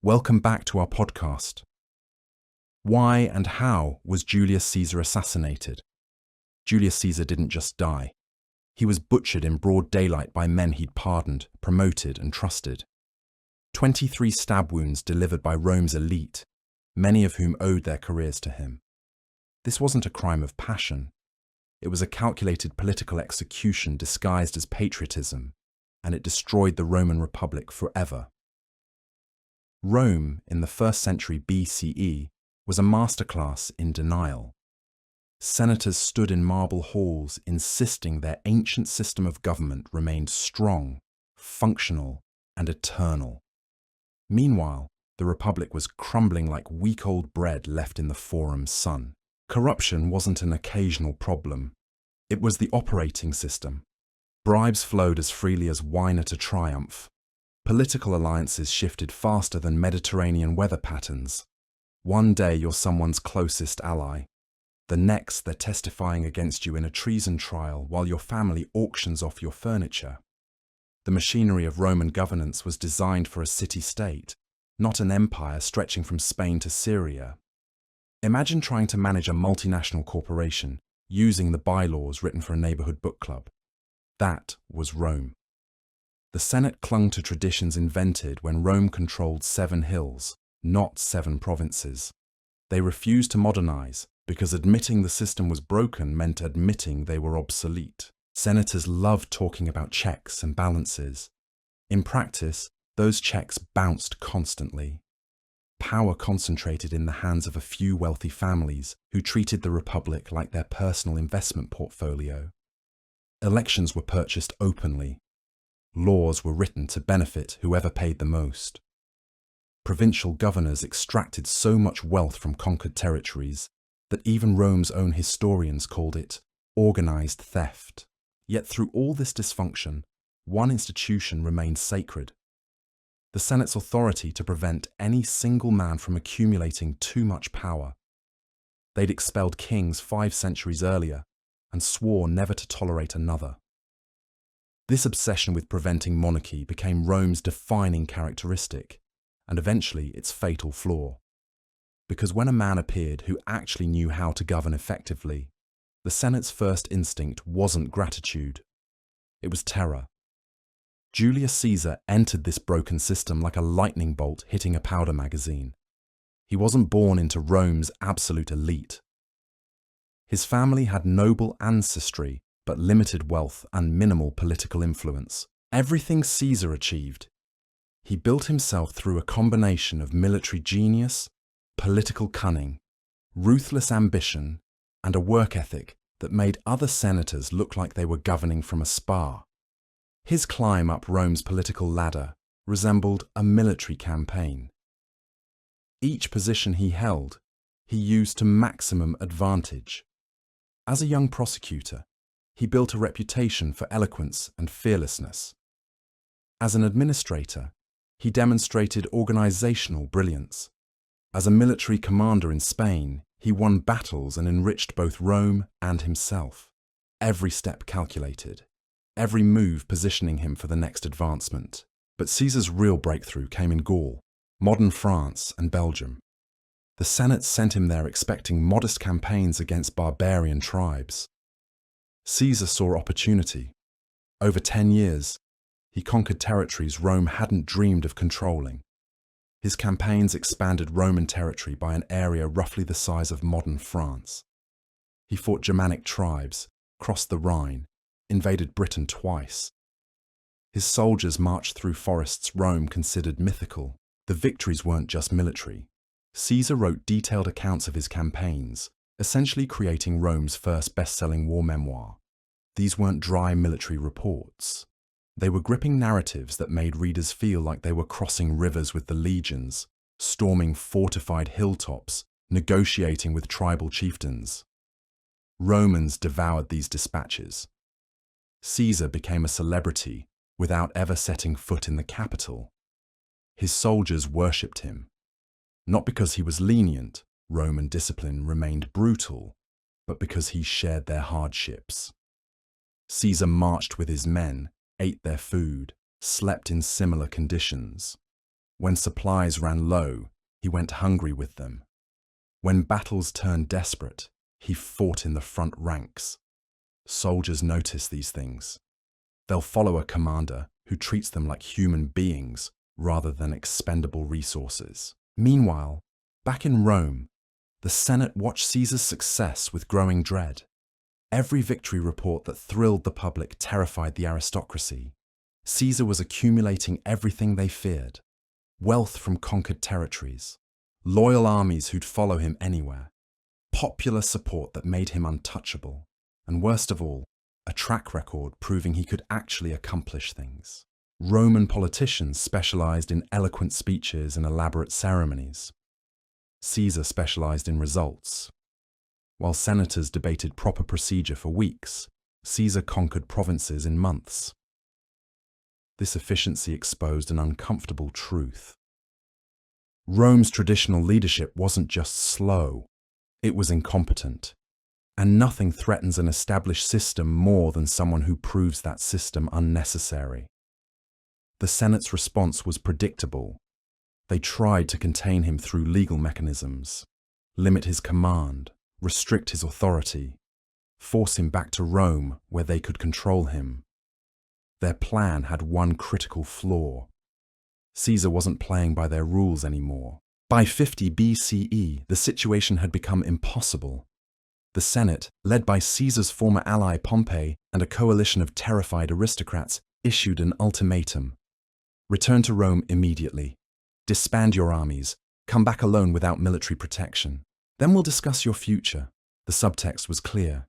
Welcome back to our podcast. Why and how was Julius Caesar assassinated? Julius Caesar didn't just die. He was butchered in broad daylight by men he'd pardoned, promoted, and trusted. 23 stab wounds delivered by Rome's elite, many of whom owed their careers to him. This wasn't a crime of passion. It was a calculated political execution disguised as patriotism, and it destroyed the Roman Republic forever. Rome, in the 1st century BCE, was a masterclass in denial. Senators stood in marble halls insisting their ancient system of government remained strong, functional, and eternal. Meanwhile, the Republic was crumbling like week-old bread left in the forum's sun. Corruption wasn't an occasional problem. It was the operating system. Bribes flowed as freely as wine at a triumph. Political alliances shifted faster than Mediterranean weather patterns. One day you're someone's closest ally. The next they're testifying against you in a treason trial while your family auctions off your furniture. The machinery of Roman governance was designed for a city-state, not an empire stretching from Spain to Syria. Imagine trying to manage a multinational corporation using the bylaws written for a neighborhood book club. That was Rome. The Senate clung to traditions invented when Rome controlled 7 hills, not 7 provinces. They refused to modernize because admitting the system was broken meant admitting they were obsolete. Senators loved talking about checks and balances. In practice, those checks bounced constantly. Power concentrated in the hands of a few wealthy families who treated the Republic like their personal investment portfolio. Elections were purchased openly. Laws were written to benefit whoever paid the most. Provincial governors extracted so much wealth from conquered territories that even Rome's own historians called it organized theft. Yet through all this dysfunction, one institution remained sacred: the Senate's authority to prevent any single man from accumulating too much power. They'd expelled kings 5 centuries earlier and swore never to tolerate another. This obsession with preventing monarchy became Rome's defining characteristic, and eventually its fatal flaw. Because when a man appeared who actually knew how to govern effectively, the Senate's first instinct wasn't gratitude. It was terror. Julius Caesar entered this broken system like a lightning bolt hitting a powder magazine. He wasn't born into Rome's absolute elite. His family had noble ancestry, but limited wealth and minimal political influence. Everything Caesar achieved, he built himself through a combination of military genius, political cunning, ruthless ambition, and a work ethic that made other senators look like they were governing from a spa. His climb up Rome's political ladder resembled a military campaign. Each position he held, he used to maximum advantage. As a young prosecutor, he built a reputation for eloquence and fearlessness. As an administrator, he demonstrated organizational brilliance. As a military commander in Spain, he won battles and enriched both Rome and himself. Every step calculated, every move positioning him for the next advancement. But Caesar's real breakthrough came in Gaul, modern France, and Belgium. The Senate sent him there expecting modest campaigns against barbarian tribes. Caesar saw opportunity. Over 10 years, he conquered territories Rome hadn't dreamed of controlling. His campaigns expanded Roman territory by an area roughly the size of modern France. He fought Germanic tribes, crossed the Rhine, invaded Britain twice. His soldiers marched through forests Rome considered mythical. The victories weren't just military. Caesar wrote detailed accounts of his campaigns, essentially creating Rome's first best-selling war memoir. These weren't dry military reports. They were gripping narratives that made readers feel like they were crossing rivers with the legions, storming fortified hilltops, negotiating with tribal chieftains. Romans devoured these dispatches. Caesar became a celebrity without ever setting foot in the capital. His soldiers worshipped him. Not because he was lenient, Roman discipline remained brutal, but because he shared their hardships. Caesar marched with his men, ate their food, slept in similar conditions. When supplies ran low, he went hungry with them. When battles turned desperate, he fought in the front ranks. Soldiers notice these things. They'll follow a commander who treats them like human beings rather than expendable resources. Meanwhile, back in Rome, the Senate watched Caesar's success with growing dread. Every victory report that thrilled the public terrified the aristocracy. Caesar was accumulating everything they feared: wealth from conquered territories, loyal armies who'd follow him anywhere, popular support that made him untouchable, and worst of all, a track record proving he could actually accomplish things. Roman politicians specialized in eloquent speeches and elaborate ceremonies. Caesar specialized in results. While senators debated proper procedure for weeks, Caesar conquered provinces in months. This efficiency exposed an uncomfortable truth. Rome's traditional leadership wasn't just slow, it was incompetent. And nothing threatens an established system more than someone who proves that system unnecessary. The Senate's response was predictable. They tried to contain him through legal mechanisms, limit his command, restrict his authority, force him back to Rome where they could control him. Their plan had one critical flaw. Caesar wasn't playing by their rules anymore. By 50 BCE, the situation had become impossible. The Senate, led by Caesar's former ally Pompey and a coalition of terrified aristocrats, issued an ultimatum. Return to Rome immediately. Disband your armies. Come back alone without military protection. Then we'll discuss your future. The subtext was clear.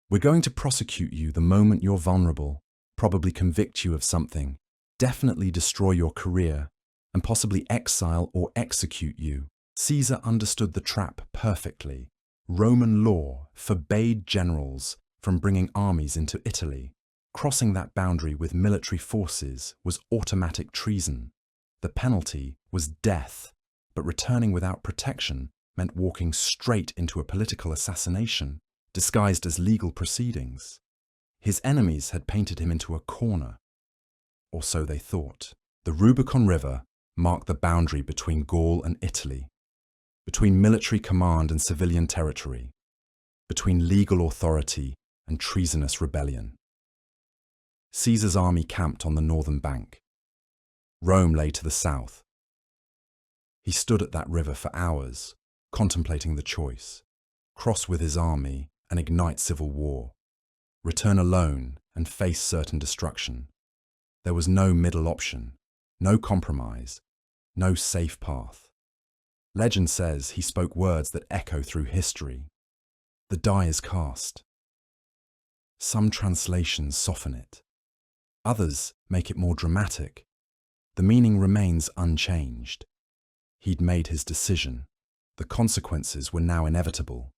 We're going to prosecute you the moment you're vulnerable, probably convict you of something, definitely destroy your career, and possibly exile or execute you. Caesar understood the trap perfectly. Roman law forbade generals from bringing armies into Italy. Crossing that boundary with military forces was automatic treason. The penalty was death, but returning without protection meant walking straight into a political assassination, disguised as legal proceedings. His enemies had painted him into a corner, or so they thought. The Rubicon River marked the boundary between Gaul and Italy, between military command and civilian territory, between legal authority and treasonous rebellion. Caesar's army camped on the northern bank. Rome lay to the south. He stood at that river for hours, contemplating the choice: cross with his army and ignite civil war, return alone and face certain destruction. There was no middle option, no compromise, no safe path. Legend says he spoke words that echo through history. The die is cast. Some translations soften it. Others make it more dramatic. The meaning remains unchanged. He'd made his decision. The consequences were now inevitable.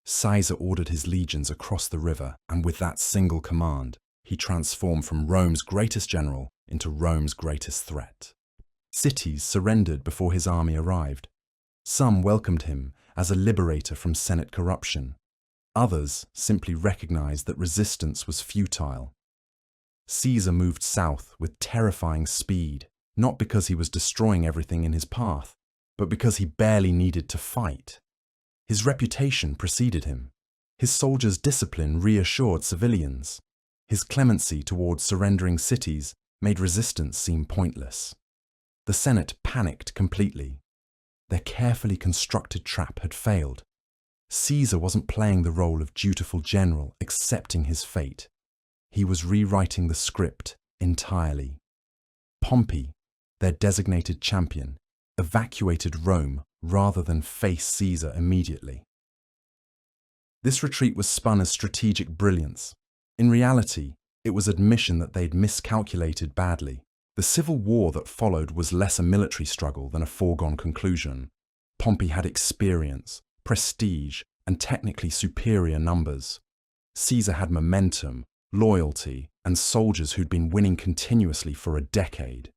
Caesar ordered his legions across the river, and with that single command, he transformed from Rome's greatest general into Rome's greatest threat. Cities surrendered before his army arrived. Some welcomed him as a liberator from Senate corruption. Others simply recognized that resistance was futile. Caesar moved south with terrifying speed, not because he was destroying everything in his path, but because he barely needed to fight. His reputation preceded him. His soldiers' discipline reassured civilians. His clemency towards surrendering cities made resistance seem pointless. The Senate panicked completely. Their carefully constructed trap had failed. Caesar wasn't playing the role of dutiful general accepting his fate. He was rewriting the script entirely. Pompey, their designated champion, evacuated Rome rather than face Caesar immediately. This retreat was spun as strategic brilliance. In reality, it was admission that they'd miscalculated badly. The civil war that followed was less a military struggle than a foregone conclusion. Pompey had experience, prestige, and technically superior numbers. Caesar had momentum, loyalty, and soldiers who'd been winning continuously for a decade.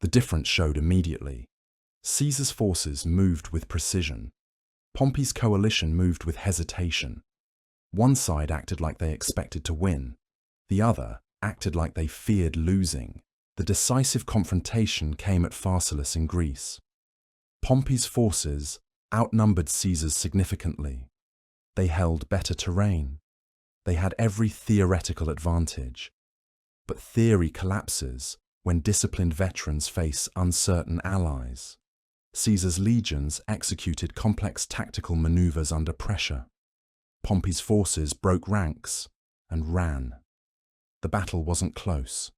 The difference showed immediately. Caesar's forces moved with precision. Pompey's coalition moved with hesitation. One side acted like they expected to win. The other acted like they feared losing. The decisive confrontation came at Pharsalus in Greece. Pompey's forces outnumbered Caesar's significantly. They held better terrain. They had every theoretical advantage. But theory collapses when disciplined veterans face uncertain allies. Caesar's legions executed complex tactical maneuvers under pressure. Pompey's forces broke ranks and ran. The battle wasn't close.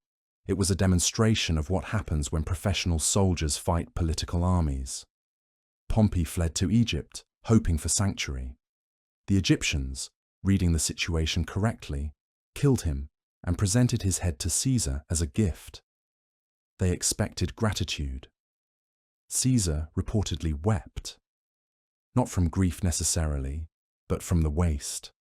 It was a demonstration of what happens when professional soldiers fight political armies. Pompey fled to Egypt, hoping for sanctuary. The Egyptians, reading the situation correctly, killed him and presented his head to Caesar as a gift. They expected gratitude. Caesar reportedly wept. Not from grief necessarily, but from the waste.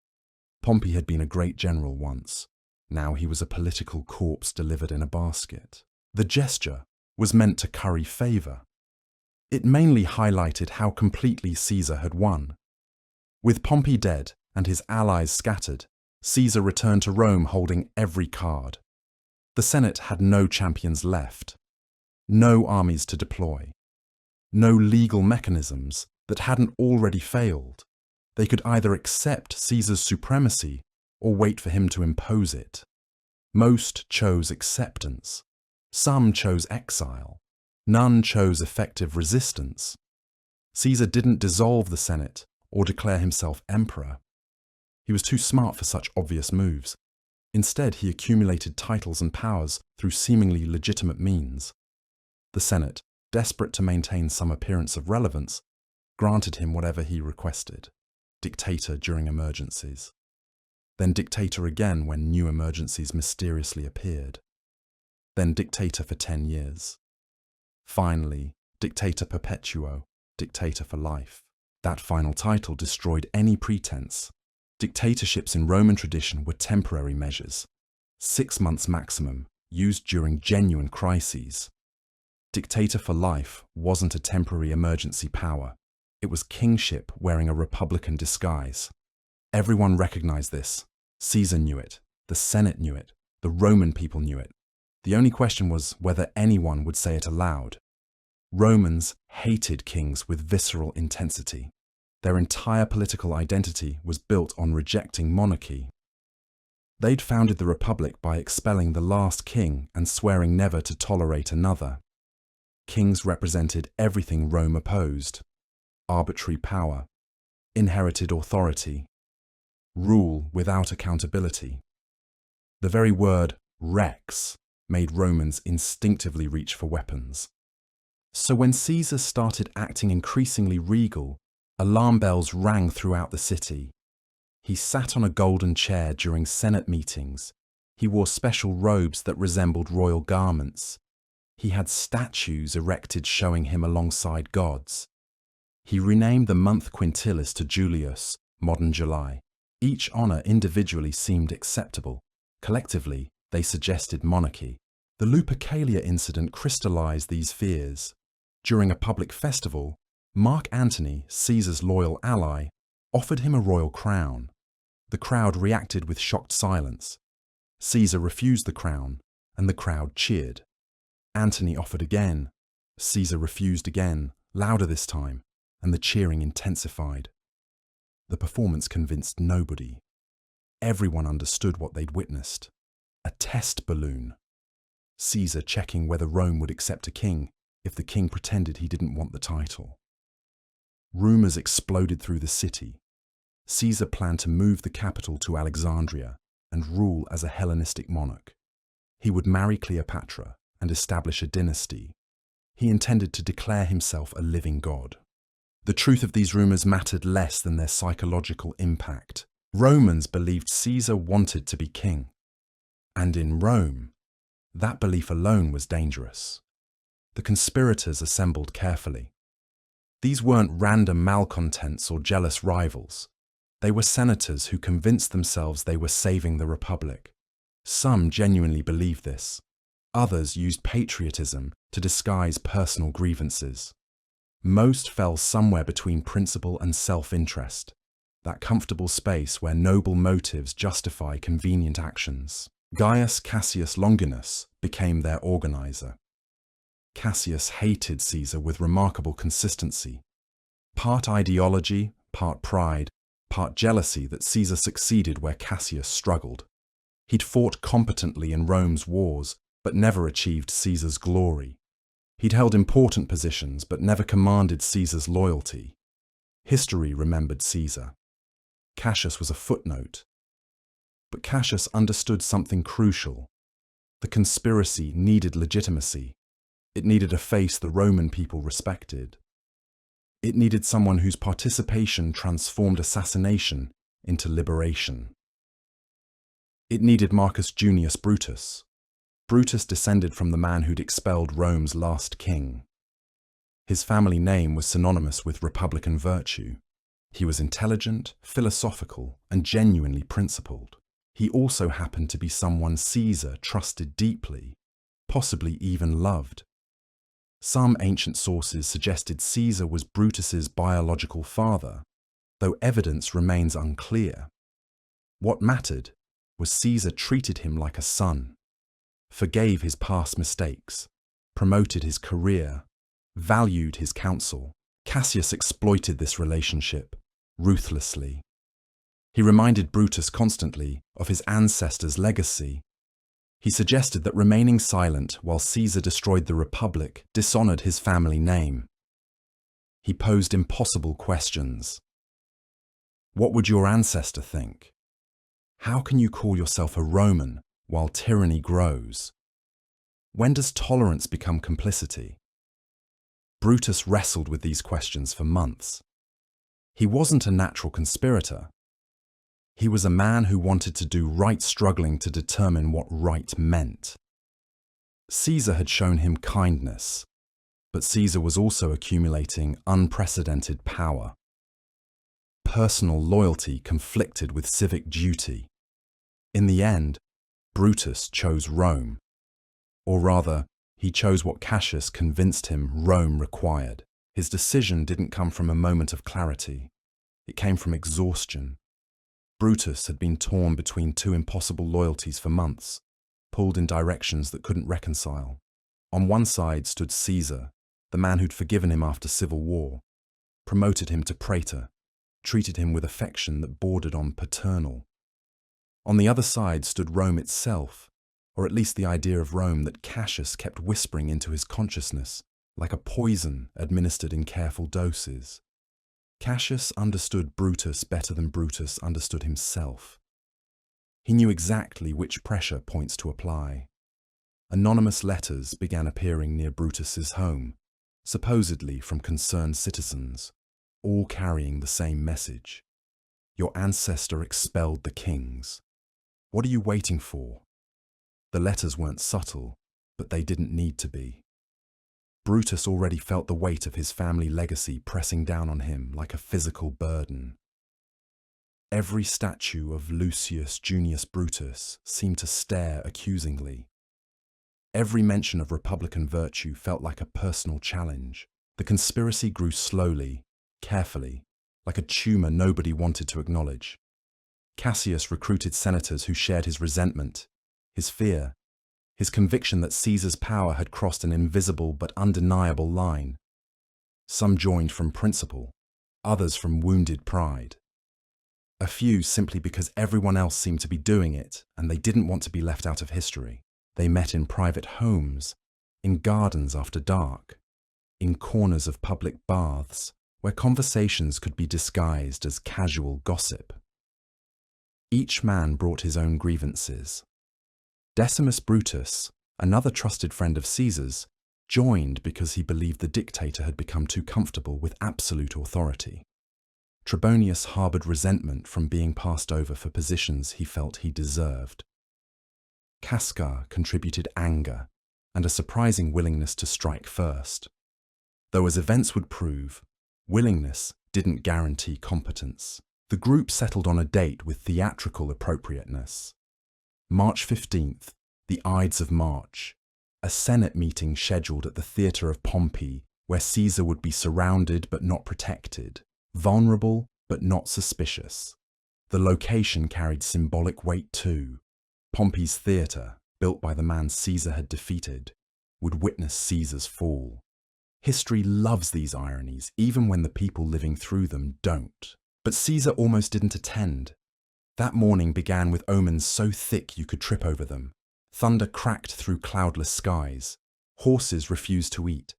Pompey had been a great general once. Now he was a political corpse delivered in a basket. The gesture was meant to curry favor. It mainly highlighted how completely Caesar had won. With Pompey dead and his allies scattered, Caesar returned to Rome holding every card. The Senate had no champions left, no armies to deploy, no legal mechanisms that hadn't already failed. They could either accept Caesar's supremacy or wait for him to impose it. Most chose acceptance. Some chose exile. None chose effective resistance. Caesar didn't dissolve the Senate or declare himself emperor. He was too smart for such obvious moves. Instead, he accumulated titles and powers through seemingly legitimate means. The Senate, desperate to maintain some appearance of relevance, granted him whatever he requested. Dictator during emergencies. Then dictator again when new emergencies mysteriously appeared. Then dictator for 10 years. Finally, dictator perpetuo, dictator for life. That final title destroyed any pretense. Dictatorships in Roman tradition were temporary measures, 6 months maximum, used during genuine crises. Dictator for life wasn't a temporary emergency power. It was kingship wearing a republican disguise. Everyone recognized this. Caesar knew it. The Senate knew it. The Roman people knew it. The only question was whether anyone would say it aloud. Romans hated kings with visceral intensity. Their entire political identity was built on rejecting monarchy. They'd founded the Republic by expelling the last king and swearing never to tolerate another. Kings represented everything Rome opposed. Arbitrary power, inherited authority, rule without accountability. The very word rex made Romans instinctively reach for weapons. So when Caesar started acting increasingly regal, alarm bells rang throughout the city. He sat on a golden chair during Senate meetings. He wore special robes that resembled royal garments. He had statues erected showing him alongside gods. He renamed the month Quintilis to Julius, modern July. Each honor individually seemed acceptable. Collectively, they suggested monarchy. The Lupercalia incident crystallized these fears. During a public festival, Mark Antony, Caesar's loyal ally, offered him a royal crown. The crowd reacted with shocked silence. Caesar refused the crown, and the crowd cheered. Antony offered again. Caesar refused again, louder this time, and the cheering intensified. The performance convinced nobody. Everyone understood what they'd witnessed. A test balloon. Caesar checking whether Rome would accept a king if the king pretended he didn't want the title. Rumors exploded through the city. Caesar planned to move the capital to Alexandria and rule as a Hellenistic monarch. He would marry Cleopatra and establish a dynasty. He intended to declare himself a living god. The truth of these rumors mattered less than their psychological impact. Romans believed Caesar wanted to be king. And in Rome, that belief alone was dangerous. The conspirators assembled carefully. These weren't random malcontents or jealous rivals. They were senators who convinced themselves they were saving the Republic. Some genuinely believed this. Others used patriotism to disguise personal grievances. Most fell somewhere between principle and self-interest, that comfortable space where noble motives justify convenient actions. Gaius Cassius Longinus became their organizer. Cassius hated Caesar with remarkable consistency. Part ideology, part pride, part jealousy that Caesar succeeded where Cassius struggled. He'd fought competently in Rome's wars, but never achieved Caesar's glory. He'd held important positions, but never commanded Caesar's loyalty. History remembered Caesar. Cassius was a footnote. But Cassius understood something crucial. The conspiracy needed legitimacy. It needed a face the Roman people respected. It needed someone whose participation transformed assassination into liberation. It needed Marcus Junius Brutus. Brutus descended from the man who'd expelled Rome's last king. His family name was synonymous with republican virtue. He was intelligent, philosophical, and genuinely principled. He also happened to be someone Caesar trusted deeply, possibly even loved. Some ancient sources suggested Caesar was Brutus's biological father, though evidence remains unclear. What mattered was Caesar treated him like a son, forgave his past mistakes, promoted his career, valued his counsel. Cassius exploited this relationship ruthlessly. He reminded Brutus constantly of his ancestors' legacy. He suggested that remaining silent while Caesar destroyed the Republic dishonored his family name. He posed impossible questions. What would your ancestor think? How can you call yourself a Roman while tyranny grows? When does tolerance become complicity? Brutus wrestled with these questions for months. He wasn't a natural conspirator. He was a man who wanted to do right, struggling to determine what right meant. Caesar had shown him kindness, but Caesar was also accumulating unprecedented power. Personal loyalty conflicted with civic duty. In the end, Brutus chose Rome. Or rather, he chose what Cassius convinced him Rome required. His decision didn't come from a moment of clarity. It came from exhaustion. Brutus had been torn between two impossible loyalties for months, pulled in directions that couldn't reconcile. On one side stood Caesar, the man who'd forgiven him after civil war, promoted him to praetor, treated him with affection that bordered on paternal. On the other side stood Rome itself, or at least the idea of Rome that Cassius kept whispering into his consciousness, like a poison administered in careful doses. Cassius understood Brutus better than Brutus understood himself. He knew exactly which pressure points to apply. Anonymous letters began appearing near Brutus's home, supposedly from concerned citizens, all carrying the same message. Your ancestor expelled the kings. What are you waiting for? The letters weren't subtle, but they didn't need to be. Brutus already felt the weight of his family legacy pressing down on him like a physical burden. Every statue of Lucius Junius Brutus seemed to stare accusingly. Every mention of republican virtue felt like a personal challenge. The conspiracy grew slowly, carefully, like a tumor nobody wanted to acknowledge. Cassius recruited senators who shared his resentment, his fear, his conviction that Caesar's power had crossed an invisible but undeniable line. Some joined from principle, others from wounded pride. A few simply because everyone else seemed to be doing it and they didn't want to be left out of history. They met in private homes, in gardens after dark, in corners of public baths, where conversations could be disguised as casual gossip. Each man brought his own grievances. Decimus Brutus, another trusted friend of Caesar's, joined because he believed the dictator had become too comfortable with absolute authority. Trebonius harbored resentment from being passed over for positions he felt he deserved. Casca contributed anger and a surprising willingness to strike first. Though, as events would prove, willingness didn't guarantee competence. The group settled on a date with theatrical appropriateness. March 15th, the Ides of March, a Senate meeting scheduled at the Theatre of Pompey, where Caesar would be surrounded but not protected, vulnerable but not suspicious. The location carried symbolic weight too. Pompey's theatre, built by the man Caesar had defeated, would witness Caesar's fall. History loves these ironies, even when the people living through them don't. But Caesar almost didn't attend. That morning began with omens so thick you could trip over them. Thunder cracked through cloudless skies. Horses refused to eat.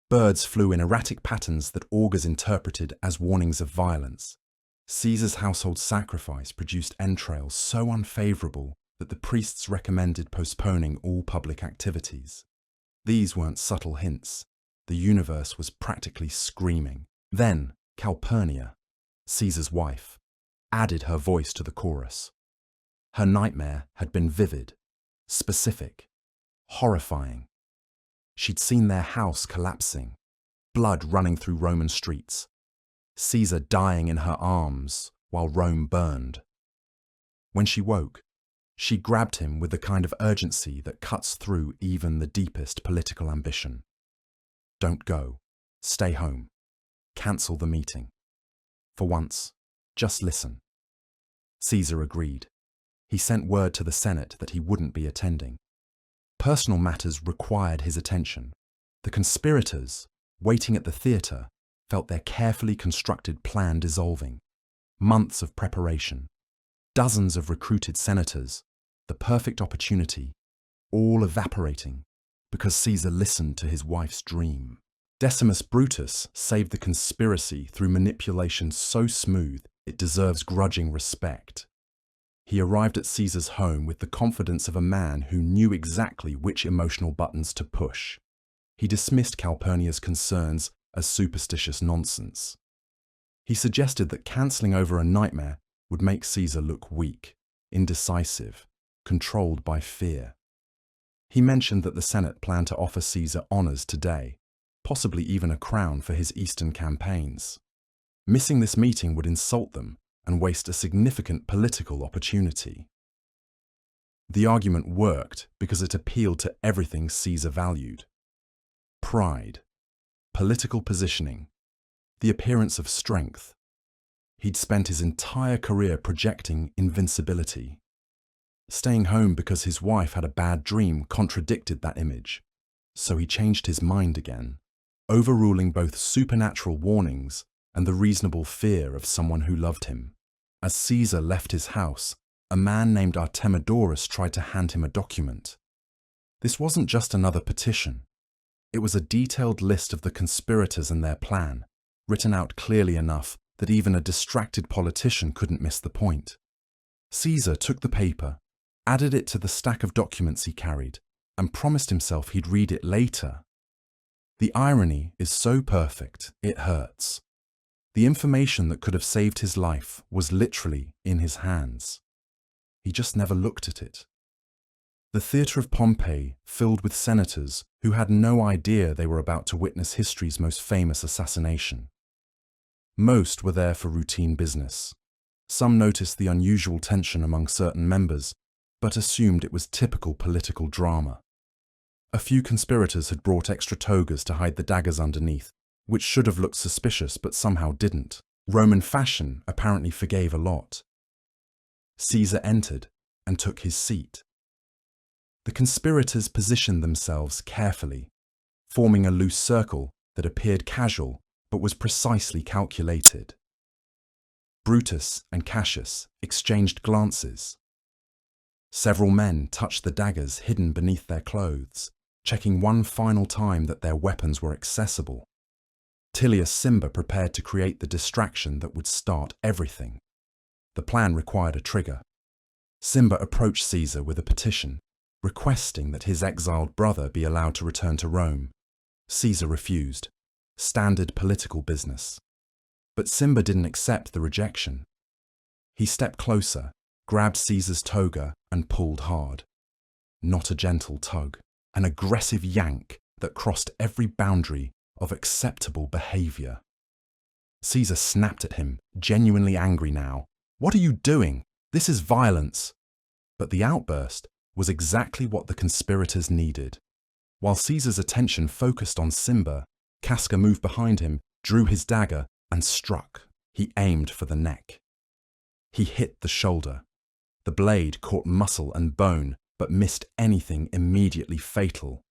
Birds flew in erratic patterns that augurs interpreted as warnings of violence. Caesar's household sacrifice produced entrails so unfavourable that the priests recommended postponing all public activities. These weren't subtle hints. The universe was practically screaming. Then Calpurnia, Caesar's wife, added her voice to the chorus. Her nightmare had been vivid, specific, horrifying. She'd seen their house collapsing, blood running through Roman streets, Caesar dying in her arms while Rome burned. When she woke, she grabbed him with the kind of urgency that cuts through even the deepest political ambition. Don't go. Stay home. Cancel the meeting. For once, just listen. Caesar agreed. He sent word to the Senate that he wouldn't be attending. Personal matters required his attention. The conspirators, waiting at the theatre, felt their carefully constructed plan dissolving. Months of preparation, dozens of recruited senators, the perfect opportunity, all evaporating because Caesar listened to his wife's dream. Decimus Brutus saved the conspiracy through manipulation so smooth it deserves grudging respect. He arrived at Caesar's home with the confidence of a man who knew exactly which emotional buttons to push. He dismissed Calpurnia's concerns as superstitious nonsense. He suggested that cancelling over a nightmare would make Caesar look weak, indecisive, controlled by fear. He mentioned that the Senate planned to offer Caesar honours today, possibly even a crown for his Eastern campaigns. Missing this meeting would insult them and waste a significant political opportunity. The argument worked because it appealed to everything Caesar valued. Pride, political positioning, the appearance of strength. He'd spent his entire career projecting invincibility. Staying home because his wife had a bad dream contradicted that image, so he changed his mind again, overruling both supernatural warnings and the reasonable fear of someone who loved him. As Caesar left his house, a man named Artemidorus tried to hand him a document. This wasn't just another petition. It was a detailed list of the conspirators and their plan, written out clearly enough that even a distracted politician couldn't miss the point. Caesar took the paper, added it to the stack of documents he carried, and promised himself he'd read it later. The irony is so perfect, it hurts. The information that could have saved his life was literally in his hands. He just never looked at it. The theatre of Pompeii filled with senators who had no idea they were about to witness history's most famous assassination. Most were there for routine business. Some noticed the unusual tension among certain members, but assumed it was typical political drama. A few conspirators had brought extra togas to hide the daggers underneath, which should have looked suspicious but somehow didn't. Roman fashion apparently forgave a lot. Caesar entered and took his seat. The conspirators positioned themselves carefully, forming a loose circle that appeared casual but was precisely calculated. Brutus and Cassius exchanged glances. Several men touched the daggers hidden beneath their clothes, checking one final time that their weapons were accessible. Tilius Cimber prepared to create the distraction that would start everything. The plan required a trigger. Cimber approached Caesar with a petition, requesting that his exiled brother be allowed to return to Rome. Caesar refused. Standard political business. But Cimber didn't accept the rejection. He stepped closer, grabbed Caesar's toga, and pulled hard. Not a gentle tug, an aggressive yank that crossed every boundary of acceptable behaviour. Caesar snapped at him, genuinely angry now. "What are you doing? This is violence." But the outburst was exactly what the conspirators needed. While Caesar's attention focused on Cimber, Casca moved behind him, drew his dagger, and struck. He aimed for the neck. He hit the shoulder. The blade caught muscle and bone, but missed anything immediately fatal.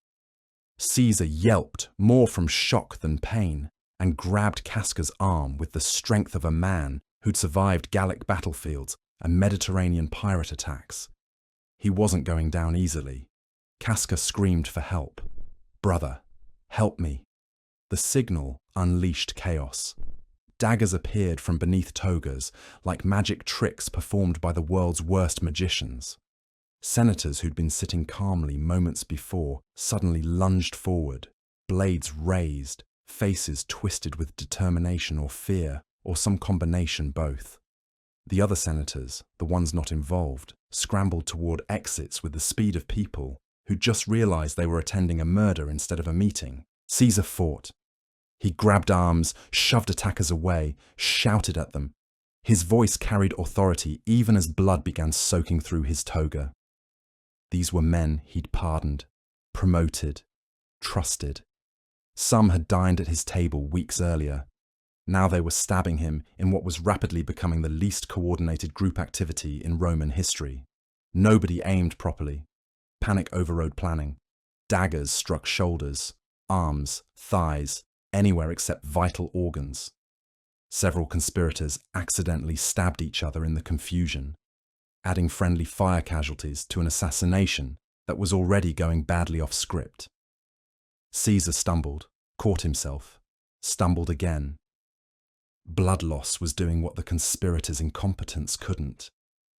Caesar yelped, more from shock than pain, and grabbed Casca's arm with the strength of a man who'd survived Gallic battlefields and Mediterranean pirate attacks. He wasn't going down easily. Casca screamed for help. "Brother, help me." The signal unleashed chaos. Daggers appeared from beneath togas, like magic tricks performed by the world's worst magicians. Senators who'd been sitting calmly moments before suddenly lunged forward, blades raised, faces twisted with determination or fear, or some combination both. The other senators, the ones not involved, scrambled toward exits with the speed of people who'd just realized they were attending a murder instead of a meeting. Caesar fought. He grabbed arms, shoved attackers away, shouted at them. His voice carried authority even as blood began soaking through his toga. These were men he'd pardoned, promoted, trusted. Some had dined at his table weeks earlier. Now they were stabbing him in what was rapidly becoming the least coordinated group activity in Roman history. Nobody aimed properly. Panic overrode planning. Daggers struck shoulders, arms, thighs, anywhere except vital organs. Several conspirators accidentally stabbed each other in the confusion, adding friendly fire casualties to an assassination that was already going badly off script. Caesar stumbled, caught himself, stumbled again. Blood loss was doing what the conspirators' incompetence couldn't.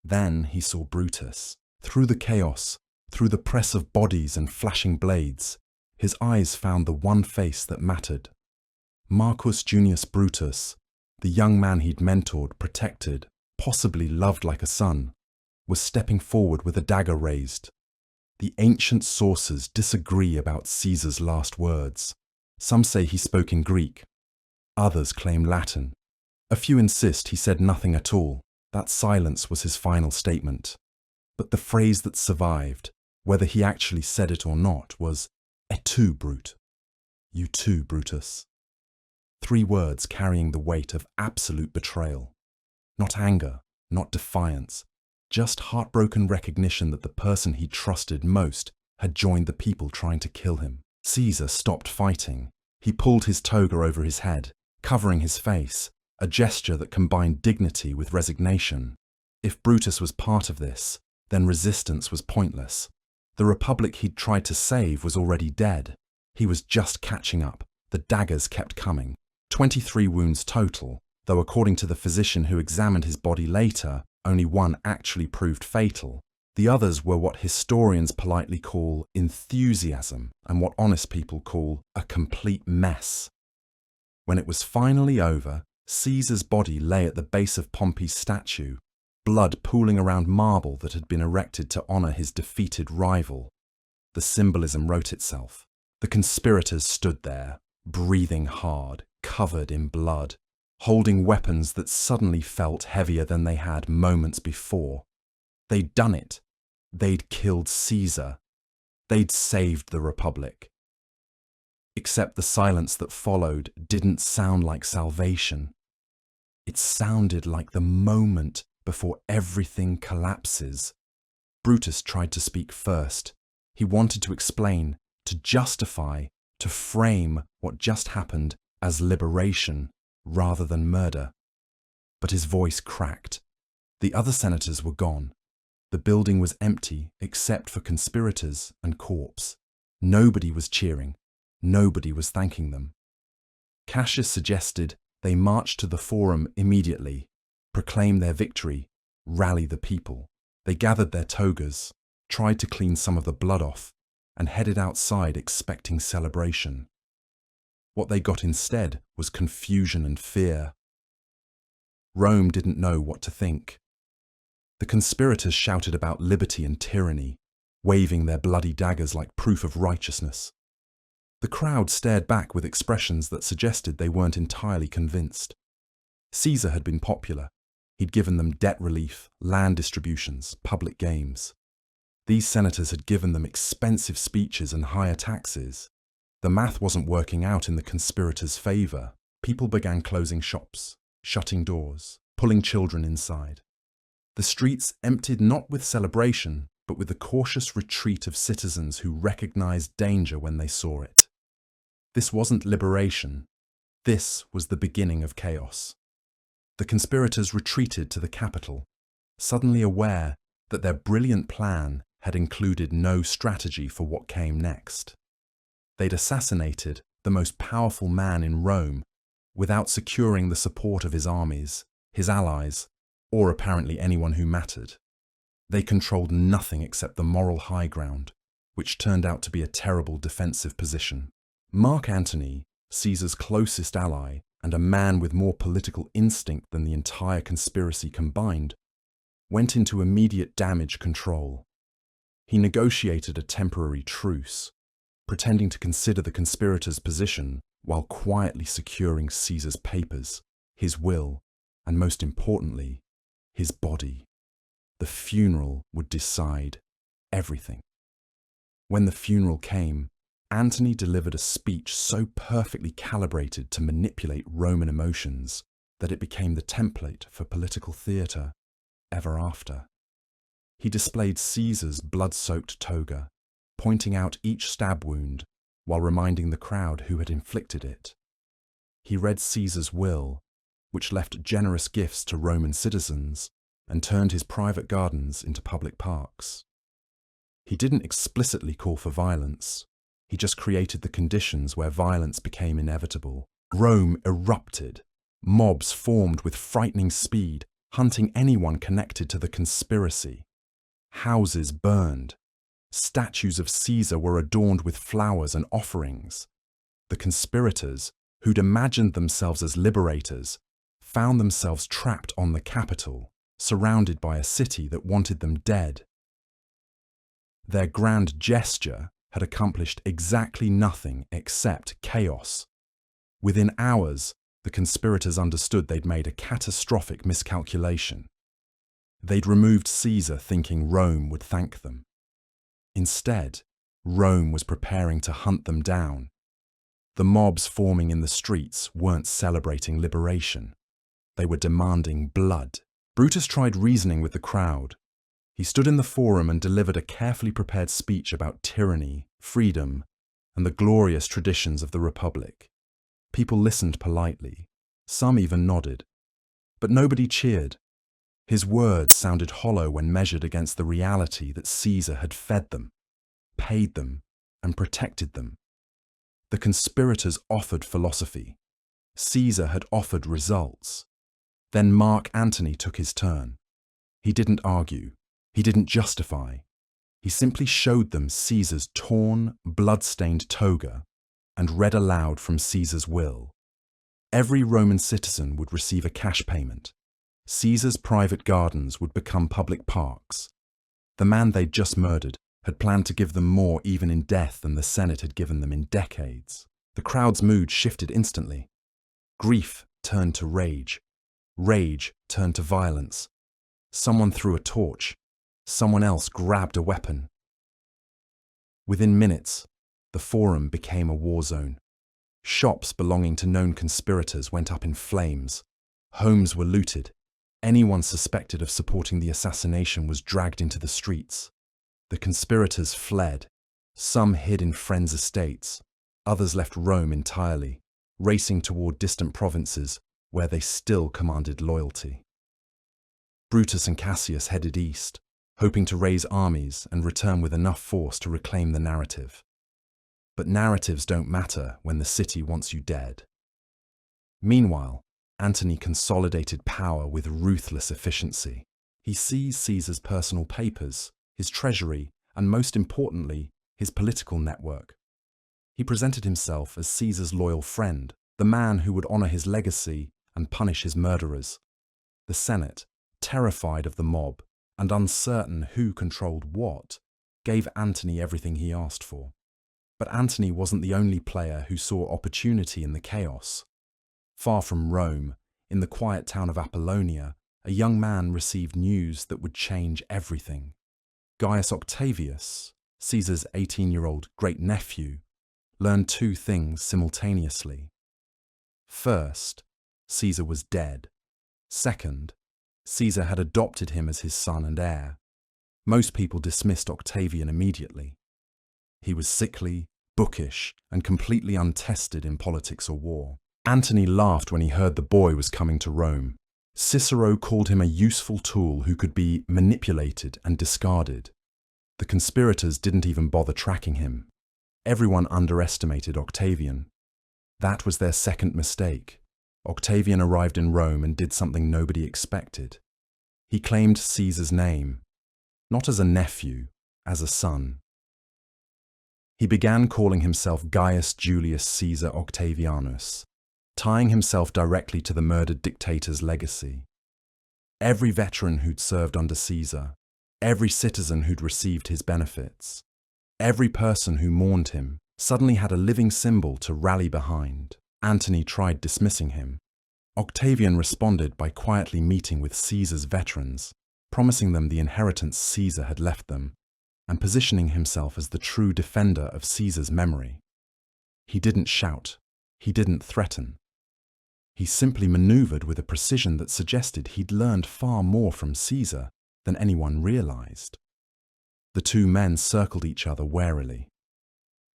Then he saw Brutus. Through the chaos, through the press of bodies and flashing blades, his eyes found the one face that mattered. Marcus Junius Brutus, the young man he'd mentored, protected, possibly loved like a son, was stepping forward with a dagger raised. The ancient sources disagree about Caesar's last words. Some say he spoke in Greek. Others claim Latin. A few insist he said nothing at all. That silence was his final statement. But the phrase that survived, whether he actually said it or not, was "Et tu, Brute?" You too, Brutus. 3 words carrying the weight of absolute betrayal. Not anger, not defiance, just heartbroken recognition that the person he trusted most had joined the people trying to kill him. Caesar stopped fighting. He pulled his toga over his head, covering his face, a gesture that combined dignity with resignation. If Brutus was part of this, then resistance was pointless. The republic he'd tried to save was already dead. He was just catching up. The daggers kept coming. 23 wounds total, though according to the physician who examined his body later, only one actually proved fatal. The others were what historians politely call enthusiasm and what honest people call a complete mess. When it was finally over, Caesar's body lay at the base of Pompey's statue, blood pooling around marble that had been erected to honor his defeated rival. The symbolism wrote itself. The conspirators stood there, breathing hard, covered in blood, holding weapons that suddenly felt heavier than they had moments before. They'd done it. They'd killed Caesar. They'd saved the Republic. Except the silence that followed didn't sound like salvation. It sounded like the moment before everything collapses. Brutus tried to speak first. He wanted to explain, to justify, to frame what just happened as liberation rather than murder. But his voice cracked. The other senators were gone. The building was empty except for conspirators and corpse. Nobody was cheering. Nobody was thanking them. Cassius suggested they march to the forum immediately, proclaim their victory, rally the people. They gathered their togas, tried to clean some of the blood off, and headed outside expecting celebration. What they got instead was confusion and fear. Rome didn't know what to think. The conspirators shouted about liberty and tyranny, waving their bloody daggers like proof of righteousness. The crowd stared back with expressions that suggested they weren't entirely convinced. Caesar had been popular. He'd given them debt relief, land distributions, public games. These senators had given them expensive speeches and higher taxes. The math wasn't working out in the conspirators' favor. People began closing shops, shutting doors, pulling children inside. The streets emptied not with celebration, but with the cautious retreat of citizens who recognized danger when they saw it. This wasn't liberation. This was the beginning of chaos. The conspirators retreated to the capital, suddenly aware that their brilliant plan had included no strategy for what came next. They'd assassinated the most powerful man in Rome without securing the support of his armies, his allies, or apparently anyone who mattered. They controlled nothing except the moral high ground, which turned out to be a terrible defensive position. Mark Antony, Caesar's closest ally and a man with more political instinct than the entire conspiracy combined, went into immediate damage control. He negotiated a temporary truce, pretending to consider the conspirators' position while quietly securing Caesar's papers, his will, and most importantly, his body. The funeral would decide everything. When the funeral came, Antony delivered a speech so perfectly calibrated to manipulate Roman emotions that it became the template for political theatre ever after. He displayed Caesar's blood-soaked toga, pointing out each stab wound while reminding the crowd who had inflicted it. He read Caesar's will, which left generous gifts to Roman citizens and turned his private gardens into public parks. He didn't explicitly call for violence. He just created the conditions where violence became inevitable. Rome erupted. Mobs formed with frightening speed, hunting anyone connected to the conspiracy. Houses burned. Statues of Caesar were adorned with flowers and offerings. The conspirators, who'd imagined themselves as liberators, found themselves trapped on the Capitol, surrounded by a city that wanted them dead. Their grand gesture had accomplished exactly nothing except chaos. Within hours, the conspirators understood they'd made a catastrophic miscalculation. They'd removed Caesar thinking Rome would thank them. Instead, Rome was preparing to hunt them down. The mobs forming in the streets weren't celebrating liberation. They were demanding blood. Brutus tried reasoning with the crowd. He stood in the forum and delivered a carefully prepared speech about tyranny, freedom, and the glorious traditions of the Republic. People listened politely. Some even nodded. But nobody cheered. His words sounded hollow when measured against the reality that Caesar had fed them, paid them, and protected them. The conspirators offered philosophy. Caesar had offered results. Then Mark Antony took his turn. He didn't argue. He didn't justify. He simply showed them Caesar's torn, blood-stained toga and read aloud from Caesar's will. Every Roman citizen would receive a cash payment. Caesar's private gardens would become public parks. The man they'd just murdered had planned to give them more even in death than the Senate had given them in decades. The crowd's mood shifted instantly. Grief turned to rage. Rage turned to violence. Someone threw a torch. Someone else grabbed a weapon. Within minutes, the forum became a war zone. Shops belonging to known conspirators went up in flames. Homes were looted. Anyone suspected of supporting the assassination was dragged into the streets. The conspirators fled. Some hid in friends' estates. Others left Rome entirely, racing toward distant provinces where they still commanded loyalty. Brutus and Cassius headed east, hoping to raise armies and return with enough force to reclaim the narrative. But narratives don't matter when the city wants you dead. Meanwhile, Antony consolidated power with ruthless efficiency. He seized Caesar's personal papers, his treasury, and most importantly, his political network. He presented himself as Caesar's loyal friend, the man who would honor his legacy and punish his murderers. The Senate, terrified of the mob and uncertain who controlled what, gave Antony everything he asked for. But Antony wasn't the only player who saw opportunity in the chaos. Far from Rome, in the quiet town of Apollonia, a young man received news that would change everything. Gaius Octavius, Caesar's 18-year-old great-nephew, learned two things simultaneously. First, Caesar was dead. Second, Caesar had adopted him as his son and heir. Most people dismissed Octavian immediately. He was sickly, bookish, and completely untested in politics or war. Antony laughed when he heard the boy was coming to Rome. Cicero called him a useful tool who could be manipulated and discarded. The conspirators didn't even bother tracking him. Everyone underestimated Octavian. That was their second mistake. Octavian arrived in Rome and did something nobody expected. He claimed Caesar's name, not as a nephew, as a son. He began calling himself Gaius Julius Caesar Octavianus, tying himself directly to the murdered dictator's legacy. Every veteran who'd served under Caesar, every citizen who'd received his benefits, every person who mourned him suddenly had a living symbol to rally behind. Antony tried dismissing him. Octavian responded by quietly meeting with Caesar's veterans, promising them the inheritance Caesar had left them, and positioning himself as the true defender of Caesar's memory. He didn't shout. He didn't threaten. He simply maneuvered with a precision that suggested he'd learned far more from Caesar than anyone realized. The two men circled each other warily.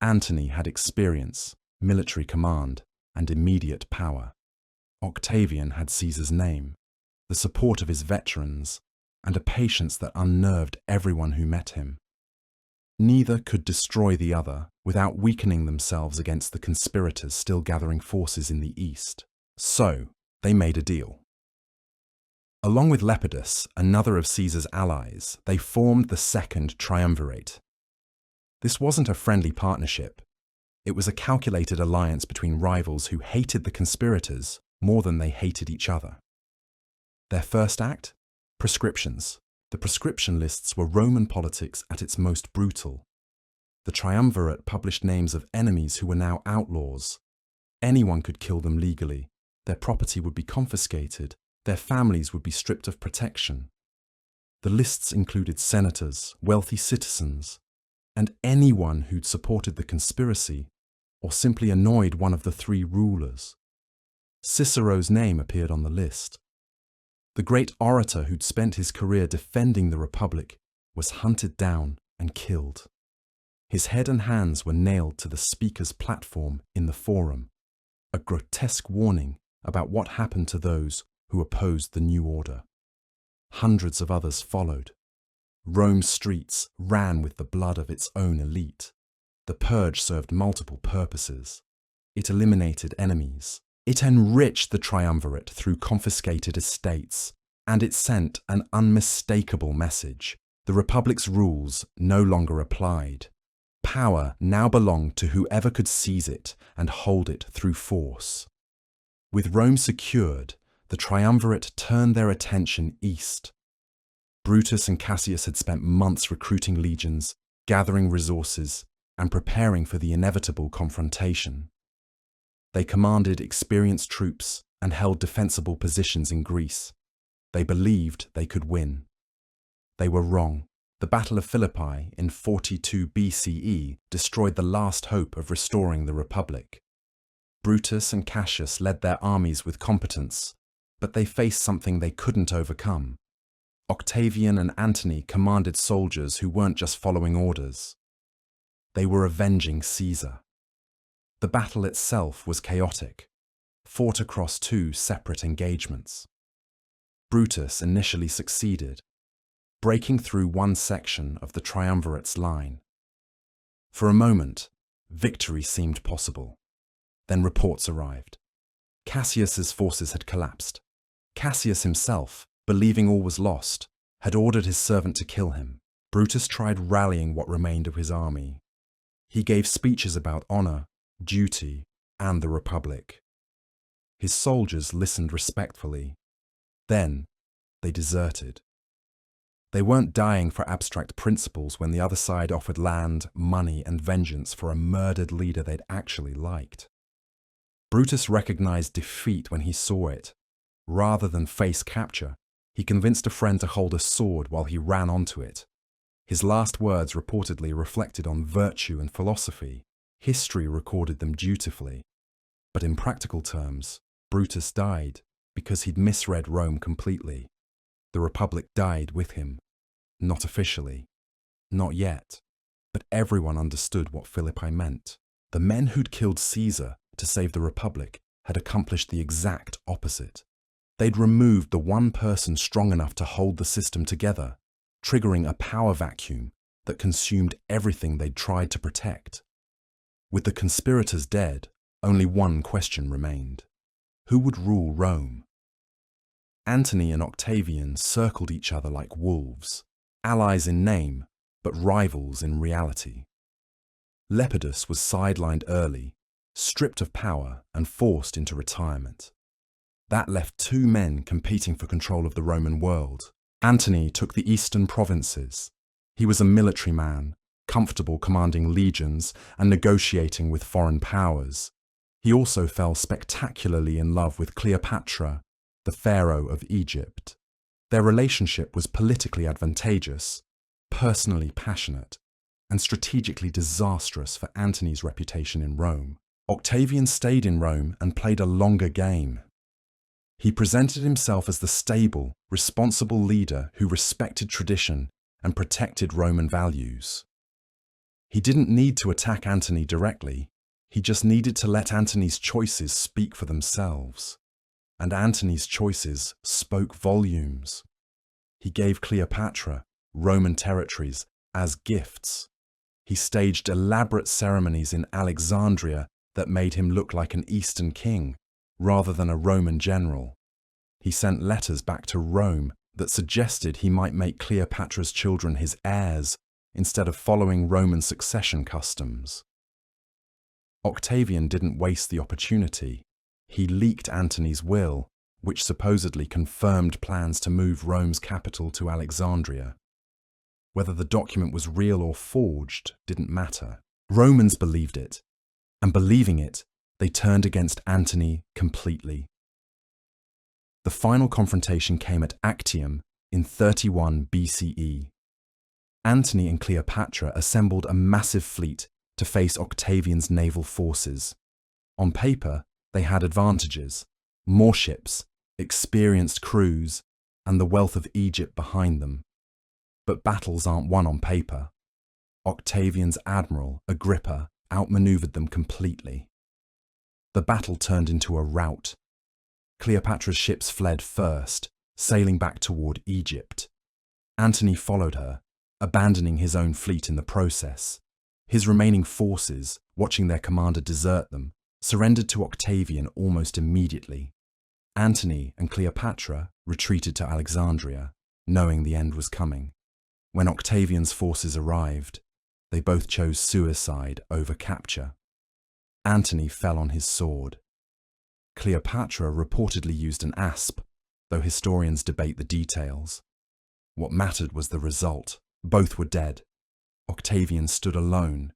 Antony had experience, military command, and immediate power. Octavian had Caesar's name, the support of his veterans, and a patience that unnerved everyone who met him. Neither could destroy the other without weakening themselves against the conspirators still gathering forces in the east. So, they made a deal. Along with Lepidus, another of Caesar's allies, they formed the Second Triumvirate. This wasn't a friendly partnership. It was a calculated alliance between rivals who hated the conspirators more than they hated each other. Their first act? Prescriptions. The prescription lists were Roman politics at its most brutal. The triumvirate published names of enemies who were now outlaws. Anyone could kill them legally. Their property would be confiscated. Their families would be stripped of protection. The lists included senators, wealthy citizens, and anyone who'd supported the conspiracy or simply annoyed one of the three rulers. Cicero's name appeared on the list. The great orator who'd spent his career defending the Republic was hunted down and killed. His head and hands were nailed to the speaker's platform in the forum, a grotesque warning about what happened to those who opposed the new order. Hundreds of others followed. Rome's streets ran with the blood of its own elite. The purge served multiple purposes. It eliminated enemies. It enriched the triumvirate through confiscated estates, and it sent an unmistakable message. The Republic's rules no longer applied. Power now belonged to whoever could seize it and hold it through force. With Rome secured, the triumvirate turned their attention east. Brutus and Cassius had spent months recruiting legions, gathering resources, and preparing for the inevitable confrontation. They commanded experienced troops and held defensible positions in Greece. They believed they could win. They were wrong. The Battle of Philippi in 42 BCE destroyed the last hope of restoring the Republic. Brutus and Cassius led their armies with competence, but they faced something they couldn't overcome. Octavian and Antony commanded soldiers who weren't just following orders. They were avenging Caesar. The battle itself was chaotic, fought across two separate engagements. Brutus initially succeeded, breaking through one section of the triumvirate's line. For a moment, victory seemed possible. Then reports arrived. Cassius's forces had collapsed. Cassius himself, believing all was lost, had ordered his servant to kill him. Brutus tried rallying what remained of his army. He gave speeches about honor, duty, and the Republic. His soldiers listened respectfully. Then, they deserted. They weren't dying for abstract principles when the other side offered land, money, and vengeance for a murdered leader they'd actually liked. Brutus recognized defeat when he saw it. Rather than face capture, he convinced a friend to hold a sword while he ran onto it. His last words reportedly reflected on virtue and philosophy. History recorded them dutifully. But in practical terms, Brutus died because he'd misread Rome completely. The Republic died with him. Not officially. Not yet. But everyone understood what Philippi meant. The men who'd killed Caesar to save the Republic had accomplished the exact opposite. They'd removed the one person strong enough to hold the system together, triggering a power vacuum that consumed everything they'd tried to protect. With the conspirators dead, only one question remained. Who would rule Rome? Antony and Octavian circled each other like wolves, allies in name, but rivals in reality. Lepidus was sidelined early, stripped of power and forced into retirement. That left two men competing for control of the Roman world. Antony took the eastern provinces. He was a military man, comfortable commanding legions and negotiating with foreign powers. He also fell spectacularly in love with Cleopatra, the pharaoh of Egypt. Their relationship was politically advantageous, personally passionate, and strategically disastrous for Antony's reputation in Rome. Octavian stayed in Rome and played a longer game. He presented himself as the stable, responsible leader who respected tradition and protected Roman values. He didn't need to attack Antony directly. He just needed to let Antony's choices speak for themselves. And Antony's choices spoke volumes. He gave Cleopatra Roman territories as gifts. He staged elaborate ceremonies in Alexandria that made him look like an Eastern king rather than a Roman general. He sent letters back to Rome that suggested he might make Cleopatra's children his heirs instead of following Roman succession customs. Octavian didn't waste the opportunity. He leaked Antony's will, which supposedly confirmed plans to move Rome's capital to Alexandria. Whether the document was real or forged didn't matter. Romans believed it, and believing it, they turned against Antony completely. The final confrontation came at Actium in 31 BCE. Antony and Cleopatra assembled a massive fleet to face Octavian's naval forces. On paper, they had advantages: more ships, experienced crews, and the wealth of Egypt behind them. But battles aren't won on paper. Octavian's admiral, Agrippa, outmaneuvered them completely. The battle turned into a rout. Cleopatra's ships fled first, sailing back toward Egypt. Antony followed her, abandoning his own fleet in the process. His remaining forces, watching their commander desert them, surrendered to Octavian almost immediately. Antony and Cleopatra retreated to Alexandria, knowing the end was coming. When Octavian's forces arrived, they both chose suicide over capture. Antony fell on his sword. Cleopatra reportedly used an asp, though historians debate the details. What mattered was the result. Both were dead. Octavian stood alone.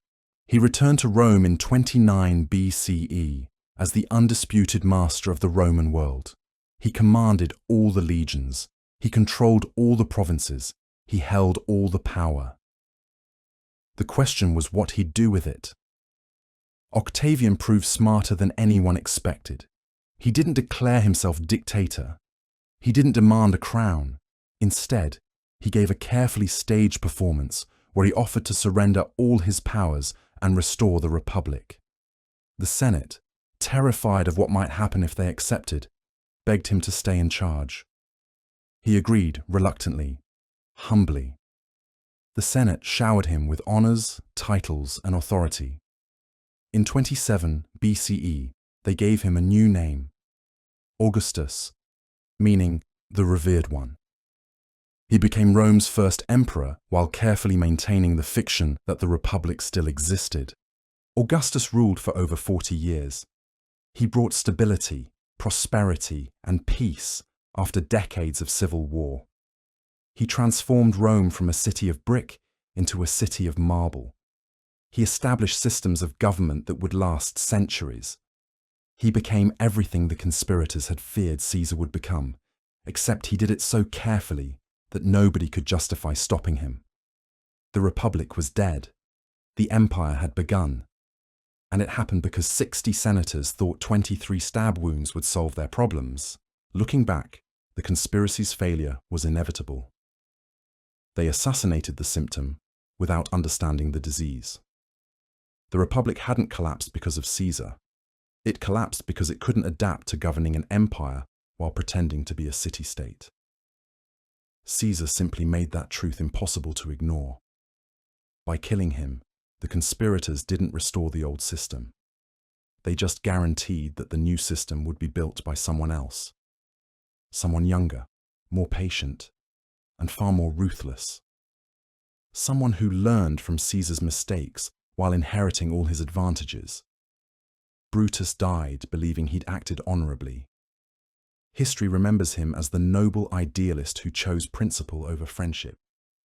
He returned to Rome in 29 BCE as the undisputed master of the Roman world. He commanded all the legions. He controlled all the provinces. He held all the power. The question was what he'd do with it. Octavian proved smarter than anyone expected. He didn't declare himself dictator. He didn't demand a crown. Instead, he gave a carefully staged performance where he offered to surrender all his powers and restore the Republic. The Senate, terrified of what might happen if they accepted, begged him to stay in charge. He agreed reluctantly, humbly. The Senate showered him with honors, titles, and authority. In 27 BCE, they gave him a new name, Augustus, meaning the revered one. He became Rome's first emperor while carefully maintaining the fiction that the Republic still existed. Augustus ruled for over 40 years. He brought stability, prosperity, and peace after decades of civil war. He transformed Rome from a city of brick into a city of marble. He established systems of government that would last centuries. He became everything the conspirators had feared Caesar would become, except he did it so carefully that nobody could justify stopping him. The Republic was dead. The Empire had begun. And it happened because 60 senators thought 23 stab wounds would solve their problems. Looking back, the The conspiracy's failure was inevitable. They assassinated the symptom without understanding the disease. The Republic hadn't collapsed because of Caesar. It collapsed because it couldn't adapt to governing an empire while pretending to be a city-state. Caesar simply made that truth impossible to ignore. By killing him, the conspirators didn't restore the old system. They just guaranteed that the new system would be built by someone else. Someone younger, more patient, and far more ruthless. Someone who learned from Caesar's mistakes while inheriting all his advantages. Brutus died believing he'd acted honorably. History remembers him as the noble idealist who chose principle over friendship.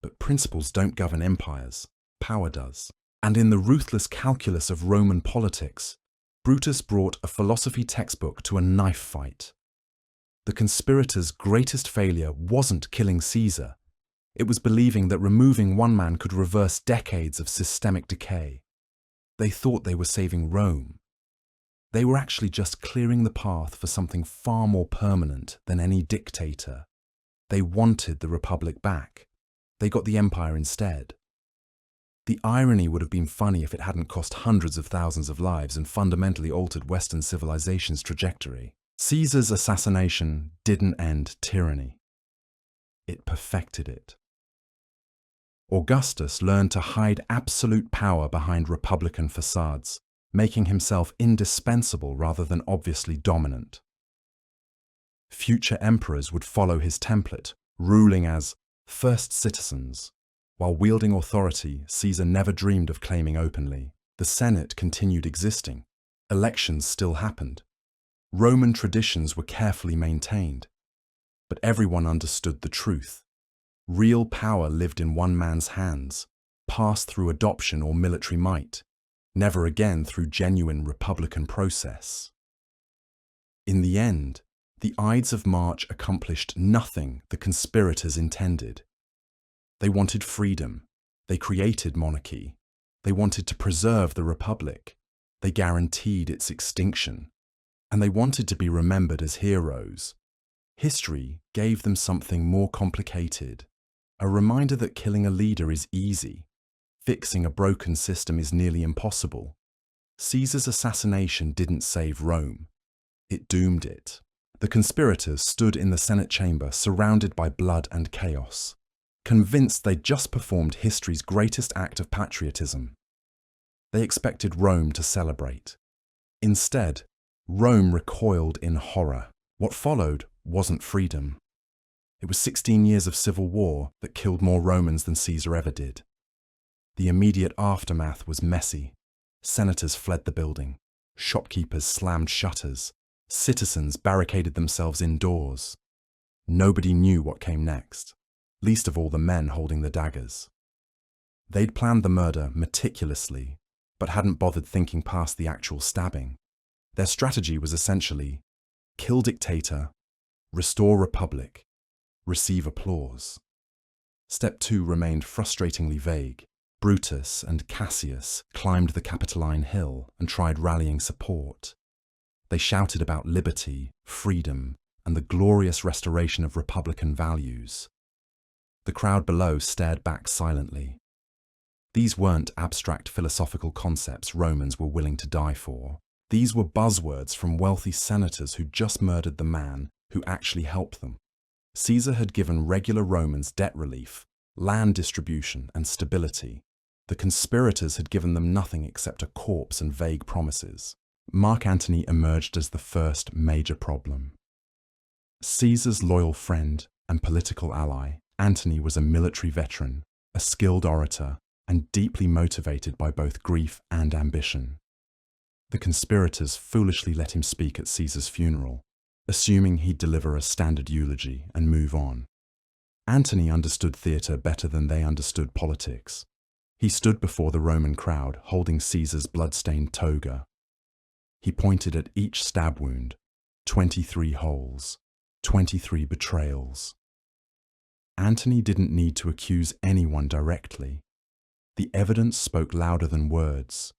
But principles don't govern empires, power does. And in the ruthless calculus of Roman politics, Brutus brought a philosophy textbook to a knife fight. The conspirators' greatest failure wasn't killing Caesar. It was believing that removing one man could reverse decades of systemic decay. They thought they were saving Rome. They were actually just clearing the path for something far more permanent than any dictator. They wanted the Republic back. They got the empire instead. The irony would have been funny if it hadn't cost hundreds of thousands of lives and fundamentally altered Western civilization's trajectory. Caesar's assassination didn't end tyranny. It perfected it. Augustus learned to hide absolute power behind republican facades, making himself indispensable rather than obviously dominant. Future emperors would follow his template, ruling as first citizens. While wielding authority, Caesar never dreamed of claiming openly. The Senate continued existing. Elections still happened. Roman traditions were carefully maintained. But everyone understood the truth. Real power lived in one man's hands, passed through adoption or military might, never again through genuine republican process. In the end, the Ides of March accomplished nothing the conspirators intended. They wanted freedom. They created monarchy. They wanted to preserve the Republic. They guaranteed its extinction. And they wanted to be remembered as heroes. History gave them something more complicated. A reminder that killing a leader is easy. Fixing a broken system is nearly impossible. Caesar's assassination didn't save Rome. It doomed it. The conspirators stood in the Senate chamber surrounded by blood and chaos, convinced they'd just performed history's greatest act of patriotism. They expected Rome to celebrate. Instead, Rome recoiled in horror. What followed wasn't freedom. It was 16 years of civil war that killed more Romans than Caesar ever did. The immediate aftermath was messy. Senators fled the building. Shopkeepers slammed shutters. Citizens barricaded themselves indoors. Nobody knew what came next, least of all the men holding the daggers. They'd planned the murder meticulously, but hadn't bothered thinking past the actual stabbing. Their strategy was essentially kill dictator, restore republic, receive applause. Step 2 remained frustratingly vague. Brutus and Cassius climbed the Capitoline Hill and tried rallying support. They shouted about liberty, freedom, and the glorious restoration of republican values. The crowd below stared back silently. These weren't abstract philosophical concepts Romans were willing to die for. These were buzzwords from wealthy senators who'd just murdered the man who actually helped them. Caesar had given regular Romans debt relief, land distribution, and stability. The conspirators had given them nothing except a corpse and vague promises. Mark Antony emerged as the first major problem. Caesar's loyal friend and political ally, Antony was a military veteran, a skilled orator, and deeply motivated by both grief and ambition. The conspirators foolishly let him speak at Caesar's funeral, assuming he'd deliver a standard eulogy and move on. Antony understood theatre better than they understood politics. He stood before the Roman crowd, holding Caesar's blood-stained toga. He pointed at each stab wound, 23 holes, 23 betrayals. Antony didn't need to accuse anyone directly. The evidence spoke louder than words.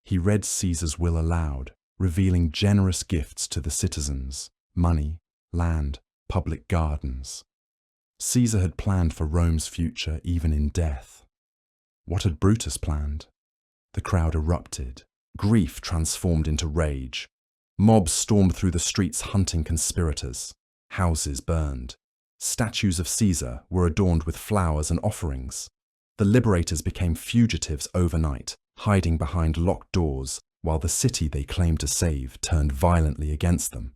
He read Caesar's will aloud, revealing generous gifts to the citizens, money, land, public gardens. Caesar had planned for Rome's future even in death. What had Brutus planned? The crowd erupted. Grief transformed into rage. Mobs stormed through the streets hunting conspirators. Houses burned. Statues of Caesar were adorned with flowers and offerings. The liberators became fugitives overnight, hiding behind locked doors, while the city they claimed to save turned violently against them.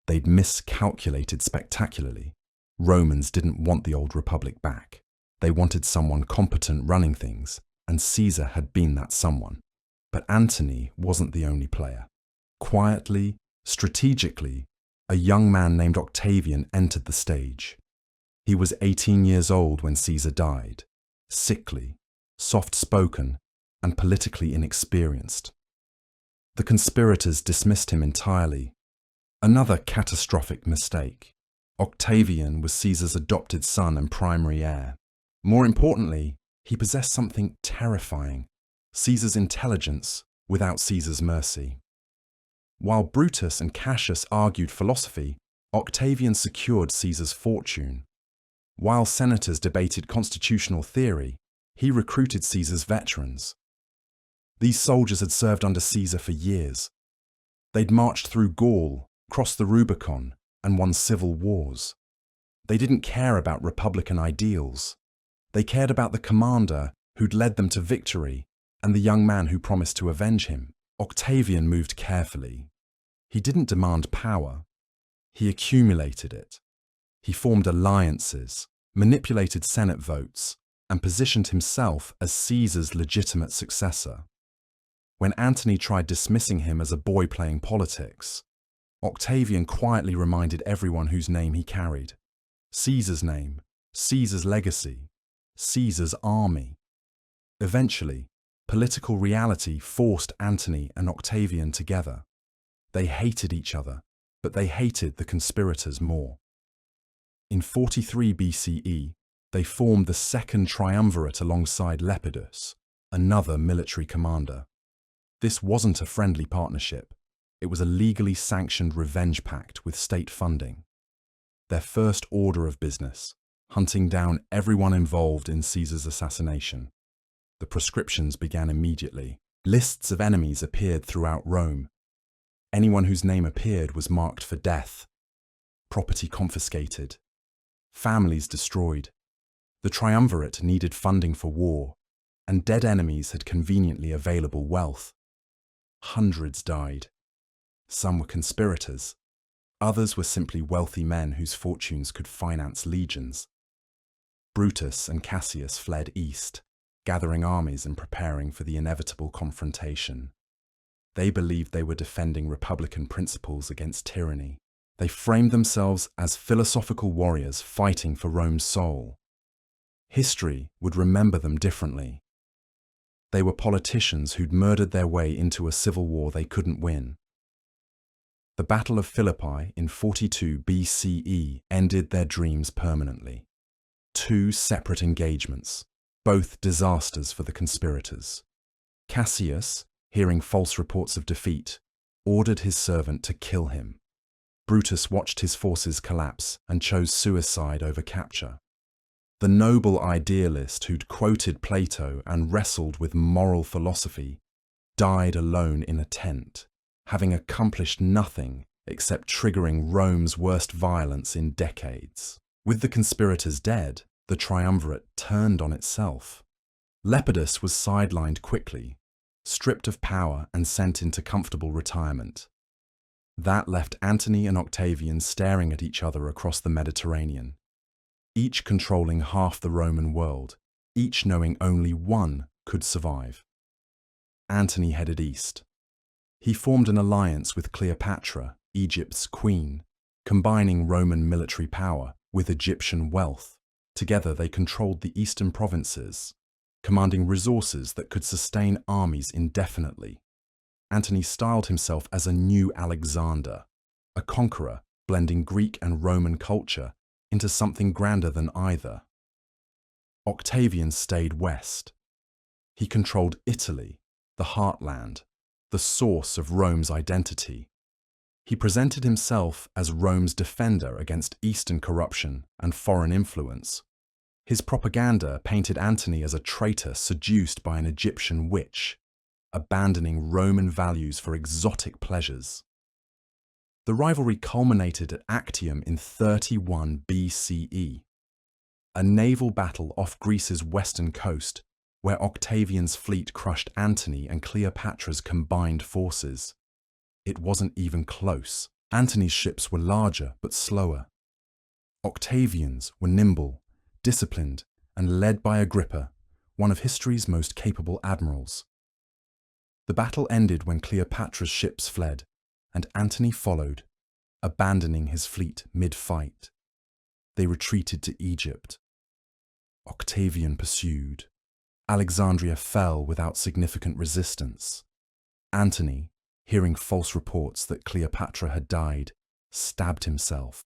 They'd miscalculated spectacularly. Romans didn't want the old republic back. They wanted someone competent running things, and Caesar had been that someone. But Antony wasn't the only player. Quietly, strategically, a young man named Octavian entered the stage. He was 18 years old when Caesar died, sickly, soft-spoken, and politically inexperienced. The conspirators dismissed him entirely. Another catastrophic mistake. Octavian was Caesar's adopted son and primary heir. More importantly, he possessed something terrifying: Caesar's intelligence without Caesar's mercy. While Brutus and Cassius argued philosophy, Octavian secured Caesar's fortune. While senators debated constitutional theory, he recruited Caesar's veterans. These soldiers had served under Caesar for years. They'd marched through Gaul, crossed the Rubicon, and won civil wars. They didn't care about republican ideals. They cared about the commander who'd led them to victory and the young man who promised to avenge him. Octavian moved carefully. He didn't demand power. He accumulated it. He formed alliances, manipulated Senate votes, and positioned himself as Caesar's legitimate successor. When Antony tried dismissing him as a boy playing politics, Octavian quietly reminded everyone whose name he carried. Caesar's name, Caesar's legacy, Caesar's army. Eventually, political reality forced Antony and Octavian together. They hated each other, but they hated the conspirators more. In 43 BCE, they formed the second triumvirate alongside Lepidus, another military commander. This wasn't a friendly partnership. It was a legally sanctioned revenge pact with state funding. Their first order of business: hunting down everyone involved in Caesar's assassination. The proscriptions began immediately. Lists of enemies appeared throughout Rome. Anyone whose name appeared was marked for death. Property confiscated. Families destroyed. The triumvirate needed funding for war, and dead enemies had conveniently available wealth. Hundreds died. Some were conspirators. Others were simply wealthy men whose fortunes could finance legions. Brutus and Cassius fled east, gathering armies and preparing for the inevitable confrontation. They believed they were defending republican principles against tyranny. They framed themselves as philosophical warriors fighting for Rome's soul. History would remember them differently. They were politicians who'd murdered their way into a civil war they couldn't win. The Battle of Philippi in 42 BCE ended their dreams permanently. 2 separate engagements, both disasters for the conspirators. Cassius, hearing false reports of defeat, ordered his servant to kill him. Brutus watched his forces collapse and chose suicide over capture. The noble idealist who'd quoted Plato and wrestled with moral philosophy died alone in a tent, having accomplished nothing except triggering Rome's worst violence in decades. With the conspirators dead, the triumvirate turned on itself. Lepidus was sidelined quickly, stripped of power and sent into comfortable retirement. That left Antony and Octavian staring at each other across the Mediterranean, each controlling half the Roman world, each knowing only one could survive. Antony headed east. He formed an alliance with Cleopatra, Egypt's queen, combining Roman military power with Egyptian wealth. Together they controlled the eastern provinces, commanding resources that could sustain armies indefinitely. Antony styled himself as a new Alexander, a conqueror blending Greek and Roman culture into something grander than either. Octavian stayed west. He controlled Italy, the heartland, the source of Rome's identity. He presented himself as Rome's defender against Eastern corruption and foreign influence. His propaganda painted Antony as a traitor seduced by an Egyptian witch, abandoning Roman values for exotic pleasures. The rivalry culminated at Actium in 31 BCE, a naval battle off Greece's western coast where Octavian's fleet crushed Antony and Cleopatra's combined forces. It wasn't even close. Antony's ships were larger but slower. Octavian's were nimble, disciplined, and led by Agrippa, one of history's most capable admirals. The battle ended when Cleopatra's ships fled, and Antony followed, abandoning his fleet mid-fight. They retreated to Egypt. Octavian pursued. Alexandria fell without significant resistance. Antony, hearing false reports that Cleopatra had died, stabbed himself.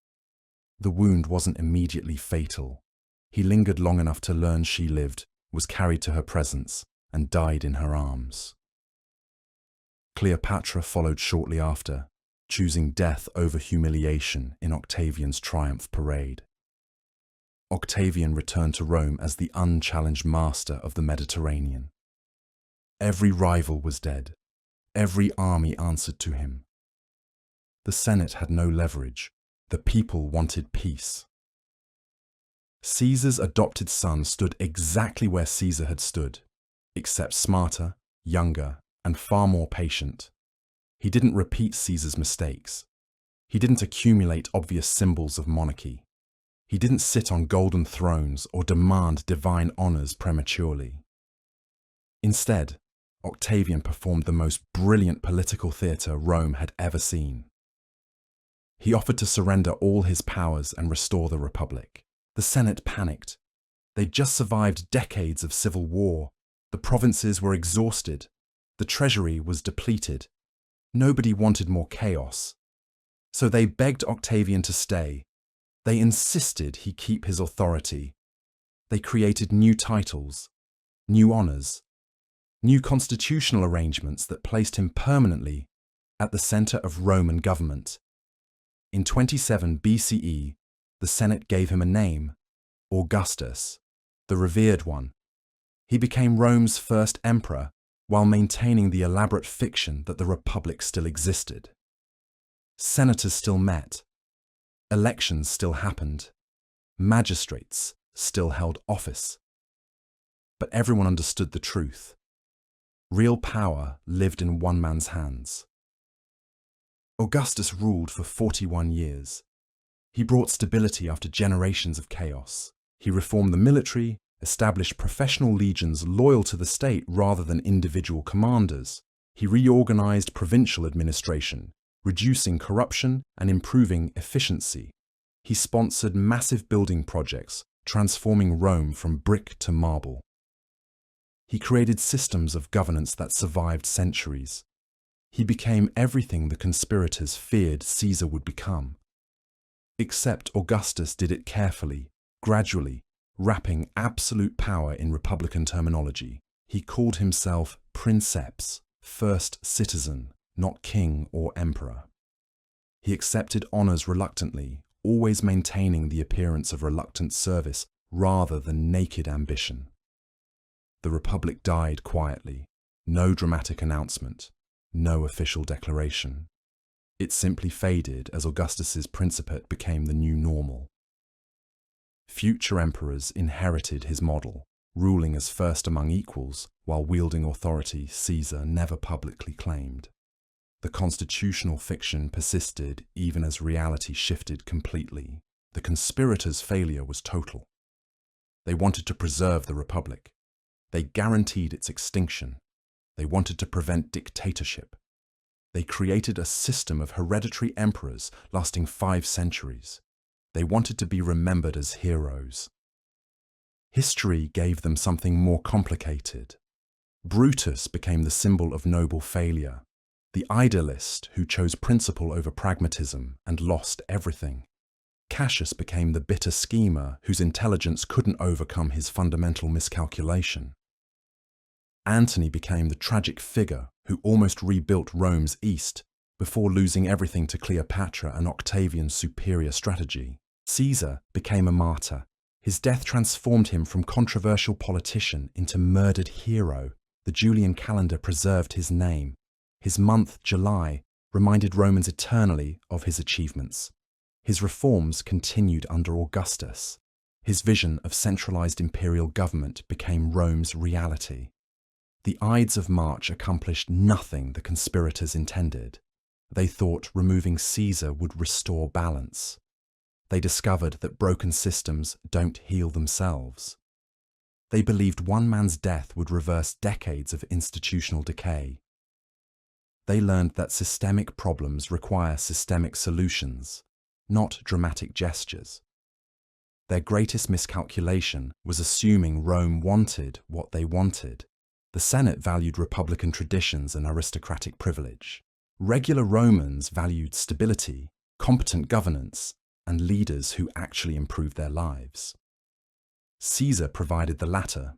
The wound wasn't immediately fatal. He lingered long enough to learn she lived, was carried to her presence, and died in her arms. Cleopatra followed shortly after, choosing death over humiliation in Octavian's triumph parade. Octavian returned to Rome as the unchallenged master of the Mediterranean. Every rival was dead. Every army answered to him. The Senate had no leverage. The people wanted peace. Caesar's adopted son stood exactly where Caesar had stood, except smarter, younger, and far more patient. He didn't repeat Caesar's mistakes. He didn't accumulate obvious symbols of monarchy. He didn't sit on golden thrones or demand divine honors prematurely. Instead, Octavian performed the most brilliant political theatre Rome had ever seen. He offered to surrender all his powers and restore the Republic. The Senate panicked. They'd just survived decades of civil war. The provinces were exhausted. The treasury was depleted. Nobody wanted more chaos. So they begged Octavian to stay. They insisted he keep his authority. They created new titles, new honors, new constitutional arrangements that placed him permanently at the center of Roman government. In 27 BCE, the Senate gave him a name, Augustus, the revered one. He became Rome's first emperor while maintaining the elaborate fiction that the Republic still existed. Senators still met. Elections still happened. Magistrates still held office. But everyone understood the truth. Real power lived in one man's hands. Augustus ruled for 41 years. He brought stability after generations of chaos. He reformed the military, established professional legions loyal to the state rather than individual commanders. He reorganized provincial administration, reducing corruption and improving efficiency. He sponsored massive building projects, transforming Rome from brick to marble. He created systems of governance that survived centuries. He became everything the conspirators feared Caesar would become. Except Augustus did it carefully, gradually, wrapping absolute power in Republican terminology. He called himself princeps, first citizen, not king or emperor. He accepted honors reluctantly, always maintaining the appearance of reluctant service rather than naked ambition. The Republic died quietly, no dramatic announcement, no official declaration. It simply faded as Augustus's principate became the new normal. Future emperors inherited his model, ruling as first among equals while wielding authority Caesar never publicly claimed. The constitutional fiction persisted even as reality shifted completely. The conspirators' failure was total. They wanted to preserve the Republic. They guaranteed its extinction. They wanted to prevent dictatorship. They created a system of hereditary emperors lasting 5 centuries. They wanted to be remembered as heroes. History gave them something more complicated. Brutus became the symbol of noble failure, the idealist who chose principle over pragmatism and lost everything. Cassius became the bitter schemer whose intelligence couldn't overcome his fundamental miscalculation. Antony became the tragic figure who almost rebuilt Rome's east Before losing everything to Cleopatra and Octavian's superior strategy, Caesar became a martyr. His death transformed him from controversial politician into murdered hero. The Julian calendar preserved his name. His month, July, reminded Romans eternally of his achievements. His reforms continued under Augustus. His vision of centralized imperial government became Rome's reality. The Ides of March accomplished nothing the conspirators intended. They thought removing Caesar would restore balance. They discovered that broken systems don't heal themselves. They believed one man's death would reverse decades of institutional decay. They learned that systemic problems require systemic solutions, not dramatic gestures. Their greatest miscalculation was assuming Rome wanted what they wanted. The Senate valued republican traditions and aristocratic privilege. Regular Romans valued stability, competent governance, and leaders who actually improved their lives. Caesar provided the latter.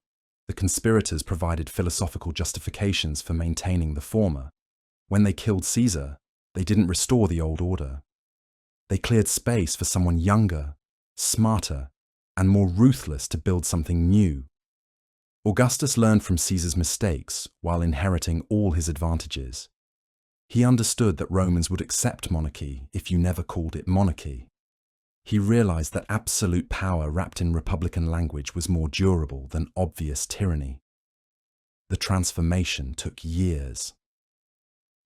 The conspirators provided philosophical justifications for maintaining the former. When they killed Caesar, they didn't restore the old order. They cleared space for someone younger, smarter, and more ruthless to build something new. Augustus learned from Caesar's mistakes while inheriting all his advantages. He understood that Romans would accept monarchy if you never called it monarchy. He realized that absolute power wrapped in republican language was more durable than obvious tyranny. The transformation took years.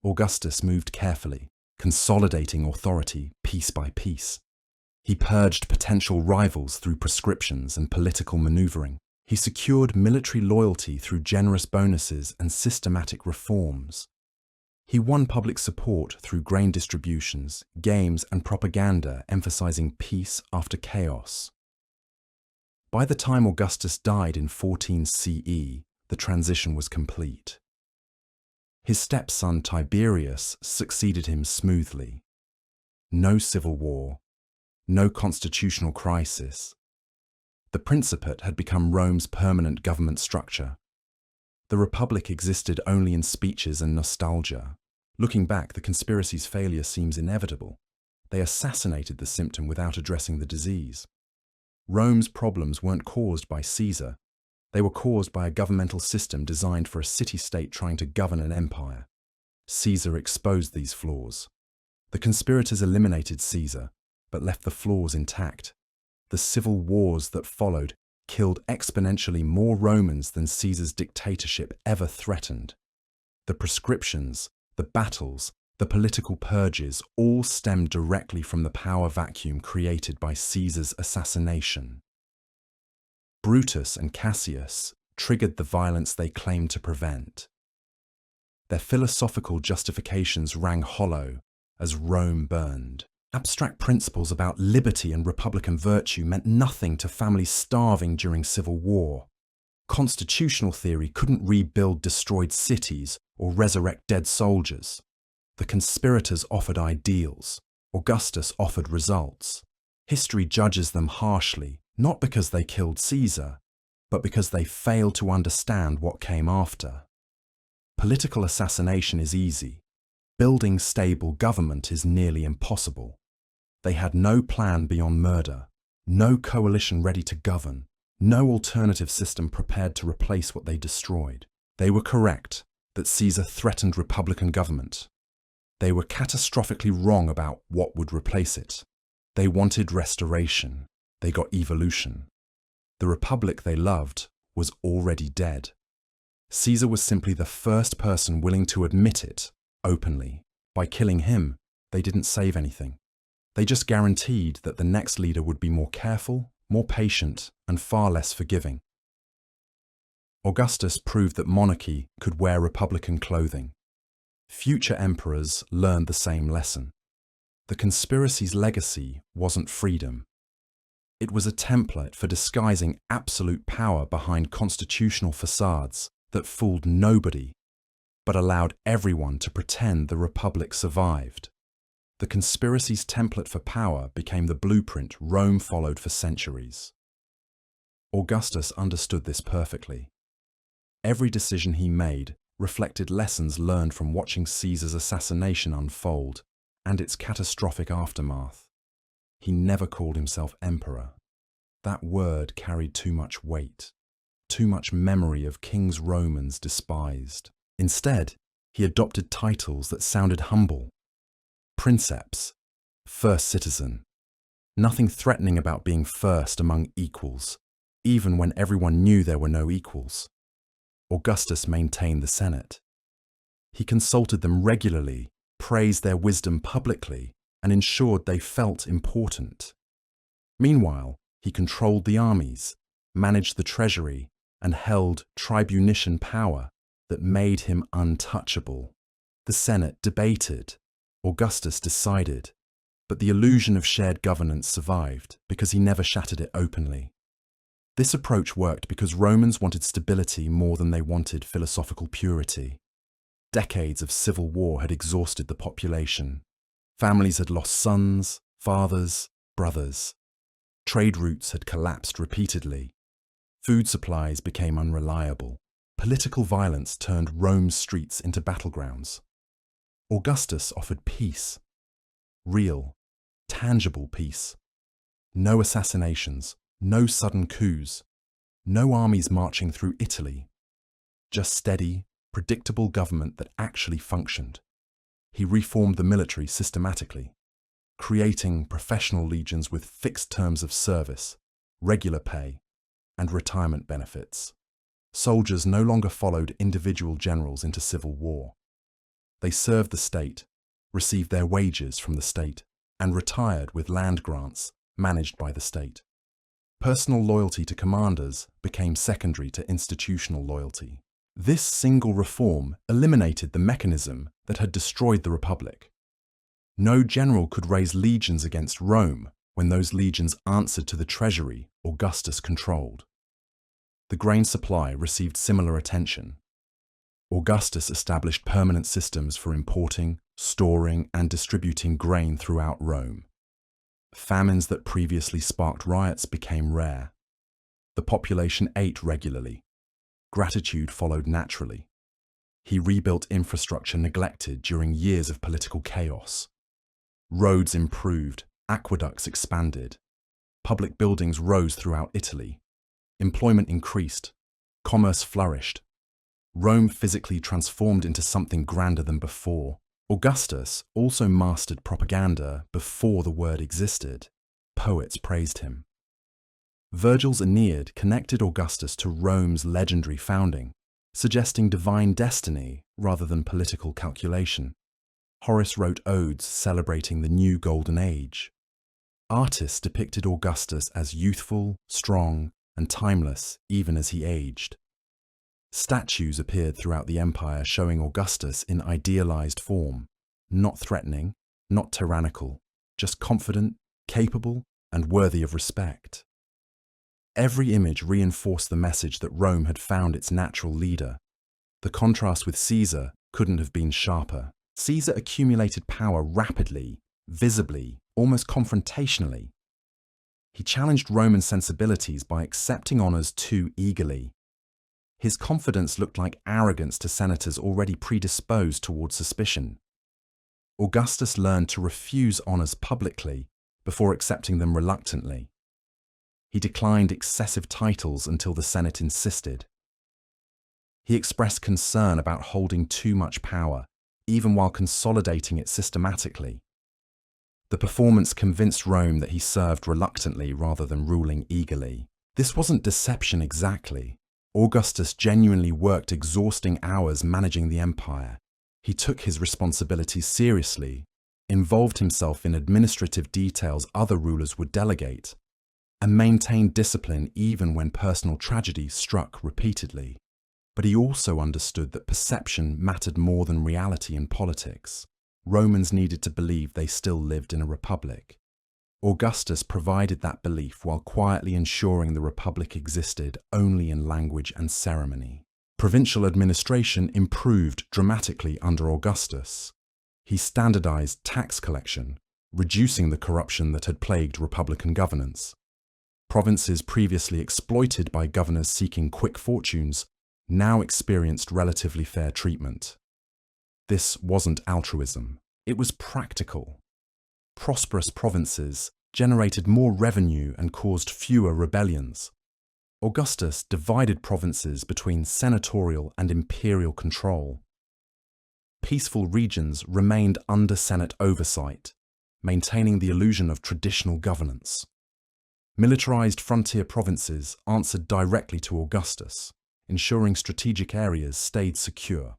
Augustus moved carefully, consolidating authority piece by piece. He purged potential rivals through prescriptions and political maneuvering. He secured military loyalty through generous bonuses and systematic reforms. He won public support through grain distributions, games, and propaganda emphasizing peace after chaos. By the time Augustus died in 14 CE, the transition was complete. His stepson Tiberius succeeded him smoothly. No civil war, no constitutional crisis. The Principate had become Rome's permanent government structure. The Republic existed only in speeches and nostalgia. Looking back, the conspiracy's failure seems inevitable. They assassinated the symptom without addressing the disease. Rome's problems weren't caused by Caesar. They were caused by a governmental system designed for a city-state trying to govern an empire. Caesar exposed these flaws. The conspirators eliminated Caesar, but left the flaws intact. The civil wars that followed killed exponentially more Romans than Caesar's dictatorship ever threatened. The proscriptions, the battles, the political purges all stemmed directly from the power vacuum created by Caesar's assassination. Brutus and Cassius triggered the violence they claimed to prevent. Their philosophical justifications rang hollow as Rome burned. Abstract principles about liberty and republican virtue meant nothing to families starving during civil war. Constitutional theory couldn't rebuild destroyed cities or resurrect dead soldiers. The conspirators offered ideals. Augustus offered results. History judges them harshly, not because they killed Caesar, but because they failed to understand what came after. Political assassination is easy. Building stable government is nearly impossible. They had no plan beyond murder, no coalition ready to govern, no alternative system prepared to replace what they destroyed. They were correct that Caesar threatened republican government. They were catastrophically wrong about what would replace it. They wanted restoration. They got evolution. The republic they loved was already dead. Caesar was simply the first person willing to admit it openly. By killing him, they didn't save anything. They just guaranteed that the next leader would be more careful, more patient, and far less forgiving. Augustus proved that monarchy could wear republican clothing. Future emperors learned the same lesson. The conspiracy's legacy wasn't freedom. It was a template for disguising absolute power behind constitutional facades that fooled nobody, but allowed everyone to pretend the republic survived. The conspiracy's template for power became the blueprint Rome followed for centuries. Augustus understood this perfectly. Every decision he made reflected lessons learned from watching Caesar's assassination unfold and its catastrophic aftermath. He never called himself emperor. That word carried too much weight, too much memory of kings Romans despised. Instead, he adopted titles that sounded humble. Princeps, first citizen. Nothing threatening about being first among equals, even when everyone knew there were no equals. Augustus maintained the Senate. He consulted them regularly, praised their wisdom publicly, and ensured they felt important. Meanwhile, he controlled the armies, managed the treasury, and held tribunician power that made him untouchable. The Senate debated. Augustus decided. But the illusion of shared governance survived because he never shattered it openly. This approach worked because Romans wanted stability more than they wanted philosophical purity. Decades of civil war had exhausted the population. Families had lost sons, fathers, brothers. Trade routes had collapsed repeatedly. Food supplies became unreliable. Political violence turned Rome's streets into battlegrounds. Augustus offered peace. Real, tangible peace. No assassinations, no sudden coups, no armies marching through Italy. Just steady, predictable government that actually functioned. He reformed the military systematically, creating professional legions with fixed terms of service, regular pay, and retirement benefits. Soldiers no longer followed individual generals into civil war. They served the state, received their wages from the state, and retired with land grants managed by the state. Personal loyalty to commanders became secondary to institutional loyalty. This single reform eliminated the mechanism that had destroyed the Republic. No general could raise legions against Rome when those legions answered to the treasury Augustus controlled. The grain supply received similar attention. Augustus established permanent systems for importing, storing, and distributing grain throughout Rome. Famines that previously sparked riots became rare. The population ate regularly. Gratitude followed naturally. He rebuilt infrastructure neglected during years of political chaos. Roads improved, aqueducts expanded. Public buildings rose throughout Italy. Employment increased. Commerce flourished. Rome physically transformed into something grander than before. Augustus also mastered propaganda before the word existed. Poets praised him. Virgil's Aeneid connected Augustus to Rome's legendary founding, suggesting divine destiny rather than political calculation. Horace wrote odes celebrating the new golden age. Artists depicted Augustus as youthful, strong, and timeless even as he aged. Statues appeared throughout the empire showing Augustus in idealized form, not threatening, not tyrannical, just confident, capable, and worthy of respect. Every image reinforced the message that Rome had found its natural leader. The contrast with Caesar couldn't have been sharper. Caesar accumulated power rapidly, visibly, almost confrontationally. He challenged Roman sensibilities by accepting honors too eagerly. His confidence looked like arrogance to senators already predisposed toward suspicion. Augustus learned to refuse honors publicly before accepting them reluctantly. He declined excessive titles until the Senate insisted. He expressed concern about holding too much power, even while consolidating it systematically. The performance convinced Rome that he served reluctantly rather than ruling eagerly. This wasn't deception exactly. Augustus genuinely worked exhausting hours managing the empire. He took his responsibilities seriously, involved himself in administrative details other rulers would delegate, and maintained discipline even when personal tragedy struck repeatedly. But he also understood that perception mattered more than reality in politics. Romans needed to believe they still lived in a republic. Augustus provided that belief while quietly ensuring the republic existed only in language and ceremony. Provincial administration improved dramatically under Augustus. He standardized tax collection, reducing the corruption that had plagued republican governance. Provinces previously exploited by governors seeking quick fortunes now experienced relatively fair treatment. This wasn't altruism, it was practical. Prosperous provinces generated more revenue and caused fewer rebellions. Augustus divided provinces between senatorial and imperial control. Peaceful regions remained under Senate oversight, maintaining the illusion of traditional governance. Militarized frontier provinces answered directly to Augustus, ensuring strategic areas stayed secure.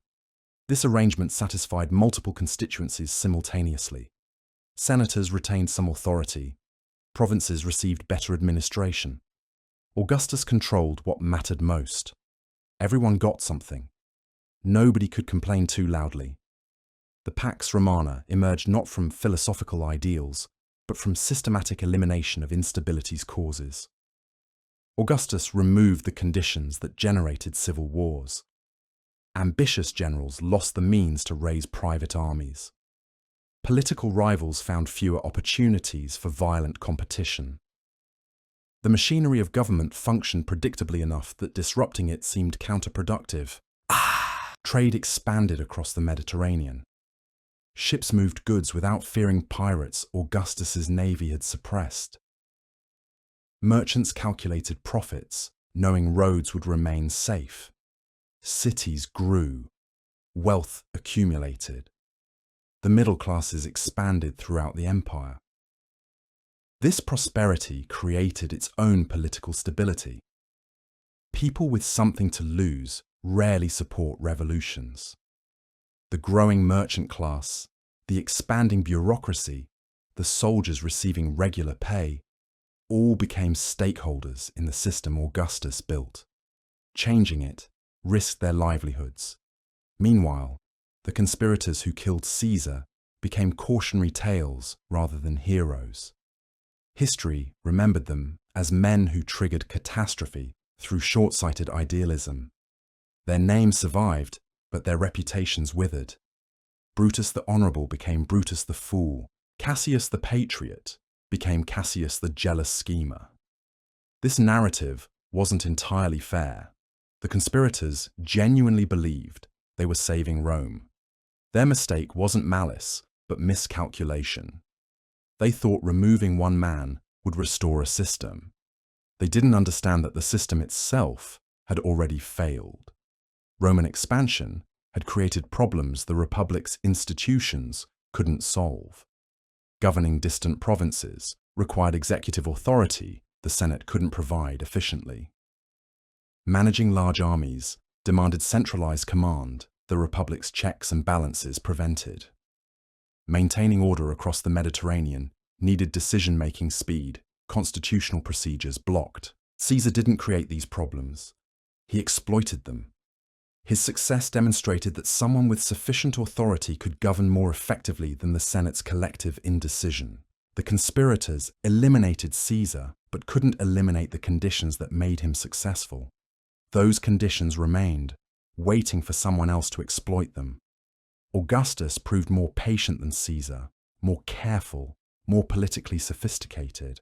This arrangement satisfied multiple constituencies simultaneously. Senators retained some authority. Provinces received better administration. Augustus controlled what mattered most. Everyone got something. Nobody could complain too loudly. The Pax Romana emerged not from philosophical ideals, but from systematic elimination of instability's causes. Augustus removed the conditions that generated civil wars. Ambitious generals lost the means to raise private armies. Political rivals found fewer opportunities for violent competition. The machinery of government functioned predictably enough that disrupting it seemed counterproductive. Trade expanded across the Mediterranean. Ships moved goods without fearing pirates Augustus's navy had suppressed. Merchants calculated profits, knowing roads would remain safe. Cities grew. Wealth accumulated. The middle classes expanded throughout the empire. This prosperity created its own political stability. People with something to lose rarely support revolutions. The growing merchant class, the expanding bureaucracy, the soldiers receiving regular pay, all became stakeholders in the system Augustus built. Changing it risked their livelihoods. Meanwhile, the conspirators who killed Caesar became cautionary tales rather than heroes. History remembered them as men who triggered catastrophe through short-sighted idealism. Their names survived, but their reputations withered. Brutus the Honourable became Brutus the Fool. Cassius the Patriot became Cassius the Jealous Schemer. This narrative wasn't entirely fair. The conspirators genuinely believed they were saving Rome. Their mistake wasn't malice, but miscalculation. They thought removing one man would restore a system. They didn't understand that the system itself had already failed. Roman expansion had created problems the Republic's institutions couldn't solve. Governing distant provinces required executive authority the Senate couldn't provide efficiently. Managing large armies demanded centralized command the Republic's checks and balances prevented. Maintaining order across the Mediterranean needed decision-making speed, constitutional procedures blocked. Caesar didn't create these problems. He exploited them. His success demonstrated that someone with sufficient authority could govern more effectively than the Senate's collective indecision. The conspirators eliminated Caesar, but couldn't eliminate the conditions that made him successful. Those conditions remained, waiting for someone else to exploit them. Augustus proved more patient than Caesar, more careful, more politically sophisticated.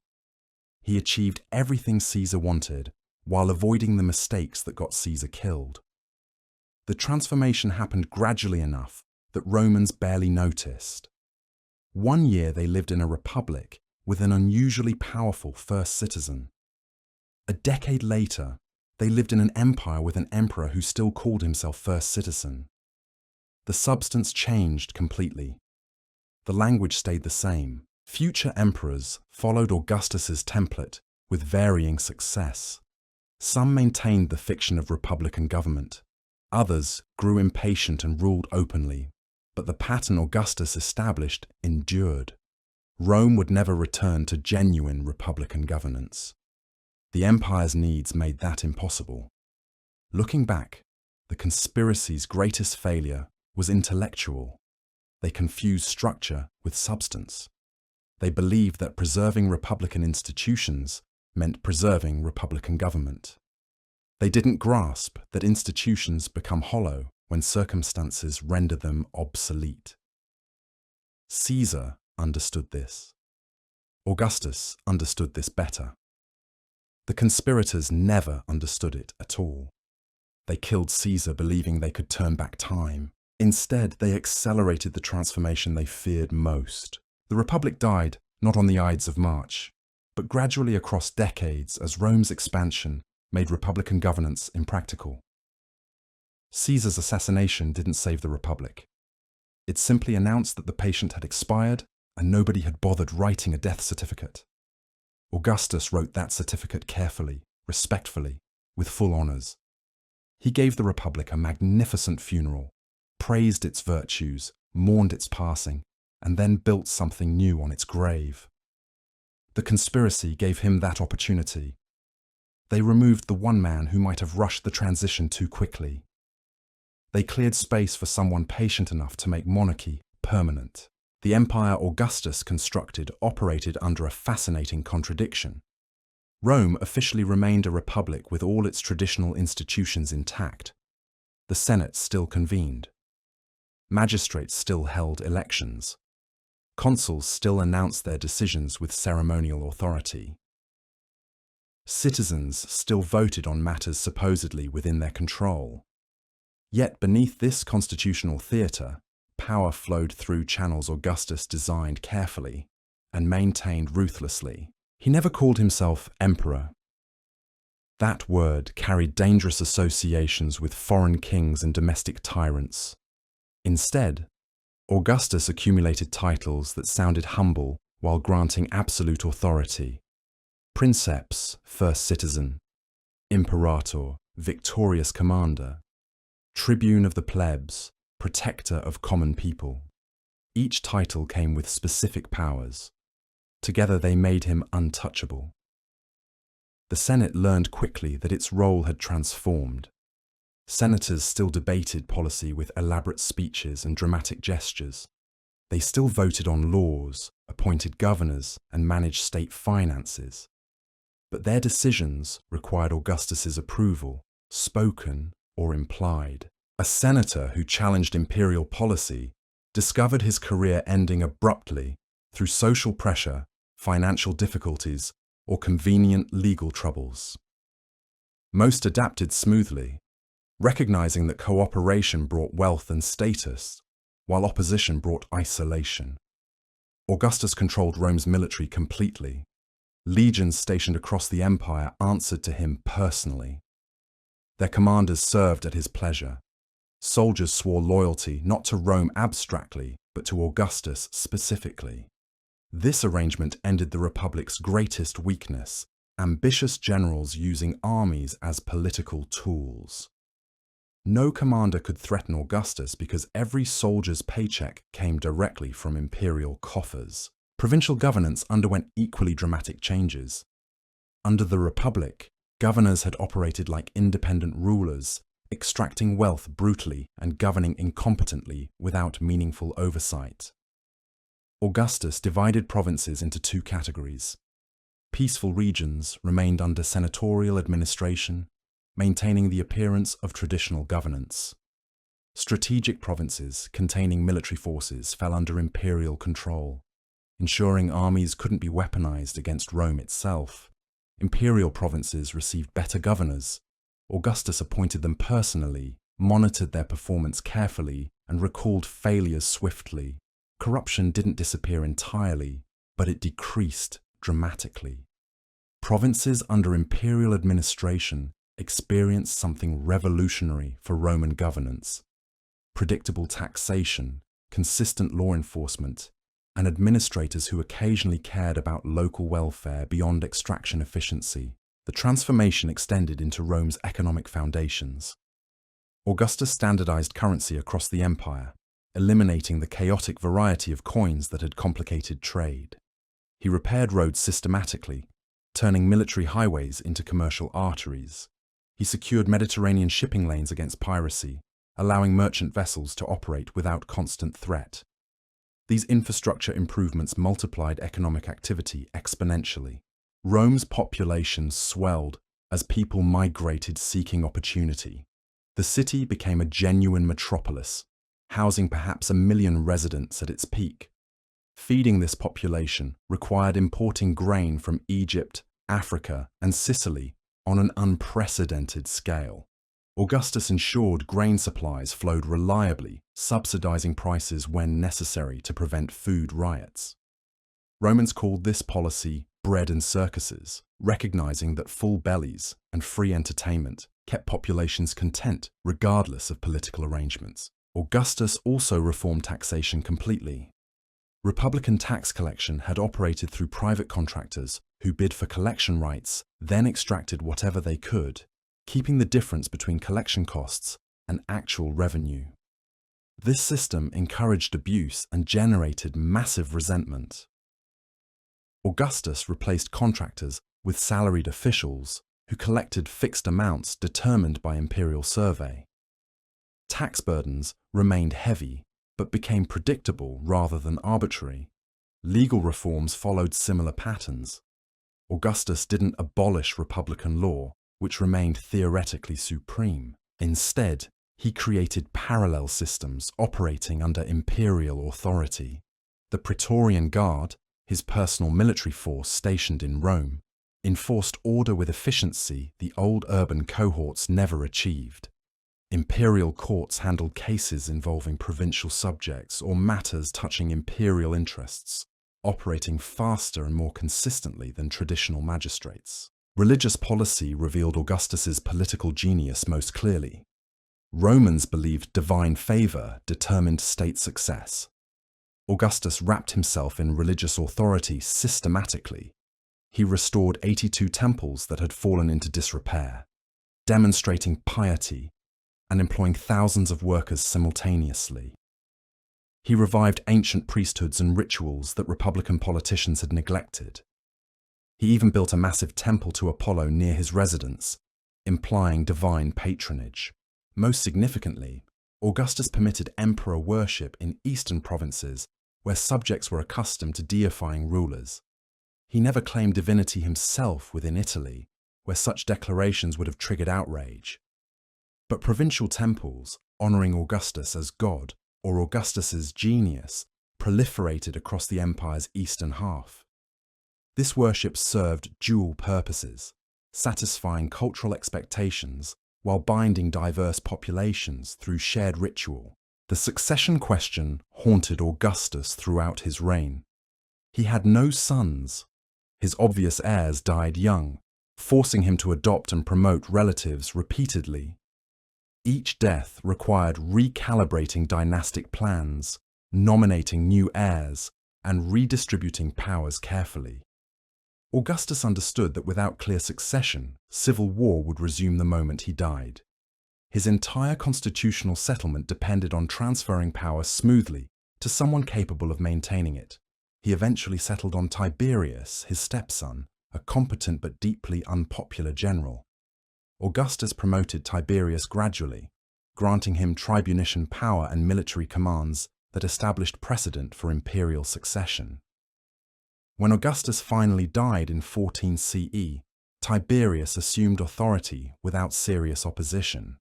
He achieved everything Caesar wanted, while avoiding the mistakes that got Caesar killed. The transformation happened gradually enough that Romans barely noticed. One year they lived in a republic with an unusually powerful first citizen. A decade later, they lived in an empire with an emperor who still called himself first citizen. The substance changed completely. The language stayed the same. Future emperors followed Augustus's template with varying success. Some maintained the fiction of republican government. Others grew impatient and ruled openly, but the pattern Augustus established endured. Rome would never return to genuine republican governance. The empire's needs made that impossible. Looking back, the conspiracy's greatest failure was intellectual. They confused structure with substance. They believed that preserving republican institutions meant preserving republican government. They didn't grasp that institutions become hollow when circumstances render them obsolete. Caesar understood this. Augustus understood this better. The conspirators never understood it at all. They killed Caesar believing they could turn back time. Instead, they accelerated the transformation they feared most. The Republic died, not on the Ides of March, but gradually across decades as Rome's expansion made Republican governance impractical. Caesar's assassination didn't save the Republic. It simply announced that the patient had expired and nobody had bothered writing a death certificate. Augustus wrote that certificate carefully, respectfully, with full honours. He gave the Republic a magnificent funeral, praised its virtues, mourned its passing, and then built something new on its grave. The conspiracy gave him that opportunity. They removed the one man who might have rushed the transition too quickly. They cleared space for someone patient enough to make monarchy permanent. The empire Augustus constructed operated under a fascinating contradiction. Rome officially remained a republic with all its traditional institutions intact. The Senate still convened. Magistrates still held elections. Consuls still announced their decisions with ceremonial authority. Citizens still voted on matters supposedly within their control. Yet beneath this constitutional theatre, power flowed through channels Augustus designed carefully and maintained ruthlessly. He never called himself emperor. That word carried dangerous associations with foreign kings and domestic tyrants. Instead, Augustus accumulated titles that sounded humble while granting absolute authority. Princeps, first citizen; imperator, victorious commander; tribune of the plebs, protector of common people. Each title came with specific powers. Together they made him untouchable. The Senate learned quickly that its role had transformed. Senators still debated policy with elaborate speeches and dramatic gestures. They still voted on laws, appointed governors, and managed state finances. But their decisions required Augustus's approval, spoken or implied. A senator who challenged imperial policy discovered his career ending abruptly through social pressure, financial difficulties, or convenient legal troubles. Most adapted smoothly, recognizing that cooperation brought wealth and status, while opposition brought isolation. Augustus controlled Rome's military completely. Legions stationed across the empire answered to him personally. Their commanders served at his pleasure. Soldiers swore loyalty not to Rome abstractly, but to Augustus specifically. This arrangement ended the Republic's greatest weakness: ambitious generals using armies as political tools. No commander could threaten Augustus because every soldier's paycheck came directly from imperial coffers. Provincial governance underwent equally dramatic changes. Under the Republic, governors had operated like independent rulers, extracting wealth brutally and governing incompetently without meaningful oversight. Augustus divided provinces into two categories. Peaceful regions remained under senatorial administration, maintaining the appearance of traditional governance. Strategic provinces containing military forces fell under imperial control, ensuring armies couldn't be weaponized against Rome itself. Imperial provinces received better governors. Augustus appointed them personally, monitored their performance carefully, and recalled failures swiftly. Corruption didn't disappear entirely, but it decreased dramatically. Provinces under imperial administration experienced something revolutionary for Roman governance: predictable taxation, consistent law enforcement, and administrators who occasionally cared about local welfare beyond extraction efficiency. The transformation extended into Rome's economic foundations. Augustus standardized currency across the empire, eliminating the chaotic variety of coins that had complicated trade. He repaired roads systematically, turning military highways into commercial arteries. He secured Mediterranean shipping lanes against piracy, allowing merchant vessels to operate without constant threat. These infrastructure improvements multiplied economic activity exponentially. Rome's population swelled as people migrated seeking opportunity. The city became a genuine metropolis, housing perhaps 1 million residents at its peak. Feeding this population required importing grain from Egypt, Africa, and Sicily on an unprecedented scale. Augustus ensured grain supplies flowed reliably, subsidizing prices when necessary to prevent food riots. Romans called this policy bread and circuses, recognizing that full bellies and free entertainment kept populations content regardless of political arrangements. Augustus also reformed taxation completely. Republican tax collection had operated through private contractors who bid for collection rights, then extracted whatever they could, keeping the difference between collection costs and actual revenue. This system encouraged abuse and generated massive resentment. Augustus replaced contractors with salaried officials who collected fixed amounts determined by imperial survey. Tax burdens remained heavy, but became predictable rather than arbitrary. Legal reforms followed similar patterns. Augustus didn't abolish republican law, which remained theoretically supreme. Instead, he created parallel systems operating under imperial authority. The Praetorian Guard, his personal military force stationed in Rome, enforced order with efficiency the old urban cohorts never achieved. Imperial courts handled cases involving provincial subjects or matters touching imperial interests, operating faster and more consistently than traditional magistrates. Religious policy revealed Augustus's political genius most clearly. Romans believed divine favor determined state success. Augustus wrapped himself in religious authority systematically. He restored 82 temples that had fallen into disrepair, demonstrating piety and employing thousands of workers simultaneously. He revived ancient priesthoods and rituals that republican politicians had neglected. He even built a massive temple to Apollo near his residence, implying divine patronage. Most significantly, Augustus permitted emperor worship in eastern provinces where subjects were accustomed to deifying rulers. He never claimed divinity himself within Italy, where such declarations would have triggered outrage. But provincial temples, honoring Augustus as god or Augustus's genius, proliferated across the empire's eastern half. This worship served dual purposes, satisfying cultural expectations while binding diverse populations through shared ritual. The succession question haunted Augustus throughout his reign. He had no sons. His obvious heirs died young, forcing him to adopt and promote relatives repeatedly. Each death required recalibrating dynastic plans, nominating new heirs, and redistributing powers carefully. Augustus understood that without clear succession, civil war would resume the moment he died. His entire constitutional settlement depended on transferring power smoothly to someone capable of maintaining it. He eventually settled on Tiberius, his stepson, a competent but deeply unpopular general. Augustus promoted Tiberius gradually, granting him tribunician power and military commands that established precedent for imperial succession. When Augustus finally died in 14 CE, Tiberius assumed authority without serious opposition.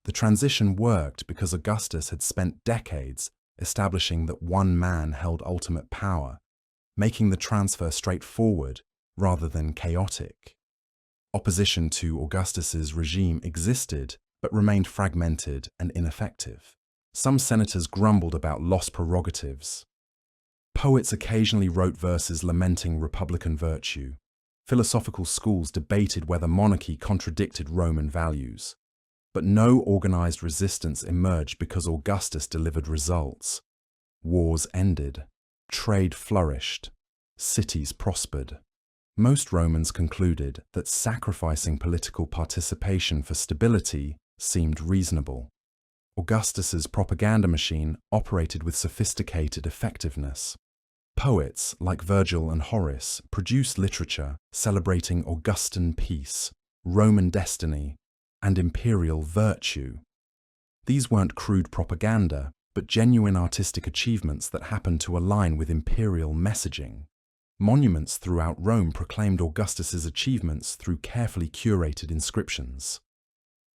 The transition worked because Augustus had spent decades establishing that one man held ultimate power, making the transfer straightforward rather than chaotic. Opposition to Augustus's regime existed, but remained fragmented and ineffective. Some senators grumbled about lost prerogatives. Poets occasionally wrote verses lamenting republican virtue. Philosophical schools debated whether monarchy contradicted Roman values. But no organized resistance emerged because Augustus delivered results. Wars ended. Trade flourished. Cities prospered. Most Romans concluded that sacrificing political participation for stability seemed reasonable. Augustus's propaganda machine operated with sophisticated effectiveness. Poets like Virgil and Horace produced literature celebrating Augustan peace, Roman destiny, and imperial virtue. These weren't crude propaganda, but genuine artistic achievements that happened to align with imperial messaging. Monuments throughout Rome proclaimed Augustus's achievements through carefully curated inscriptions.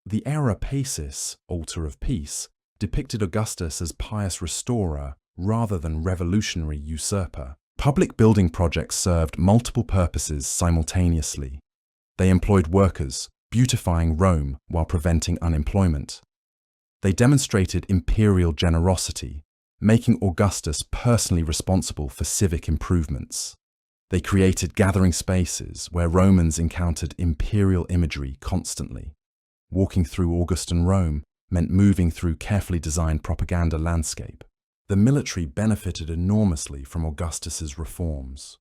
The Era Pacis, Altar of Peace, depicted Augustus as pious restorer rather than revolutionary usurper. Public building projects served multiple purposes simultaneously. They employed workers, beautifying Rome while preventing unemployment. They demonstrated imperial generosity, making Augustus personally responsible for civic improvements. They created gathering spaces where Romans encountered imperial imagery constantly. Walking through Augustan Rome meant moving through carefully designed propaganda landscape. The military benefited enormously from Augustus's reforms.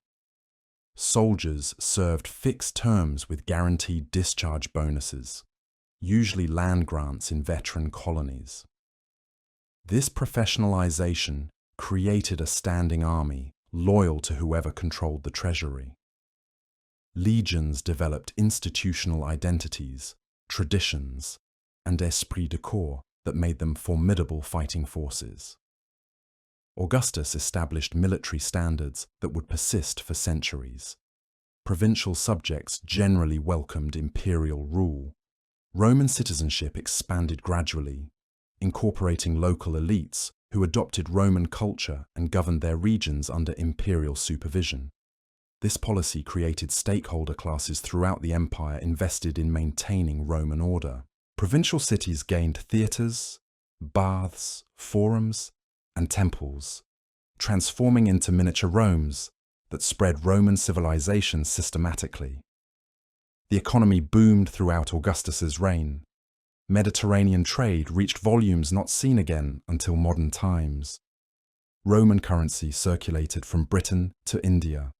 Soldiers served fixed terms with guaranteed discharge bonuses, usually land grants in veteran colonies. This professionalization created a standing army loyal to whoever controlled the treasury. Legions developed institutional identities, traditions, and esprit de corps that made them formidable fighting forces. Augustus established military standards that would persist for centuries. Provincial subjects generally welcomed imperial rule. Roman citizenship expanded gradually, incorporating local elites who adopted Roman culture and governed their regions under imperial supervision. This policy created stakeholder classes throughout the empire invested in maintaining Roman order. Provincial cities gained theatres, baths, forums, and temples, transforming into miniature Romes that spread Roman civilization systematically. The economy boomed throughout Augustus's reign. Mediterranean trade reached volumes not seen again until modern times. Roman currency circulated from Britain to India.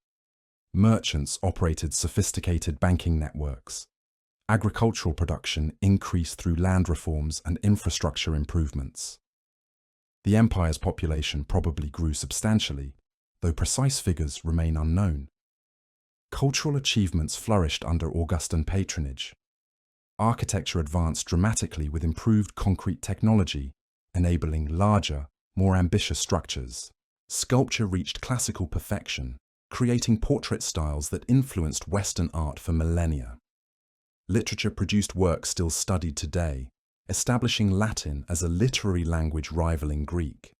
Merchants operated sophisticated banking networks. Agricultural production increased through land reforms and infrastructure improvements. The empire's population probably grew substantially, though precise figures remain unknown. Cultural achievements flourished under Augustan patronage. Architecture advanced dramatically with improved concrete technology, enabling larger, more ambitious structures. Sculpture reached classical perfection, creating portrait styles that influenced Western art for millennia. Literature produced works still studied today, establishing Latin as a literary language rivaling Greek.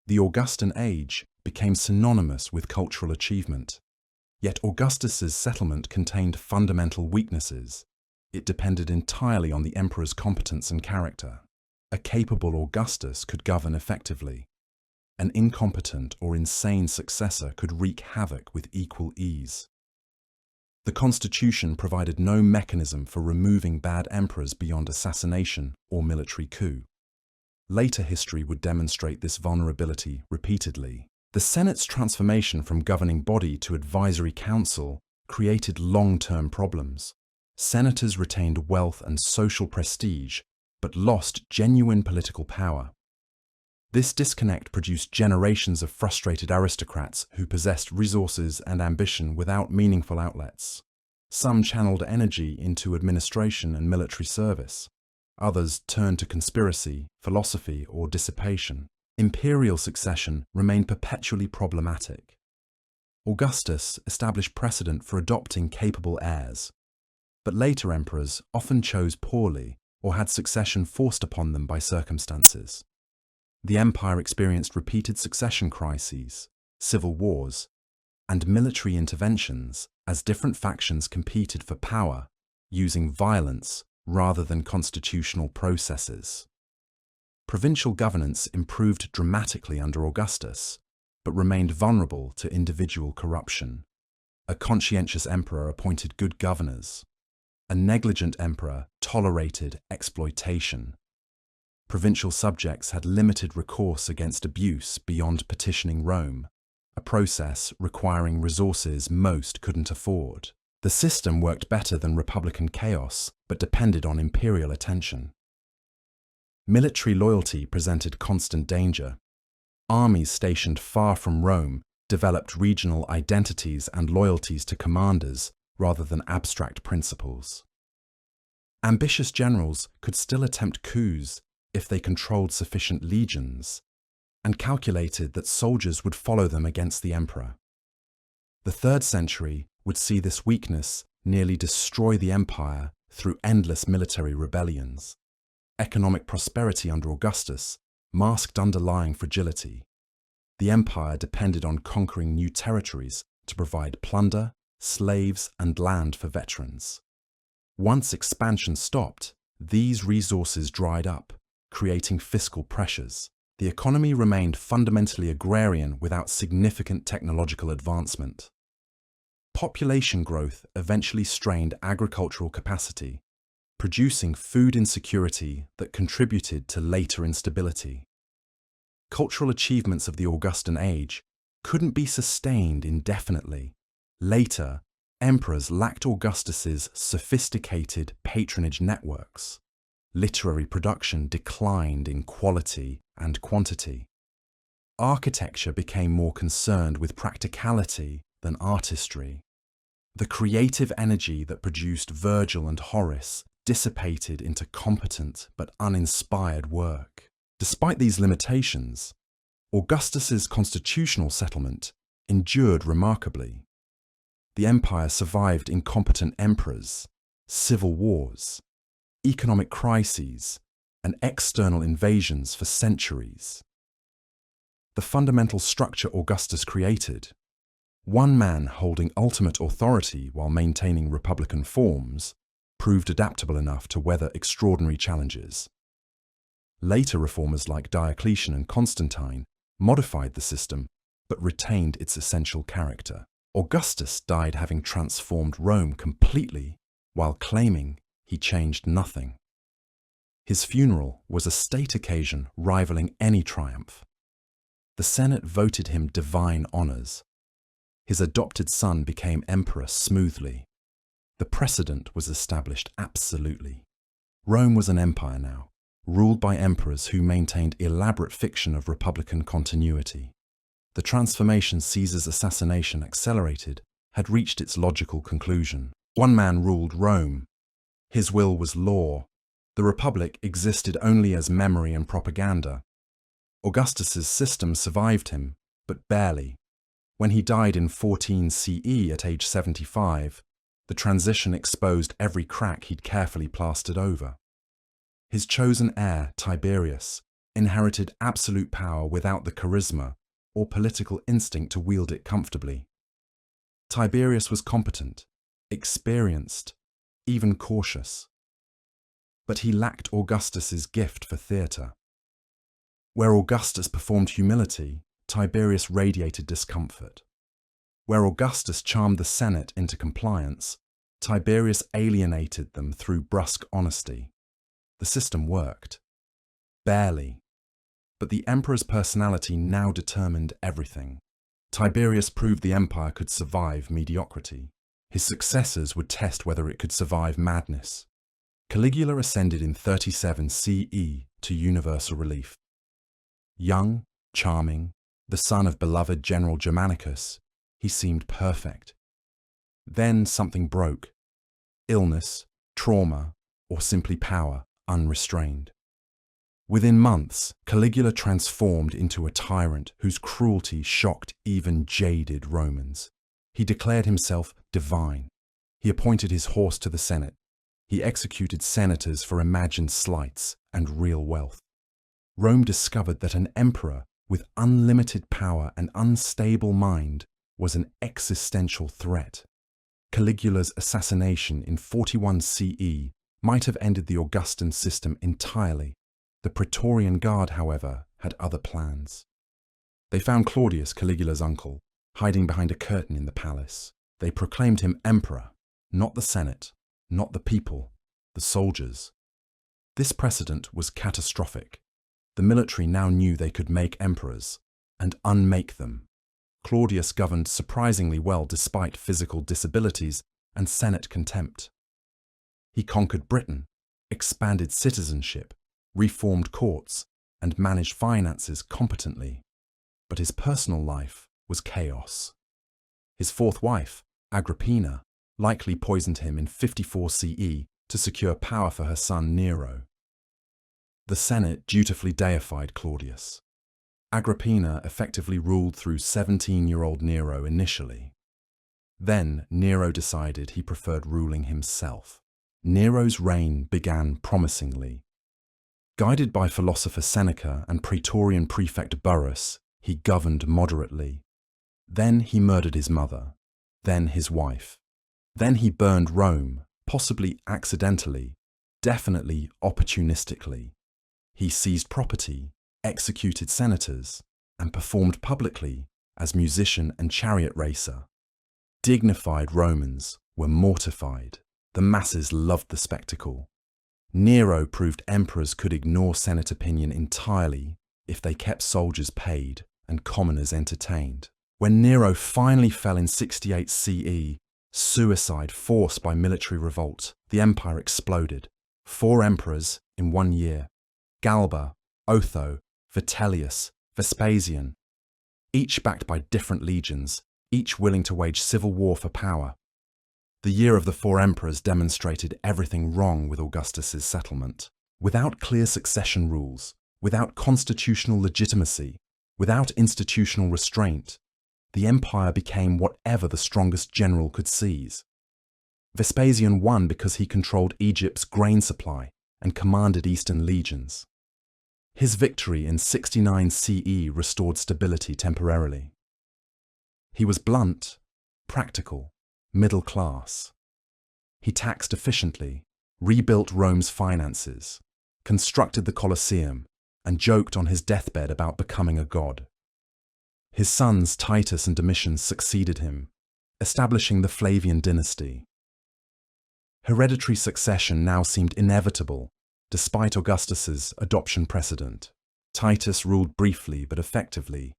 The Augustan age became synonymous with cultural achievement. Yet Augustus's settlement contained fundamental weaknesses. It depended entirely on the emperor's competence and character. A capable Augustus could govern effectively. An incompetent or insane successor could wreak havoc with equal ease. The constitution provided no mechanism for removing bad emperors beyond assassination or military coup. Later history would demonstrate this vulnerability repeatedly. The Senate's transformation from governing body to advisory council created long-term problems. Senators retained wealth and social prestige, but lost genuine political power. This disconnect produced generations of frustrated aristocrats who possessed resources and ambition without meaningful outlets. Some channeled energy into administration and military service. Others turned to conspiracy, philosophy, or dissipation. Imperial succession remained perpetually problematic. Augustus established precedent for adopting capable heirs, but later emperors often chose poorly or had succession forced upon them by circumstances. The empire experienced repeated succession crises, civil wars, and military interventions as different factions competed for power, using violence rather than constitutional processes. Provincial governance improved dramatically under Augustus, but remained vulnerable to individual corruption. A conscientious emperor appointed good governors. A negligent emperor tolerated exploitation. Provincial subjects had limited recourse against abuse beyond petitioning Rome, a process requiring resources most couldn't afford. The system worked better than republican chaos, but depended on imperial attention. Military loyalty presented constant danger. Armies stationed far from Rome developed regional identities and loyalties to commanders rather than abstract principles. Ambitious generals could still attempt coups if they controlled sufficient legions, and calculated that soldiers would follow them against the emperor. The 3rd century would see this weakness nearly destroy the empire through endless military rebellions. Economic prosperity under Augustus masked underlying fragility. The empire depended on conquering new territories to provide plunder, slaves, and land for veterans. Once expansion stopped, these resources dried up, creating fiscal pressures. The economy remained fundamentally agrarian without significant technological advancement. Population growth eventually strained agricultural capacity, producing food insecurity that contributed to later instability. Cultural achievements of the Augustan age couldn't be sustained indefinitely. Later, emperors lacked Augustus's sophisticated patronage networks. Literary production declined in quality and quantity. Architecture became more concerned with practicality than artistry. The creative energy that produced Virgil and Horace dissipated into competent but uninspired work. Despite these limitations, Augustus's constitutional settlement endured remarkably. The empire survived incompetent emperors, civil wars, economic crises, and external invasions for centuries. The fundamental structure Augustus created, one man holding ultimate authority while maintaining republican forms, proved adaptable enough to weather extraordinary challenges. Later reformers like Diocletian and Constantine modified the system but retained its essential character. Augustus died having transformed Rome completely while claiming he changed nothing. His funeral was a state occasion rivaling any triumph. The Senate voted him divine honors. His adopted son became emperor smoothly. The precedent was established absolutely. Rome was an empire now, ruled by emperors who maintained elaborate fiction of republican continuity. The transformation Caesar's assassination accelerated had reached its logical conclusion. One man ruled Rome. His will was law. The Republic existed only as memory and propaganda. Augustus's system survived him, but barely. When he died in 14 CE at age 75, the transition exposed every crack he'd carefully plastered over. His chosen heir, Tiberius, inherited absolute power without the charisma or political instinct to wield it comfortably. Tiberius was competent, experienced, even cautious. But he lacked Augustus's gift for theatre. Where Augustus performed humility, Tiberius radiated discomfort. Where Augustus charmed the Senate into compliance, Tiberius alienated them through brusque honesty. The system worked. Barely. But the emperor's personality now determined everything. Tiberius proved the empire could survive mediocrity. His successors would test whether it could survive madness. Caligula ascended in 37 CE to universal relief. Young, charming, the son of beloved General Germanicus, he seemed perfect. Then something broke. Illness, trauma, or simply power, unrestrained. Within months, Caligula transformed into a tyrant whose cruelty shocked even jaded Romans. He declared himself divine. He appointed his horse to the Senate. He executed senators for imagined slights and real wealth. Rome discovered that an emperor with unlimited power and unstable mind was an existential threat. Caligula's assassination in 41 CE might have ended the Augustan system entirely. The Praetorian Guard, however, had other plans. They found Claudius, Caligula's uncle, hiding behind a curtain in the palace. They proclaimed him emperor, not the Senate, not the people, the soldiers. This precedent was catastrophic. The military now knew they could make emperors and unmake them. Claudius governed surprisingly well despite physical disabilities and Senate contempt. He conquered Britain, expanded citizenship, reformed courts, and managed finances competently. But his personal life was chaos. His fourth wife, Agrippina, likely poisoned him in 54 CE to secure power for her son Nero. The Senate dutifully deified Claudius. Agrippina effectively ruled through 17-year-old Nero initially. Then Nero decided he preferred ruling himself. Nero's reign began promisingly. Guided by philosopher Seneca and Praetorian prefect BORIS, he governed moderately. Then he murdered his mother, then his wife. Then he burned Rome, possibly accidentally, definitely opportunistically. He seized property, executed senators, and performed publicly as musician and chariot racer. Dignified Romans were mortified. The masses loved the spectacle. Nero proved emperors could ignore Senate opinion entirely if they kept soldiers paid and commoners entertained. When Nero finally fell in 68 CE, suicide forced by military revolt, the empire exploded. 4 emperors in 1 year: Galba, Otho, Vitellius, Vespasian, each backed by different legions, each willing to wage civil war for power. The year of the 4 emperors demonstrated everything wrong with Augustus's settlement. Without clear succession rules, without constitutional legitimacy, without institutional restraint, the empire became whatever the strongest general could seize. Vespasian won because he controlled Egypt's grain supply and commanded eastern legions. His victory in 69 CE restored stability temporarily. He was blunt, practical, middle class. He taxed efficiently, rebuilt Rome's finances, constructed the Colosseum, and joked on his deathbed about becoming a god. His sons Titus and Domitian succeeded him, establishing the Flavian dynasty. Hereditary succession now seemed inevitable, despite Augustus's adoption precedent. Titus ruled briefly but effectively.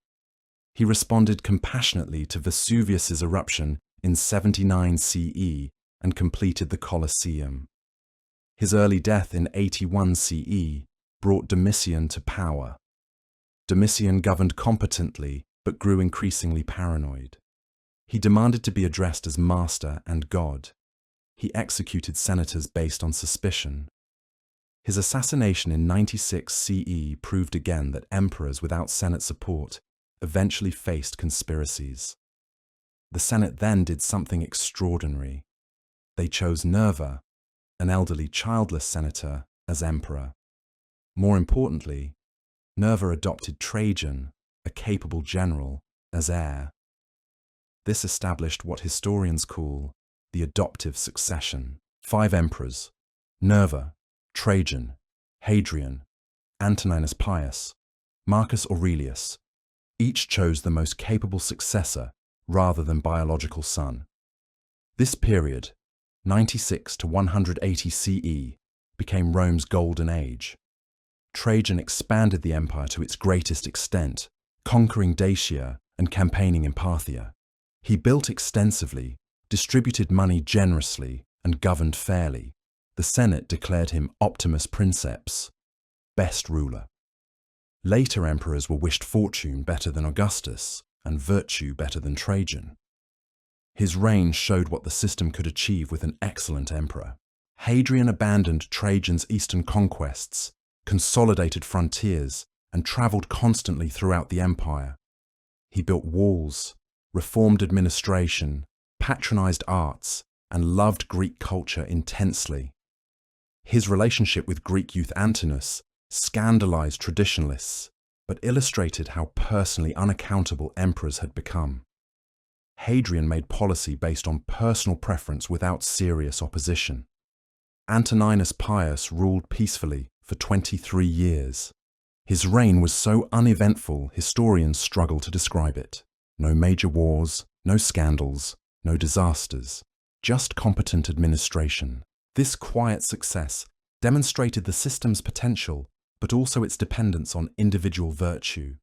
He responded compassionately to Vesuvius's eruption in 79 CE and completed the Colosseum. His early death in 81 CE brought Domitian to power. Domitian governed competently but grew increasingly paranoid. He demanded to be addressed as master and god. He executed senators based on suspicion. His assassination in 96 CE proved again that emperors without Senate support eventually faced conspiracies. The Senate then did something extraordinary. They chose Nerva, an elderly childless senator, as emperor. More importantly, Nerva adopted Trajan, a capable general, as heir. This established what historians call the adoptive succession. 5 emperors: Nerva, Trajan, Hadrian, Antoninus Pius, Marcus Aurelius, each chose the most capable successor rather than biological son. This period, 96 to 180 CE, became Rome's golden age. Trajan expanded the empire to its greatest extent, conquering Dacia and campaigning in Parthia. He built extensively, distributed money generously, and governed fairly. The Senate declared him Optimus Princeps, best ruler. Later emperors were wished fortune better than Augustus and virtue better than Trajan. His reign showed what the system could achieve with an excellent emperor. Hadrian abandoned Trajan's eastern conquests, consolidated frontiers, and travelled constantly throughout the empire. He built walls, reformed administration, patronized arts, and loved Greek culture intensely. His relationship with Greek youth Antinous scandalized traditionalists, but illustrated how personally unaccountable emperors had become. Hadrian made policy based on personal preference without serious opposition. Antoninus Pius ruled peacefully for 23 years. His reign was so uneventful, historians struggle to describe it. No major wars, no scandals, no disasters, just competent administration. This quiet success demonstrated the system's potential, but also its dependence on individual virtue.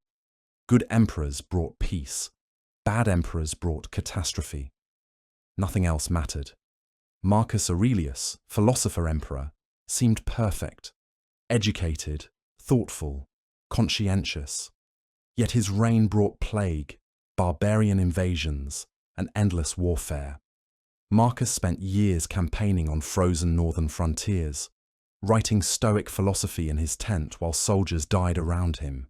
Good emperors brought peace. Bad emperors brought catastrophe. Nothing else mattered. Marcus Aurelius, philosopher emperor, seemed perfect, educated, thoughtful, conscientious. Yet his reign brought plague, barbarian invasions, and endless warfare. Marcus spent years campaigning on frozen northern frontiers, writing Stoic philosophy in his tent while soldiers died around him.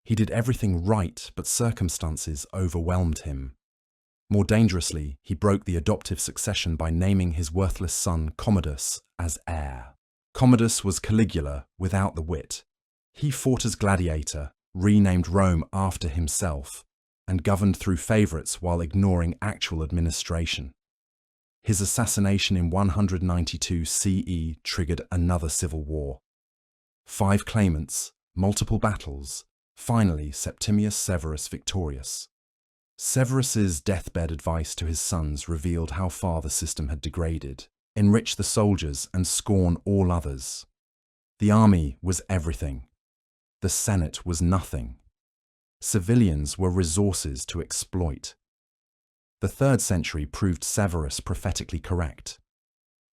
He did everything right, but circumstances overwhelmed him. More dangerously, he broke the adoptive succession by naming his worthless son Commodus as heir. Commodus was Caligula without the wit. He fought as gladiator, renamed Rome after himself, and governed through favorites while ignoring actual administration. His assassination in 192 CE triggered another civil war. 5 claimants, multiple battles, finally Septimius Severus victorious. Severus's deathbed advice to his sons revealed how far the system had degraded: enrich the soldiers and scorn all others. The army was everything. The Senate was nothing. Civilians were resources to exploit. The 3rd century proved Severus prophetically correct.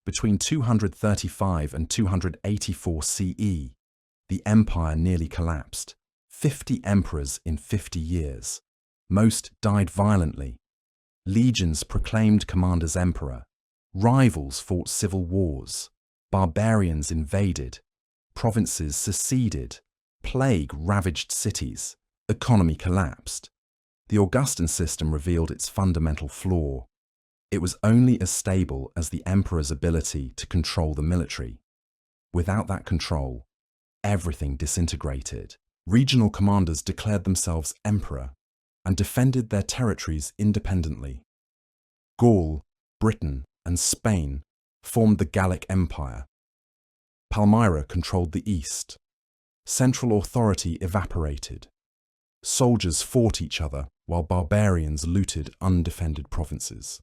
Between 235 and 284 CE, the empire nearly collapsed. 50 emperors in 50 years. Most died violently. Legions proclaimed commanders emperor. Rivals fought civil wars. Barbarians invaded. Provinces seceded. Plague ravaged cities. Economy collapsed. The Augustan system revealed its fundamental flaw. It was only as stable as the emperor's ability to control the military. Without that control, everything disintegrated. Regional commanders declared themselves emperor and defended their territories independently. Gaul, Britain, and Spain formed the Gallic Empire. Palmyra controlled the east. Central authority evaporated. Soldiers fought each other while barbarians looted undefended provinces.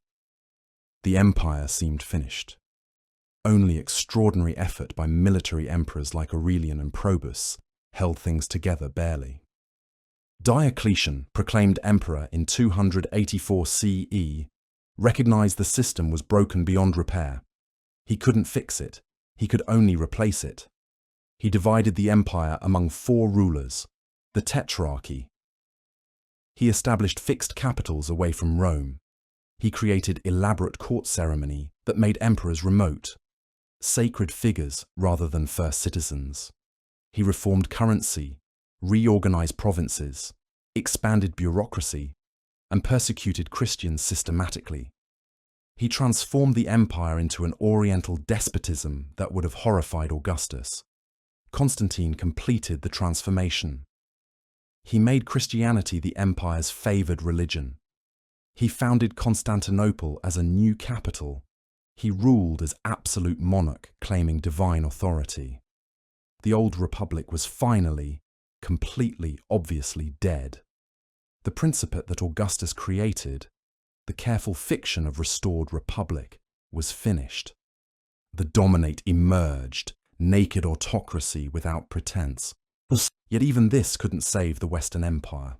The empire seemed finished. Only extraordinary effort by military emperors like Aurelian and Probus held things together barely. Diocletian, proclaimed emperor in 284 CE, recognized the system was broken beyond repair. He couldn't fix it. He could only replace it. He divided the empire among 4 rulers, the Tetrarchy. He established fixed capitals away from Rome. He created elaborate court ceremony that made emperors remote, sacred figures rather than first citizens. He reformed currency, reorganized provinces, expanded bureaucracy, and persecuted Christians systematically. He transformed the empire into an oriental despotism that would have horrified Augustus. Constantine completed the transformation. He made Christianity the empire's favored religion. He founded Constantinople as a new capital. He ruled as absolute monarch, claiming divine authority. The old republic was finally, completely, obviously dead. The principate that Augustus created, the careful fiction of restored republic, was finished. The dominate emerged, naked autocracy without pretense. Yet even this couldn't save the Western Empire.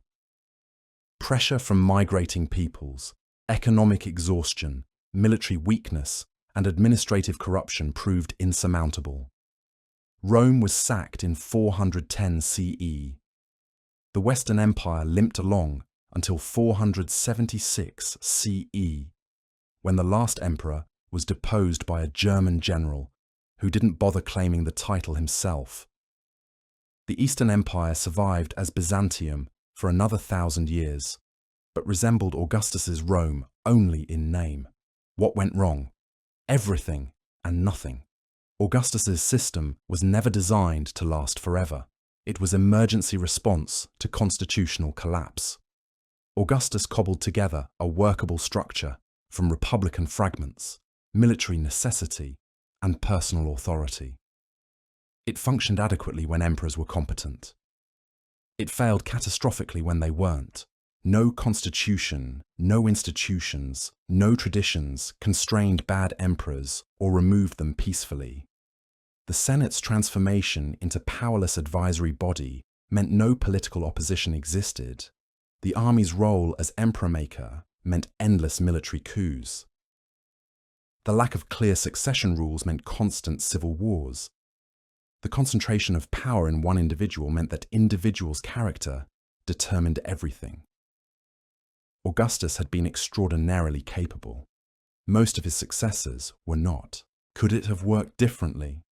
Pressure from migrating peoples, economic exhaustion, military weakness, and administrative corruption proved insurmountable. Rome was sacked in 410 CE. The Western Empire limped along until 476 CE, when the last emperor was deposed by a German general who didn't bother claiming the title himself. The Eastern Empire survived as Byzantium for another 1,000 years, but resembled Augustus's Rome only in name. What went wrong? Everything and nothing. Augustus's system was never designed to last forever. It was emergency response to constitutional collapse. Augustus cobbled together a workable structure from republican fragments, military necessity, and personal authority. It functioned adequately when emperors were competent. It failed catastrophically when they weren't. No constitution, no institutions, no traditions constrained bad emperors or removed them peacefully. The Senate's transformation into powerless advisory body meant no political opposition existed. The army's role as emperor-maker meant endless military coups. The lack of clear succession rules meant constant civil wars. The concentration of power in one individual meant that individual's character determined everything. Augustus had been extraordinarily capable. Most of his successors were not. Could it have worked differently?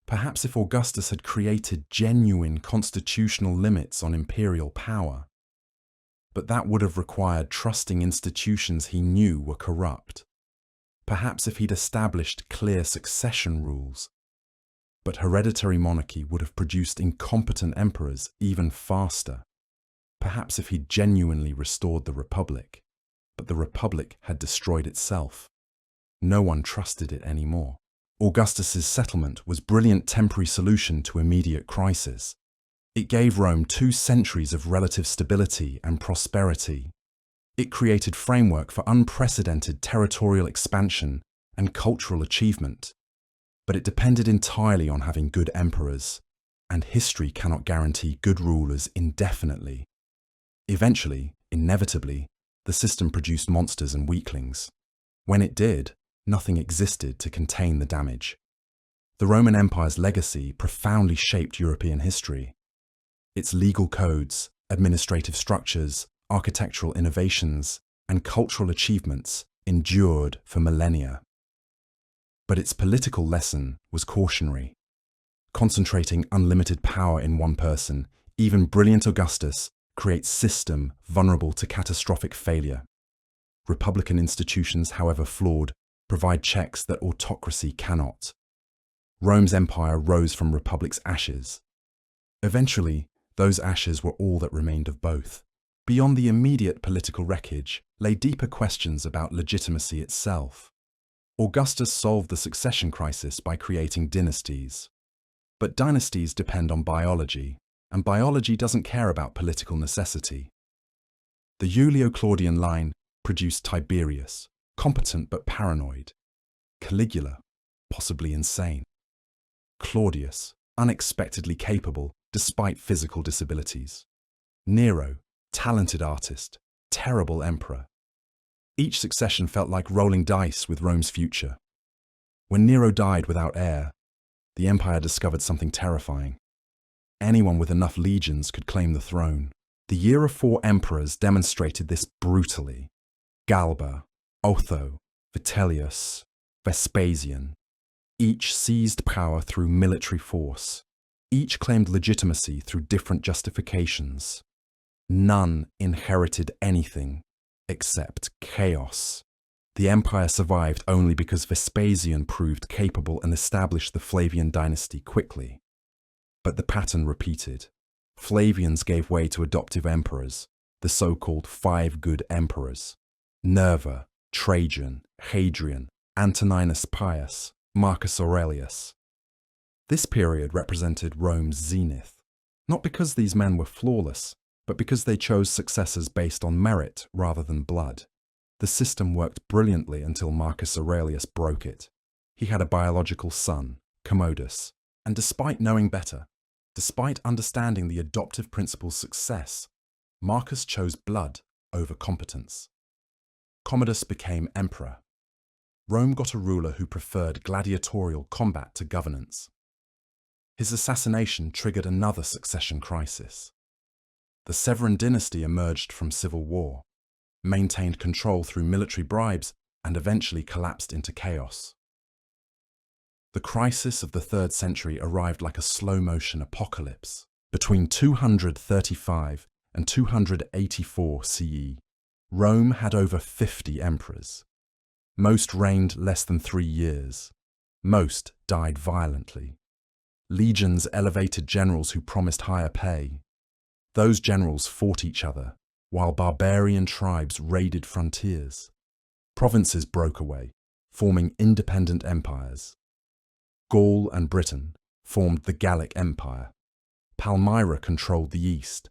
Perhaps if Augustus had created genuine constitutional limits on imperial power. But that would have required trusting institutions he knew were corrupt. Perhaps if he'd established clear succession rules. But hereditary monarchy would have produced incompetent emperors even faster. Perhaps if he'd genuinely restored the Republic, but the Republic had destroyed itself. No one trusted it anymore. Augustus's settlement was a brilliant temporary solution to immediate crisis. It gave Rome 2 centuries of relative stability and prosperity. It created framework for unprecedented territorial expansion and cultural achievement. But it depended entirely on having good emperors, and history cannot guarantee good rulers indefinitely. Eventually, inevitably, the system produced monsters and weaklings. When it did, nothing existed to contain the damage. The Roman Empire's legacy profoundly shaped European history. Its legal codes, administrative structures, architectural innovations, and cultural achievements endured for millennia. But its political lesson was cautionary. Concentrating unlimited power in one person, even brilliant Augustus, creates system vulnerable to catastrophic failure. Republican institutions, however flawed, provide checks that autocracy cannot. Rome's empire rose from republic's ashes. Eventually, those ashes were all that remained of both. Beyond the immediate political wreckage lay deeper questions about legitimacy itself. Augustus solved the succession crisis by creating dynasties. But dynasties depend on biology, and biology doesn't care about political necessity. The Julio-Claudian line produced Tiberius, competent but paranoid; Caligula, possibly insane; Claudius, unexpectedly capable despite physical disabilities; Nero, talented artist, terrible emperor. Each succession felt like rolling dice with Rome's future. When Nero died without heir, the empire discovered something terrifying. Anyone with enough legions could claim the throne. The year of 4 emperors demonstrated this brutally. Galba, Otho, Vitellius, Vespasian. Each seized power through military force. Each claimed legitimacy through different justifications. None inherited anything except chaos. The empire survived only because Vespasian proved capable and established the Flavian dynasty quickly. But the pattern repeated. Flavians gave way to adoptive emperors, the so-called 5 good emperors: Nerva, Trajan, Hadrian, Antoninus Pius, Marcus Aurelius. This period represented Rome's zenith, not because these men were flawless, but because they chose successors based on merit rather than blood. The system worked brilliantly until Marcus Aurelius broke it. He had a biological son, Commodus, and despite knowing better, despite understanding the adoptive principle's success, Marcus chose blood over competence. Commodus became emperor. Rome got a ruler who preferred gladiatorial combat to governance. His assassination triggered another succession crisis. The Severan dynasty emerged from civil war, maintained control through military bribes, and eventually collapsed into chaos. The crisis of the 3rd century arrived like a slow-motion apocalypse. Between 235 and 284 CE, Rome had over 50 emperors. Most reigned less than 3 years. Most died violently. Legions elevated generals who promised higher pay. Those generals fought each other, while barbarian tribes raided frontiers. Provinces broke away, forming independent empires. Gaul and Britain formed the Gallic Empire. Palmyra controlled the east.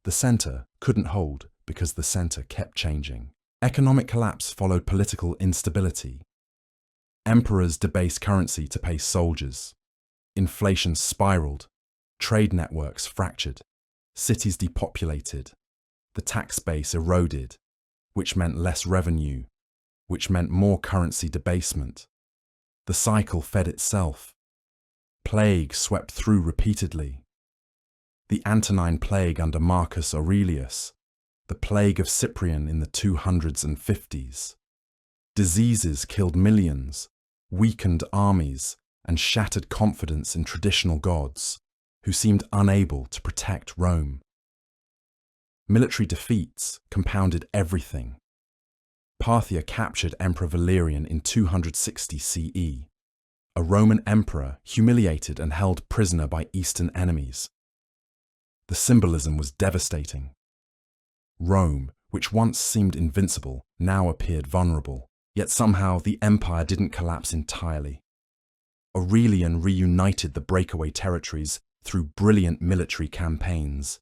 The centre couldn't hold because the centre kept changing. Economic collapse followed political instability. Emperors debased currency to pay soldiers. Inflation spiraled. Trade networks fractured. Cities depopulated. The tax base eroded, which meant less revenue, which meant more currency debasement. The cycle fed itself. Plague swept through repeatedly. The Antonine Plague under Marcus Aurelius, the Plague of Cyprian in the 200s and 50s. Diseases killed millions, weakened armies, and shattered confidence in traditional gods, who seemed unable to protect Rome. Military defeats compounded everything. Parthia captured Emperor Valerian in 260 CE, a Roman emperor humiliated and held prisoner by Eastern enemies. The symbolism was devastating. Rome, which once seemed invincible, now appeared vulnerable, Yet somehow the empire didn't collapse entirely. Aurelian reunited the breakaway territories through brilliant military campaigns.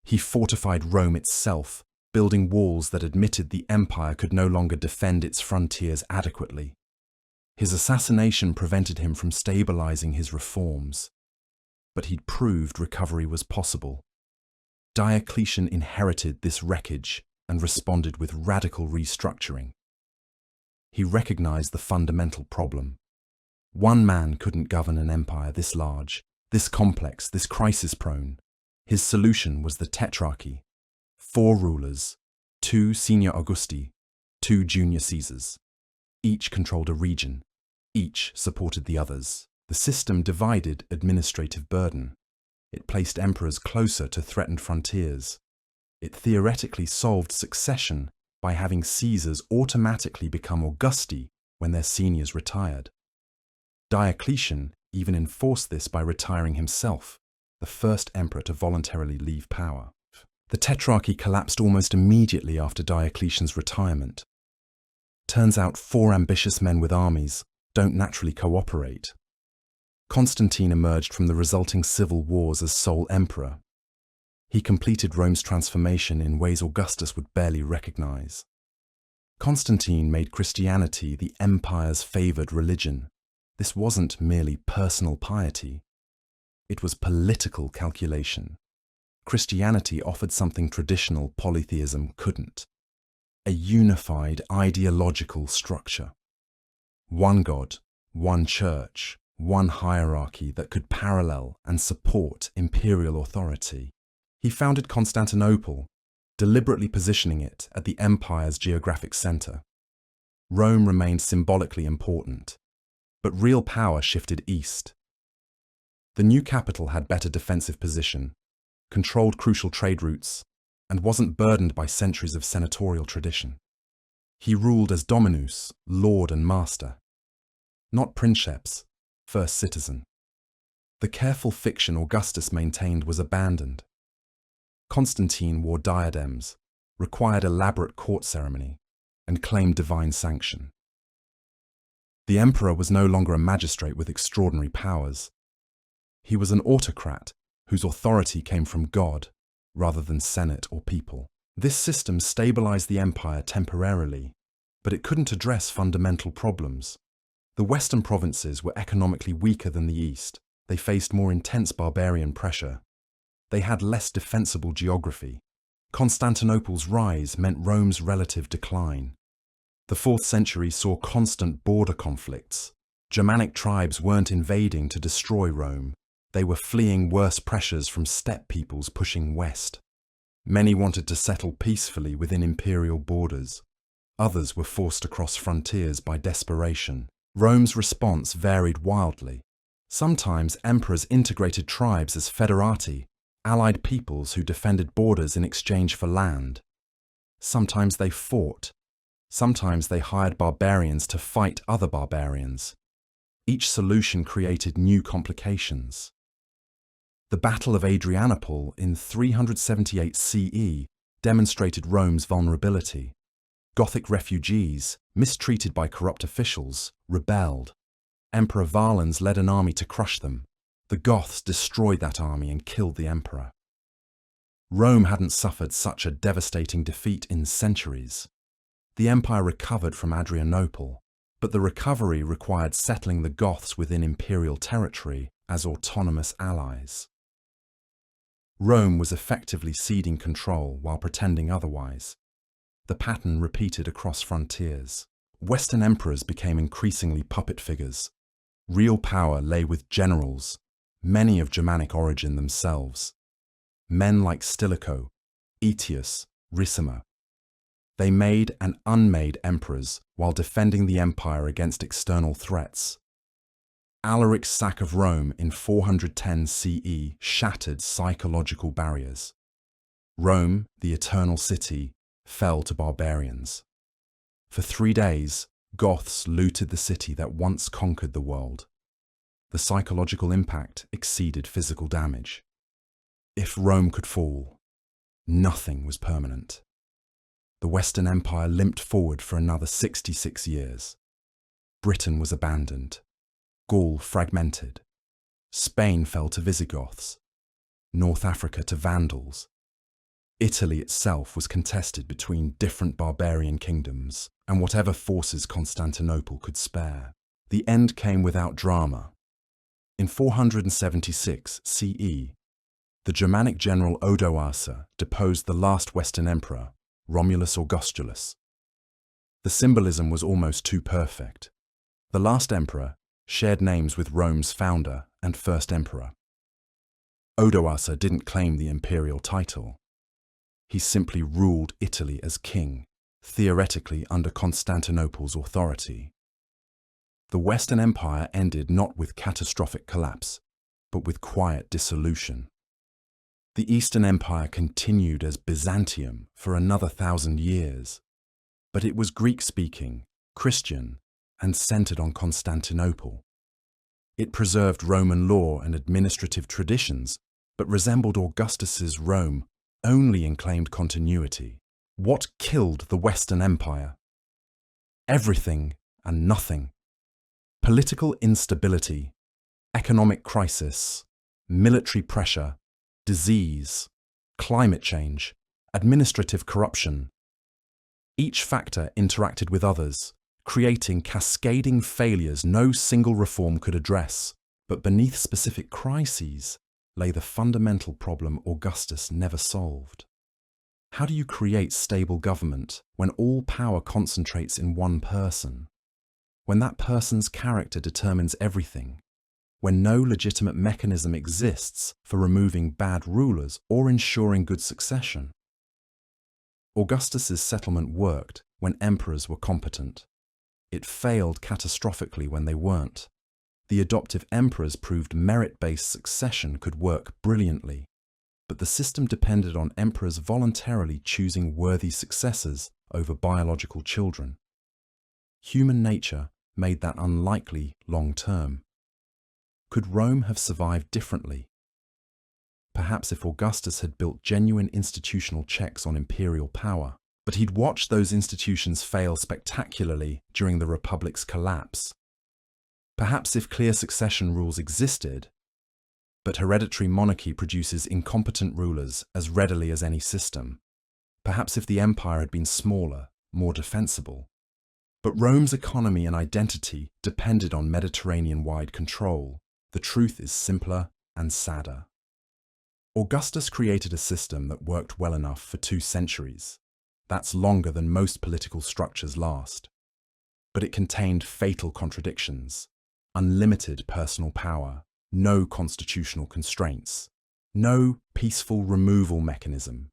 He fortified Rome itself, building walls that admitted the empire could no longer defend its frontiers adequately. His assassination prevented him from stabilizing his reforms, but he'd proved recovery was possible. Diocletian inherited this wreckage and responded with radical restructuring. He recognized the fundamental problem. One man couldn't govern an empire this large, this complex, this crisis-prone. His solution was the tetrarchy. 4 rulers, 2 senior Augusti, 2 junior Caesars. Each controlled a region. Each supported the others. The system divided administrative burden. It placed emperors closer to threatened frontiers. It theoretically solved succession by having Caesars automatically become Augusti when their seniors retired. Diocletian even enforced this by retiring himself, the first emperor to voluntarily leave power. The tetrarchy collapsed almost immediately after Diocletian's retirement. Turns out 4 ambitious men with armies don't naturally cooperate. Constantine emerged from the resulting civil wars as sole emperor. He completed Rome's transformation in ways Augustus would barely recognize. Constantine made Christianity the empire's favored religion. This wasn't merely personal piety. It was political calculation. Christianity offered something traditional polytheism couldn't: a unified ideological structure. One God, one church, one hierarchy that could parallel and support imperial authority. He founded Constantinople, deliberately positioning it at the empire's geographic center. Rome remained symbolically important, but real power shifted east. The new capital had better defensive position, controlled crucial trade routes, and wasn't burdened by centuries of senatorial tradition. He ruled as dominus, lord and master, not princeps, first citizen. The careful fiction Augustus maintained was abandoned. Constantine wore diadems, required elaborate court ceremony, and claimed divine sanction. The emperor was no longer a magistrate with extraordinary powers. He was an autocrat whose authority came from God rather than senate or people. This system stabilized the empire temporarily, but it couldn't address fundamental problems. The western provinces were economically weaker than the east. They faced more intense barbarian pressure. They had less defensible geography. Constantinople's rise meant Rome's relative decline. The 4th century saw constant border conflicts. Germanic tribes weren't invading to destroy Rome. They were fleeing worse pressures from steppe peoples pushing west. Many wanted to settle peacefully within imperial borders. Others were forced across frontiers by desperation. Rome's response varied wildly. Sometimes emperors integrated tribes as federati, allied peoples who defended borders in exchange for land. Sometimes they fought. Sometimes they hired barbarians to fight other barbarians. Each solution created new complications. The Battle of Adrianople in 378 CE demonstrated Rome's vulnerability. Gothic refugees, mistreated by corrupt officials, rebelled. Emperor Valens led an army to crush them. The Goths destroyed that army and killed the emperor. Rome hadn't suffered such a devastating defeat in centuries. The empire recovered from Adrianople, but the recovery required settling the Goths within imperial territory as autonomous allies. Rome was effectively ceding control while pretending otherwise. The pattern repeated across frontiers. Western emperors became increasingly puppet figures. Real power lay with generals, many of Germanic origin themselves. Men like Stilicho, Aetius, Ricimer. They made and unmade emperors while defending the empire against external threats. Alaric's sack of Rome in 410 CE shattered psychological barriers. Rome, the eternal city, fell to barbarians. For 3 days, Goths looted the city that once conquered the world. The psychological impact exceeded physical damage. If Rome could fall, nothing was permanent. the Western Empire limped forward for another 66 years. Britain was abandoned. Gaul fragmented. Spain fell to Visigoths. North Africa to Vandals. Italy itself was contested between different barbarian kingdoms and whatever forces Constantinople could spare. The end came without drama. In 476 CE, the Germanic general Odoacer deposed the last Western emperor, Romulus Augustulus. The symbolism was almost too perfect. The last emperor shared names with Rome's founder and first emperor. Odoacer didn't claim the imperial title. He simply ruled Italy as king, theoretically under Constantinople's authority. The Western Empire ended not with catastrophic collapse, but with quiet dissolution. The Eastern Empire continued as Byzantium for another 1,000 years, but it was Greek-speaking, Christian, and centered on Constantinople. It preserved Roman law and administrative traditions, but resembled Augustus's Rome only in claimed continuity. What killed the Western Empire? Everything and nothing. Political instability, economic crisis, military pressure, disease, climate change, administrative corruption. Each factor interacted with others, creating cascading failures no single reform could address. But beneath specific crises lay the fundamental problem Augustus never solved. How do you create stable government when all power concentrates in one person? When that person's character determines everything? When no legitimate mechanism exists for removing bad rulers or ensuring good succession? Augustus's settlement worked when emperors were competent. It failed catastrophically when they weren't. The adoptive emperors proved merit-based succession could work brilliantly, but the system depended on emperors voluntarily choosing worthy successors over biological children. Human nature made that unlikely long-term. Could Rome have survived differently? Perhaps if Augustus had built genuine institutional checks on imperial power, but he'd watched those institutions fail spectacularly during the Republic's collapse. Perhaps if clear succession rules existed, but hereditary monarchy produces incompetent rulers as readily as any system. Perhaps if the empire had been smaller, more defensible. But Rome's economy and identity depended on Mediterranean-wide control. The truth is simpler and sadder. Augustus created a system that worked well enough for 2 centuries. That's longer than most political structures last. But it contained fatal contradictions. Unlimited personal power, no constitutional constraints, no peaceful removal mechanism.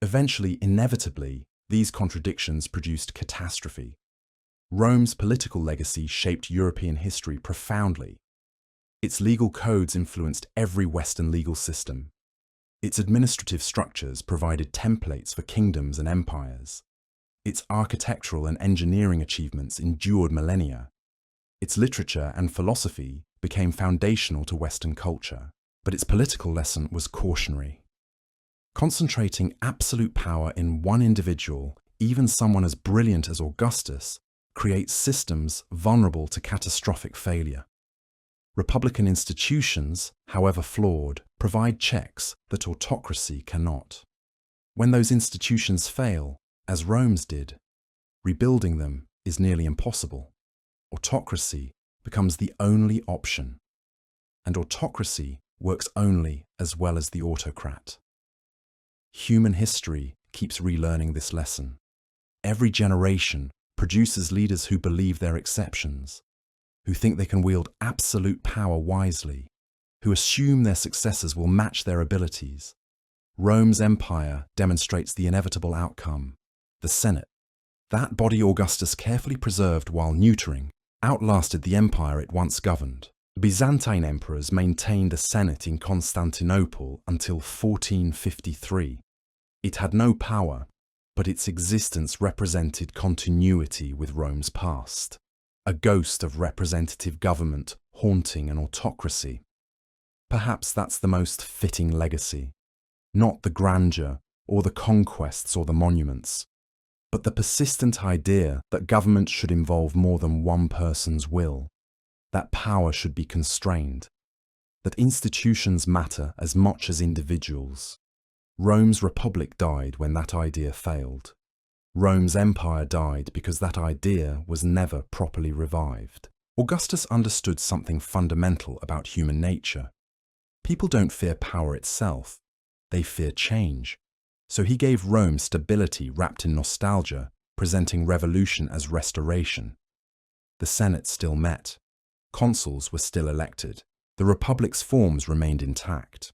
Eventually, inevitably, these contradictions produced catastrophe. Rome's political legacy shaped European history profoundly. Its legal codes influenced every Western legal system. Its administrative structures provided templates for kingdoms and empires. Its architectural and engineering achievements endured millennia. Its literature and philosophy became foundational to Western culture, but its political lesson was cautionary. Concentrating absolute power in one individual, even someone as brilliant as Augustus, creates systems vulnerable to catastrophic failure. Republican institutions, however flawed, provide checks that autocracy cannot. When those institutions fail, as Rome's did, rebuilding them is nearly impossible. Autocracy becomes the only option, and autocracy works only as well as the autocrat. Human history keeps relearning this lesson. Every generation produces leaders who believe they're exceptions, who think they can wield absolute power wisely, who assume their successors will match their abilities. Rome's empire demonstrates the inevitable outcome, the Senate. That body Augustus carefully preserved while neutering outlasted the empire it once governed. The Byzantine emperors maintained a Senate in Constantinople until 1453. It had no power, but its existence represented continuity with Rome's past, a ghost of representative government haunting an autocracy. Perhaps that's the most fitting legacy, not the grandeur or the conquests or the monuments, But the persistent idea that government should involve more than one person's will, that power should be constrained, that institutions matter as much as individuals. Rome's republic died when that idea failed. Rome's empire died because that idea was never properly revived. Augustus understood something fundamental about human nature. People don't fear power itself, they fear change. So he gave Rome stability wrapped in nostalgia, presenting revolution as restoration. The Senate still met. Consuls were still elected. The Republic's forms remained intact.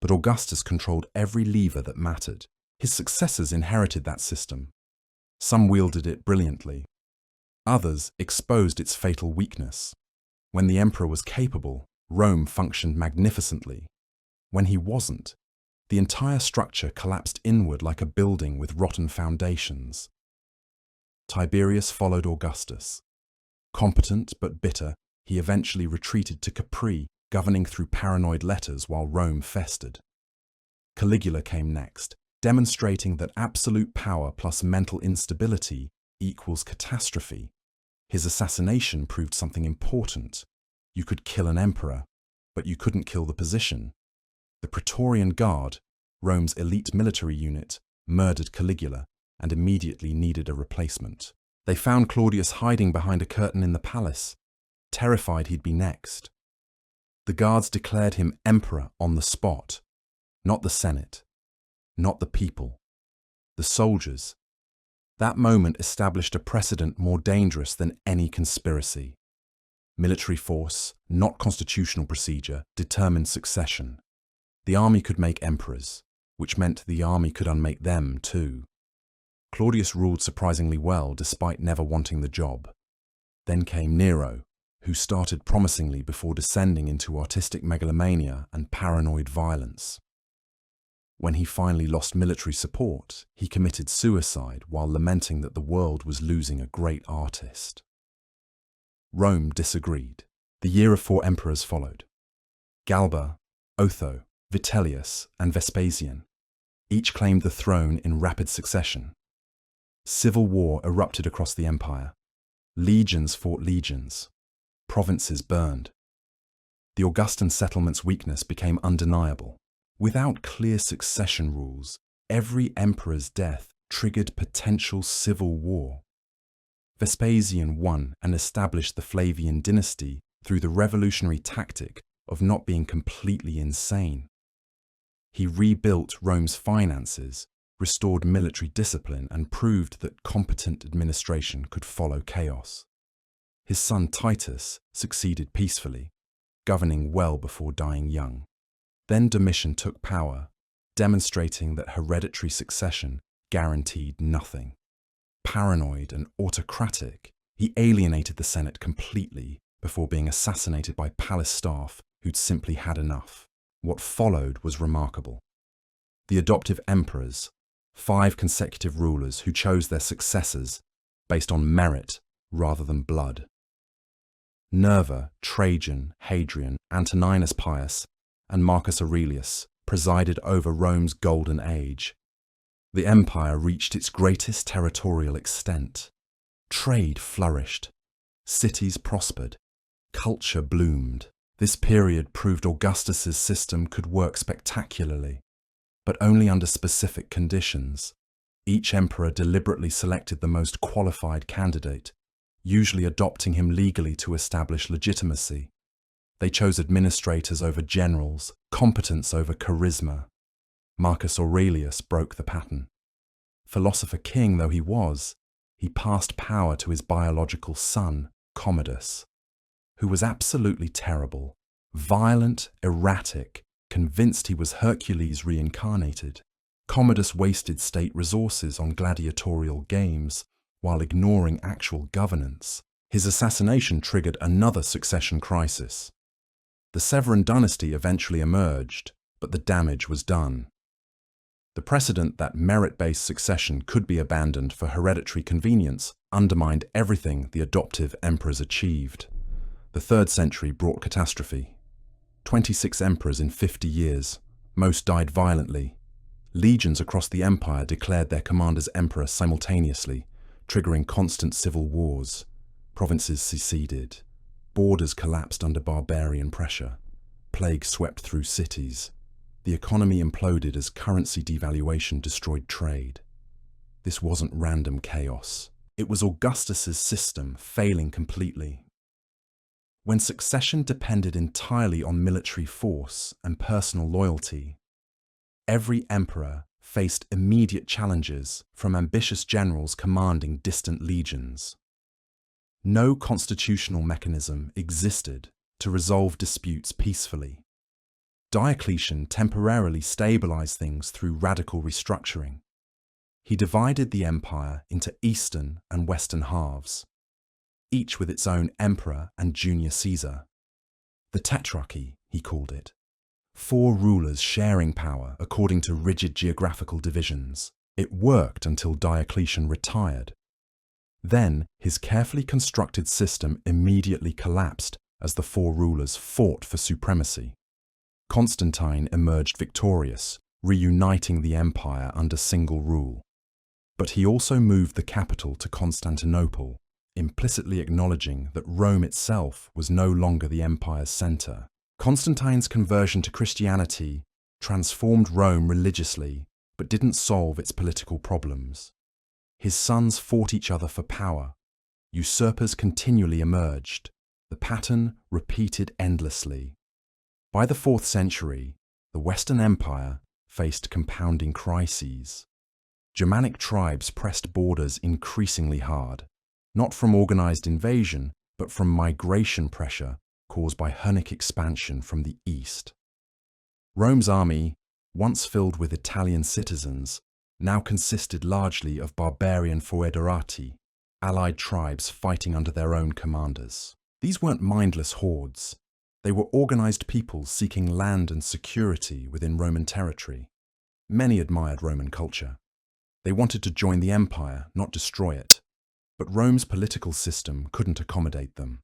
But Augustus controlled every lever that mattered. His successors inherited that system. Some wielded it brilliantly. Others exposed its fatal weakness. When the emperor was capable, Rome functioned magnificently. When he wasn't, the entire structure collapsed inward like a building with rotten foundations. Tiberius followed Augustus. Competent but bitter, he eventually retreated to Capri, governing through paranoid letters while Rome festered. Caligula came next, demonstrating that absolute power plus mental instability equals catastrophe. His assassination proved something important. You could kill an emperor, but you couldn't kill the position. The Praetorian Guard, Rome's elite military unit, murdered Caligula and immediately needed a replacement. They found Claudius hiding behind a curtain in the palace, terrified he'd be next. The guards declared him emperor on the spot, not the Senate, not the people, the soldiers. That moment established a precedent more dangerous than any conspiracy. Military force, not constitutional procedure, determined succession. The army could make emperors, which meant the army could unmake them too. Claudius ruled surprisingly well despite never wanting the job. Then came Nero, who started promisingly before descending into artistic megalomania and paranoid violence. When he finally lost military support, he committed suicide while lamenting that the world was losing a great artist. Rome disagreed. The year of 4 emperors followed. Galba, Otho, Vitellius, and Vespasian. Each claimed the throne in rapid succession. Civil war erupted across the empire. Legions fought legions. Provinces burned. The Augustan settlement's weakness became undeniable. Without clear succession rules, every emperor's death triggered potential civil war. Vespasian won and established the Flavian dynasty through the revolutionary tactic of not being completely insane. He rebuilt Rome's finances, restored military discipline, and proved that competent administration could follow chaos. His son Titus succeeded peacefully, governing well before dying young. Then Domitian took power, demonstrating that hereditary succession guaranteed nothing. Paranoid and autocratic, he alienated the Senate completely before being assassinated by palace staff who'd simply had enough. What followed was remarkable. The adoptive emperors, 5 consecutive rulers who chose their successors based on merit rather than blood. Nerva, Trajan, Hadrian, Antoninus Pius, and Marcus Aurelius presided over Rome's golden age. The empire reached its greatest territorial extent. Trade flourished. Cities prospered. Culture bloomed. This period proved Augustus's system could work spectacularly, but only under specific conditions. Each emperor deliberately selected the most qualified candidate, usually adopting him legally to establish legitimacy. They chose administrators over generals, competence over charisma. Marcus Aurelius broke the pattern. Philosopher king though he was, he passed power to his biological son, Commodus, who was absolutely terrible, violent, erratic, convinced he was Hercules reincarnated. Commodus wasted state resources on gladiatorial games while ignoring actual governance. His assassination triggered another succession crisis. The Severan dynasty eventually emerged, but the damage was done. The precedent that merit-based succession could be abandoned for hereditary convenience undermined everything the adoptive emperors achieved. The 3rd century brought catastrophe. 26 emperors in 50 years. Most died violently. Legions across the empire declared their commanders emperor simultaneously, triggering constant civil wars. Provinces seceded. Borders collapsed under barbarian pressure. Plague swept through cities. The economy imploded as currency devaluation destroyed trade. This wasn't random chaos. It was Augustus's system failing completely. When succession depended entirely on military force and personal loyalty, every emperor faced immediate challenges from ambitious generals commanding distant legions. No constitutional mechanism existed to resolve disputes peacefully. Diocletian temporarily stabilized things through radical restructuring. He divided the empire into eastern and western halves, each with its own emperor and junior Caesar. The tetrarchy, he called it. 4 rulers sharing power according to rigid geographical divisions. It worked until Diocletian retired. Then his carefully constructed system immediately collapsed as the 4 rulers fought for supremacy. Constantine emerged victorious, reuniting the empire under single rule. But he also moved the capital to Constantinople, implicitly acknowledging that Rome itself was no longer the empire's center. Constantine's conversion to Christianity transformed Rome religiously, but didn't solve its political problems. His sons fought each other for power. Usurpers continually emerged. The pattern repeated endlessly. By the 4th century, the Western Empire faced compounding crises. Germanic tribes pressed borders increasingly hard, not from organized invasion, but from migration pressure caused by Hunnic expansion from the east. Rome's army, once filled with Italian citizens, now consisted largely of barbarian foederati, allied tribes fighting under their own commanders. These weren't mindless hordes. They were organized peoples seeking land and security within Roman territory. Many admired Roman culture. They wanted to join the empire, not destroy it. But Rome's political system couldn't accommodate them.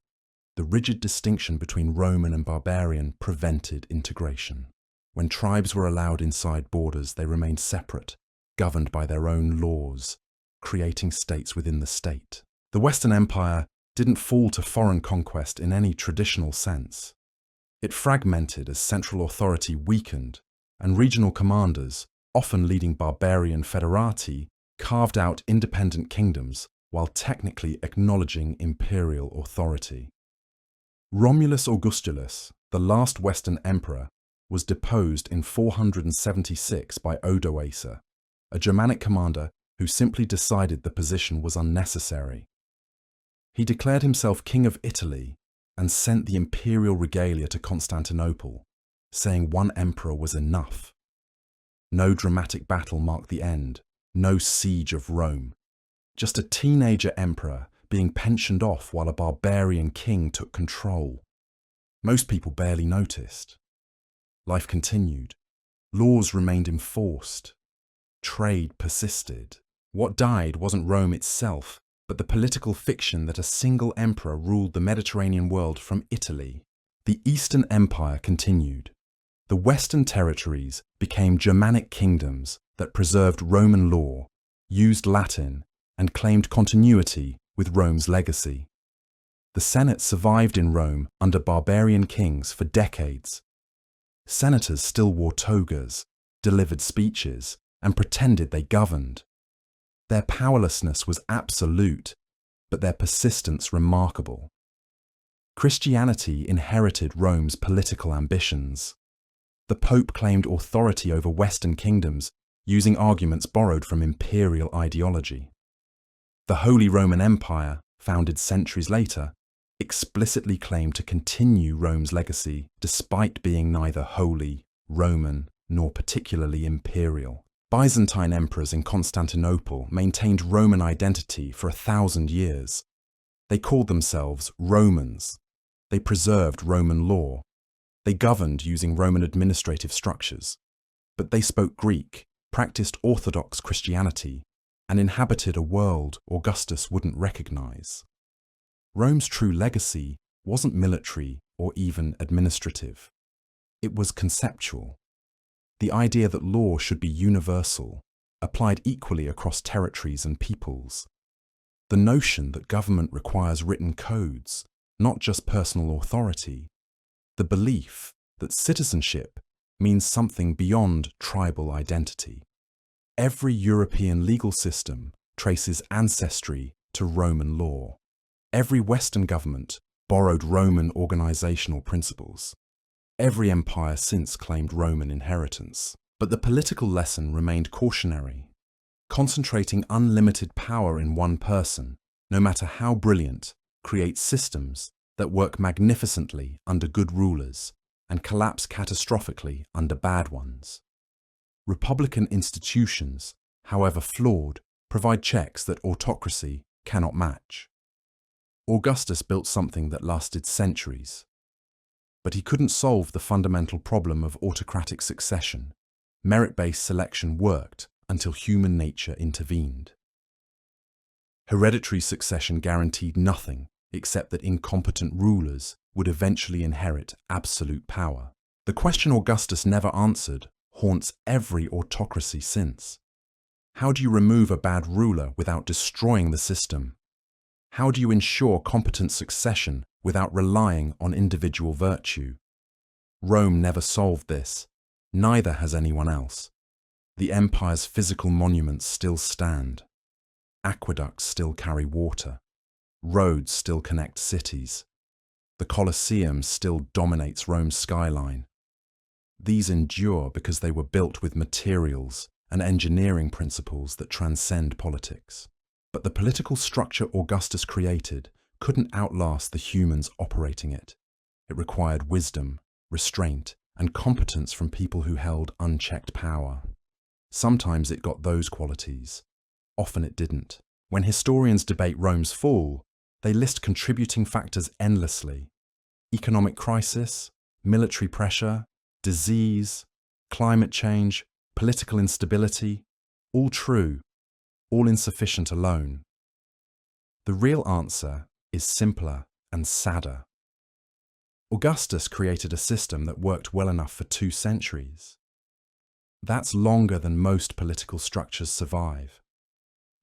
The rigid distinction between Roman and barbarian prevented integration. When tribes were allowed inside borders, they remained separate, governed by their own laws, creating states within the state. The Western Empire didn't fall to foreign conquest in any traditional sense. It fragmented as central authority weakened, and regional commanders, often leading barbarian federati, carved out independent kingdoms while technically acknowledging imperial authority. Romulus Augustulus, the last Western emperor, was deposed in 476 by Odoacer, a Germanic commander who simply decided the position was unnecessary. He declared himself king of Italy and sent the imperial regalia to Constantinople, saying one emperor was enough. No dramatic battle marked the end, no siege of Rome. Just a teenager emperor being pensioned off while a barbarian king took control. Most people barely noticed. Life continued. Laws remained enforced. Trade persisted. What died wasn't Rome itself, but the political fiction that a single emperor ruled the Mediterranean world from Italy. The Eastern Empire continued. The Western territories became Germanic kingdoms that preserved Roman law, used Latin, and claimed continuity with Rome's legacy. The Senate survived in Rome under barbarian kings for decades. Senators still wore togas, delivered speeches, and pretended they governed. Their powerlessness was absolute, but their persistence remarkable. Christianity inherited Rome's political ambitions. The Pope claimed authority over Western kingdoms using arguments borrowed from imperial ideology. The Holy Roman Empire, founded centuries later, explicitly claimed to continue Rome's legacy despite being neither holy, Roman, nor particularly imperial. Byzantine emperors in Constantinople maintained Roman identity for 1,000 years. They called themselves Romans. They preserved Roman law. They governed using Roman administrative structures. But they spoke Greek, practiced Orthodox Christianity, and inhabited a world Augustus wouldn't recognize. Rome's true legacy wasn't military or even administrative. It was conceptual. The idea that law should be universal, applied equally across territories and peoples. The notion that government requires written codes, not just personal authority. The belief that citizenship means something beyond tribal identity. Every European legal system traces ancestry to Roman law. Every Western government borrowed Roman organizational principles. Every empire since claimed Roman inheritance. But the political lesson remained cautionary. Concentrating unlimited power in one person, no matter how brilliant, creates systems that work magnificently under good rulers and collapse catastrophically under bad ones. Republican institutions, however flawed, provide checks that autocracy cannot match. Augustus built something that lasted centuries, but he couldn't solve the fundamental problem of autocratic succession. Merit-based selection worked until human nature intervened. Hereditary succession guaranteed nothing except that incompetent rulers would eventually inherit absolute power. The question Augustus never answered haunts every autocracy since. How do you remove a bad ruler without destroying the system? How do you ensure competent succession without relying on individual virtue? Rome never solved this. Neither has anyone else. The empire's physical monuments still stand. Aqueducts still carry water. Roads still connect cities. The Colosseum still dominates Rome's skyline. These endure because they were built with materials and engineering principles that transcend politics. But the political structure Augustus created couldn't outlast the humans operating it. It required wisdom, restraint, and competence from people who held unchecked power. Sometimes it got those qualities. Often it didn't. When historians debate Rome's fall, they list contributing factors endlessly. Economic crisis, military pressure, disease, climate change, political instability, all true, all insufficient alone. The real answer is simpler and sadder. Augustus created a system that worked well enough for 2 centuries. That's longer than most political structures survive.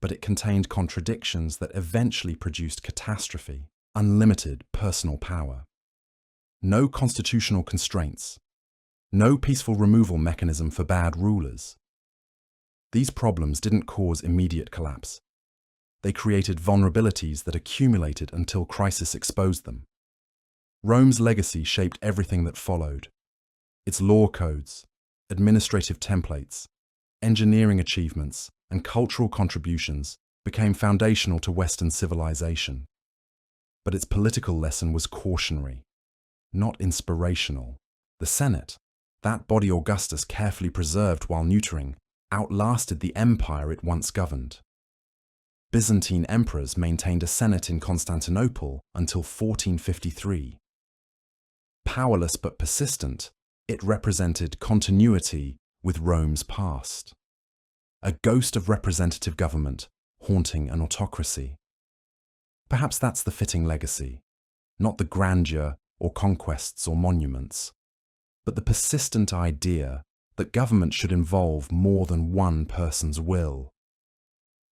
But it contained contradictions that eventually produced catastrophe, unlimited personal power. No constitutional constraints. No peaceful removal mechanism for bad rulers. These problems didn't cause immediate collapse. They created vulnerabilities that accumulated until crisis exposed them. Rome's legacy shaped everything that followed. Its law codes, administrative templates, engineering achievements, and cultural contributions became foundational to Western civilization. But its political lesson was cautionary, not inspirational. The Senate, that body Augustus carefully preserved while neutering, outlasted the empire it once governed. Byzantine emperors maintained a Senate in Constantinople until 1453. Powerless but persistent, it represented continuity with Rome's past. A ghost of representative government haunting an autocracy. Perhaps that's the fitting legacy, not the grandeur or conquests or monuments, but the persistent idea that government should involve more than one person's will.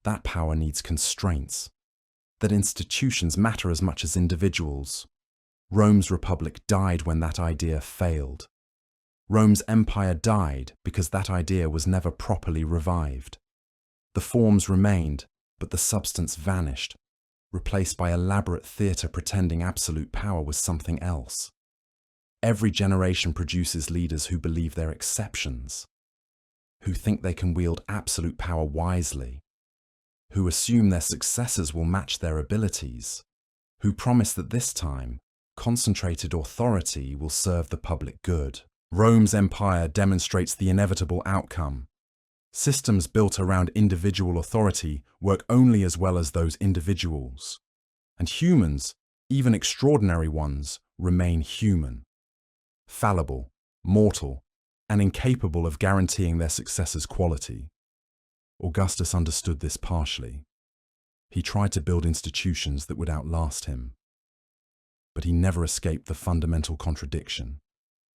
That power needs constraints, that institutions matter as much as individuals. Rome's republic died when that idea failed. Rome's empire died because that idea was never properly revived. The forms remained, but the substance vanished, replaced by elaborate theatre pretending absolute power was something else. Every generation produces leaders who believe they're exceptions, who think they can wield absolute power wisely, who assume their successors will match their abilities, who promise that this time, concentrated authority will serve the public good. Rome's empire demonstrates the inevitable outcome. Systems built around individual authority work only as well as those individuals. And humans, even extraordinary ones, remain human. Fallible, mortal, and incapable of guaranteeing their successors' quality. Augustus understood this partially. He tried to build institutions that would outlast him. But he never escaped the fundamental contradiction.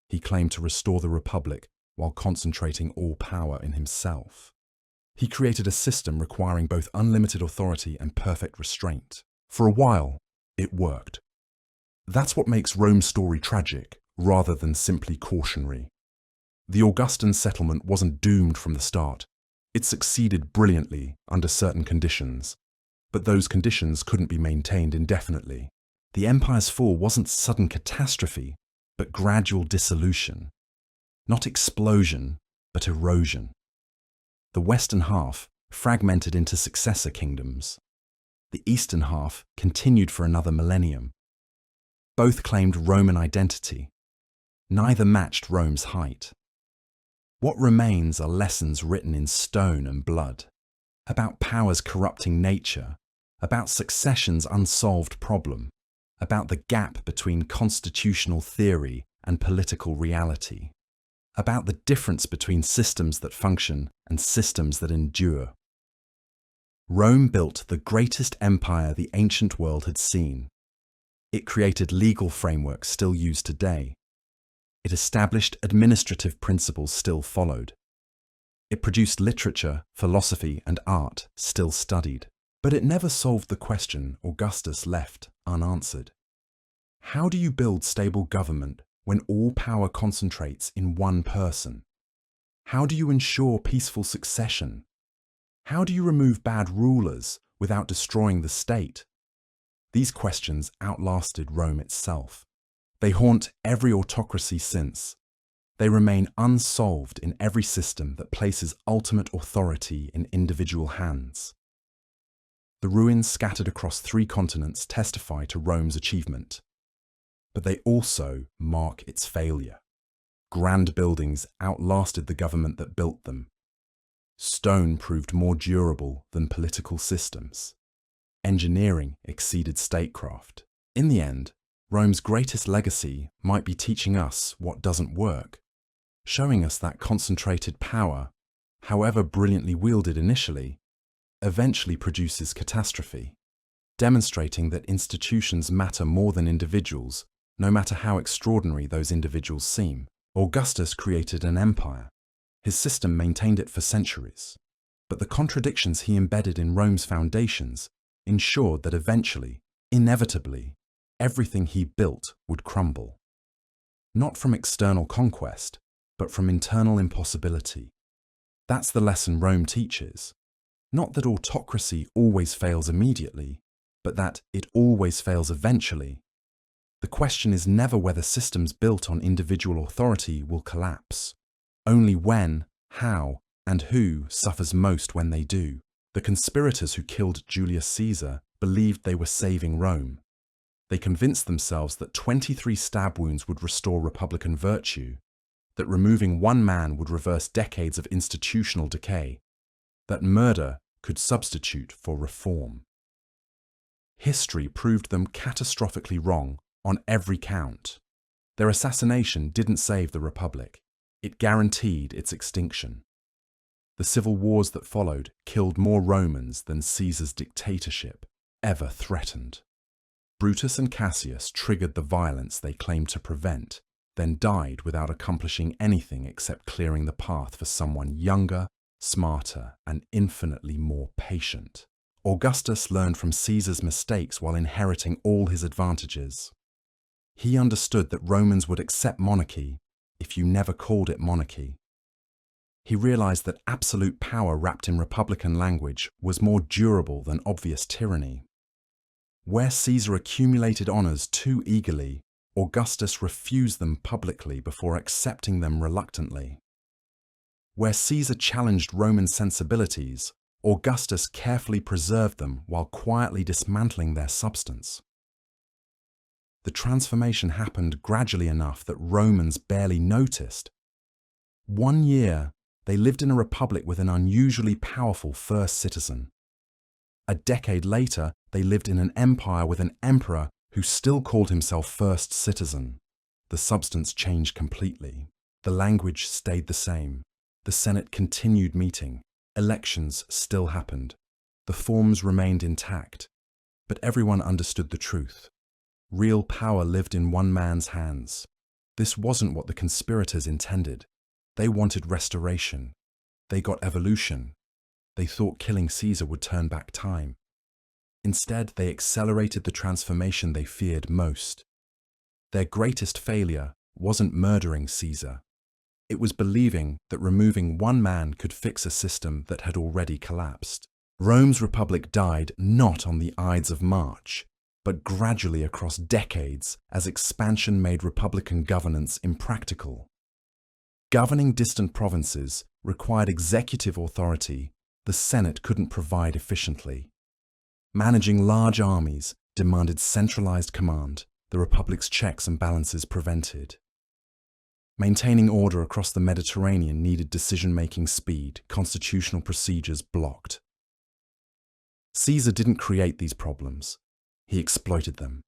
He claimed to restore the Republic while concentrating all power in himself. He created a system requiring both unlimited authority and perfect restraint. For a while, it worked. That's what makes Rome's story tragic, rather than simply cautionary. The Augustan settlement wasn't doomed from the start. It succeeded brilliantly under certain conditions, but those conditions couldn't be maintained indefinitely. The empire's fall wasn't sudden catastrophe, but gradual dissolution. Not explosion, but erosion. The western half fragmented into successor kingdoms. The eastern half continued for another millennium. Both claimed Roman identity. Neither matched Rome's height. What remains are lessons written in stone and blood, about power's corrupting nature, about succession's unsolved problem, about the gap between constitutional theory and political reality, about the difference between systems that function and systems that endure. Rome built the greatest empire the ancient world had seen. It created legal frameworks still used today. It established administrative principles still followed. It produced literature, philosophy, and art still studied. But it never solved the question Augustus left unanswered. How do you build stable government when all power concentrates in one person? How do you ensure peaceful succession? How do you remove bad rulers without destroying the state? These questions outlasted Rome itself. They haunt every autocracy since. They remain unsolved in every system that places ultimate authority in individual hands. The ruins scattered across 3 continents testify to Rome's achievement, but they also mark its failure. Grand buildings outlasted the government that built them. Stone proved more durable than political systems. Engineering exceeded statecraft. In the end, Rome's greatest legacy might be teaching us what doesn't work, showing us that concentrated power, however brilliantly wielded initially, eventually produces catastrophe, demonstrating that institutions matter more than individuals, no matter how extraordinary those individuals seem. Augustus created an empire. His system maintained it for centuries, but the contradictions he embedded in Rome's foundations ensured that eventually, inevitably, everything he built would crumble. Not from external conquest, but from internal impossibility. That's the lesson Rome teaches. Not that autocracy always fails immediately, but that it always fails eventually. The question is never whether systems built on individual authority will collapse, only when, how, and who suffers most when they do. The conspirators who killed Julius Caesar believed they were saving Rome. They convinced themselves that 23 stab wounds would restore republican virtue, that removing one man would reverse decades of institutional decay, that murder could substitute for reform. History proved them catastrophically wrong on every count. Their assassination didn't save the Republic. It guaranteed its extinction. The civil wars that followed killed more Romans than Caesar's dictatorship ever threatened. Brutus and Cassius triggered the violence they claimed to prevent, then died without accomplishing anything except clearing the path for someone younger, smarter, and infinitely more patient. Augustus learned from Caesar's mistakes while inheriting all his advantages. He understood that Romans would accept monarchy if you never called it monarchy. He realized that absolute power wrapped in republican language was more durable than obvious tyranny. Where Caesar accumulated honors too eagerly, Augustus refused them publicly before accepting them reluctantly. Where Caesar challenged Roman sensibilities, Augustus carefully preserved them while quietly dismantling their substance. The transformation happened gradually enough that Romans barely noticed. 1 year, they lived in a republic with an unusually powerful first citizen. A decade later, they lived in an empire with an emperor who still called himself first citizen. The substance changed completely. The language stayed the same. The Senate continued meeting. Elections still happened. The forms remained intact. But everyone understood the truth. Real power lived in one man's hands. This wasn't what the conspirators intended. They wanted restoration. They got evolution. They thought killing Caesar would turn back time. Instead, they accelerated the transformation they feared most. Their greatest failure wasn't murdering Caesar. It was believing that removing one man could fix a system that had already collapsed. Rome's republic died not on the Ides of March, but gradually across decades as expansion made republican governance impractical. Governing distant provinces required executive authority the Senate couldn't provide efficiently. Managing large armies demanded centralized command the republic's checks and balances prevented. Maintaining order across the Mediterranean needed decision-making speed constitutional procedures blocked. Caesar didn't create these problems. He exploited them.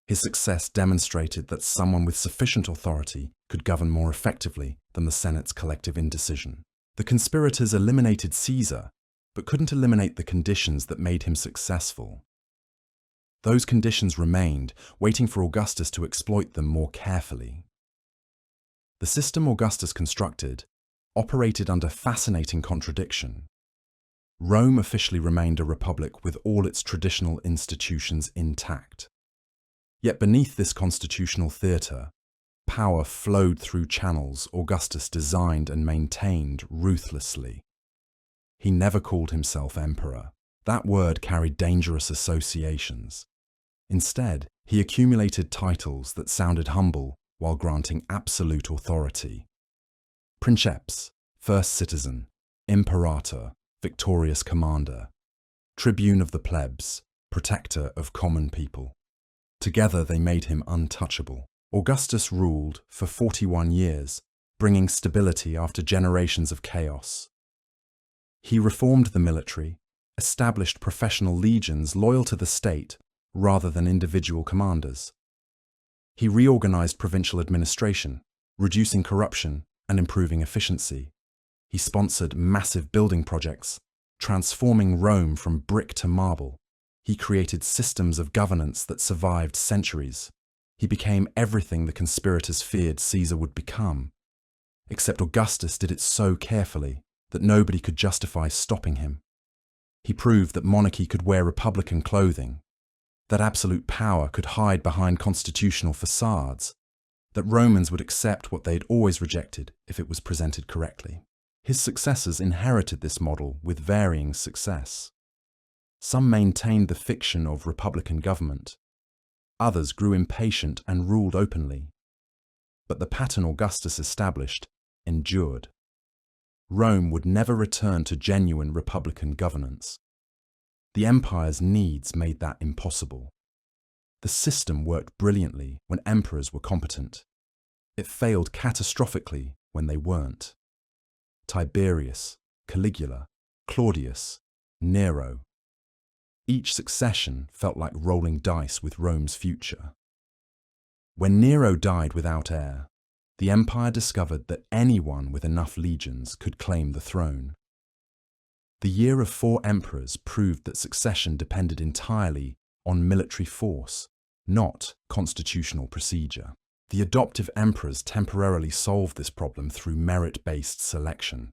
His success demonstrated that someone with sufficient authority could govern more effectively than the Senate's collective indecision. The conspirators eliminated Caesar, but couldn't eliminate the conditions that made him successful. Those conditions remained, waiting for Augustus to exploit them more carefully. The system Augustus constructed operated under fascinating contradiction. Rome officially remained a republic with all its traditional institutions intact. Yet beneath this constitutional theatre, power flowed through channels Augustus designed and maintained ruthlessly. He never called himself emperor. That word carried dangerous associations. Instead, he accumulated titles that sounded humble while granting absolute authority. Princeps, first citizen, imperator, victorious commander, tribune of the plebs, protector of common people. Together they made him untouchable. Augustus ruled for 41 years, bringing stability after generations of chaos. He reformed the military, established professional legions loyal to the state rather than individual commanders. He reorganized provincial administration, reducing corruption and improving efficiency. He sponsored massive building projects, transforming Rome from brick to marble. He created systems of governance that survived centuries. He became everything the conspirators feared Caesar would become. Except Augustus did it so carefully that nobody could justify stopping him. He proved that monarchy could wear republican clothing, that absolute power could hide behind constitutional facades, that Romans would accept what they'd always rejected if it was presented correctly. His successors inherited this model with varying success. Some maintained the fiction of republican government. Others grew impatient and ruled openly. But the pattern Augustus established endured. Rome would never return to genuine republican governance. The empire's needs made that impossible. The system worked brilliantly when emperors were competent. It failed catastrophically when they weren't. Tiberius, Caligula, Claudius, Nero. Each succession felt like rolling dice with Rome's future. When Nero died without heir, the empire discovered that anyone with enough legions could claim the throne. The year of 4 emperors proved that succession depended entirely on military force, not constitutional procedure. The adoptive emperors temporarily solved this problem through merit-based selection.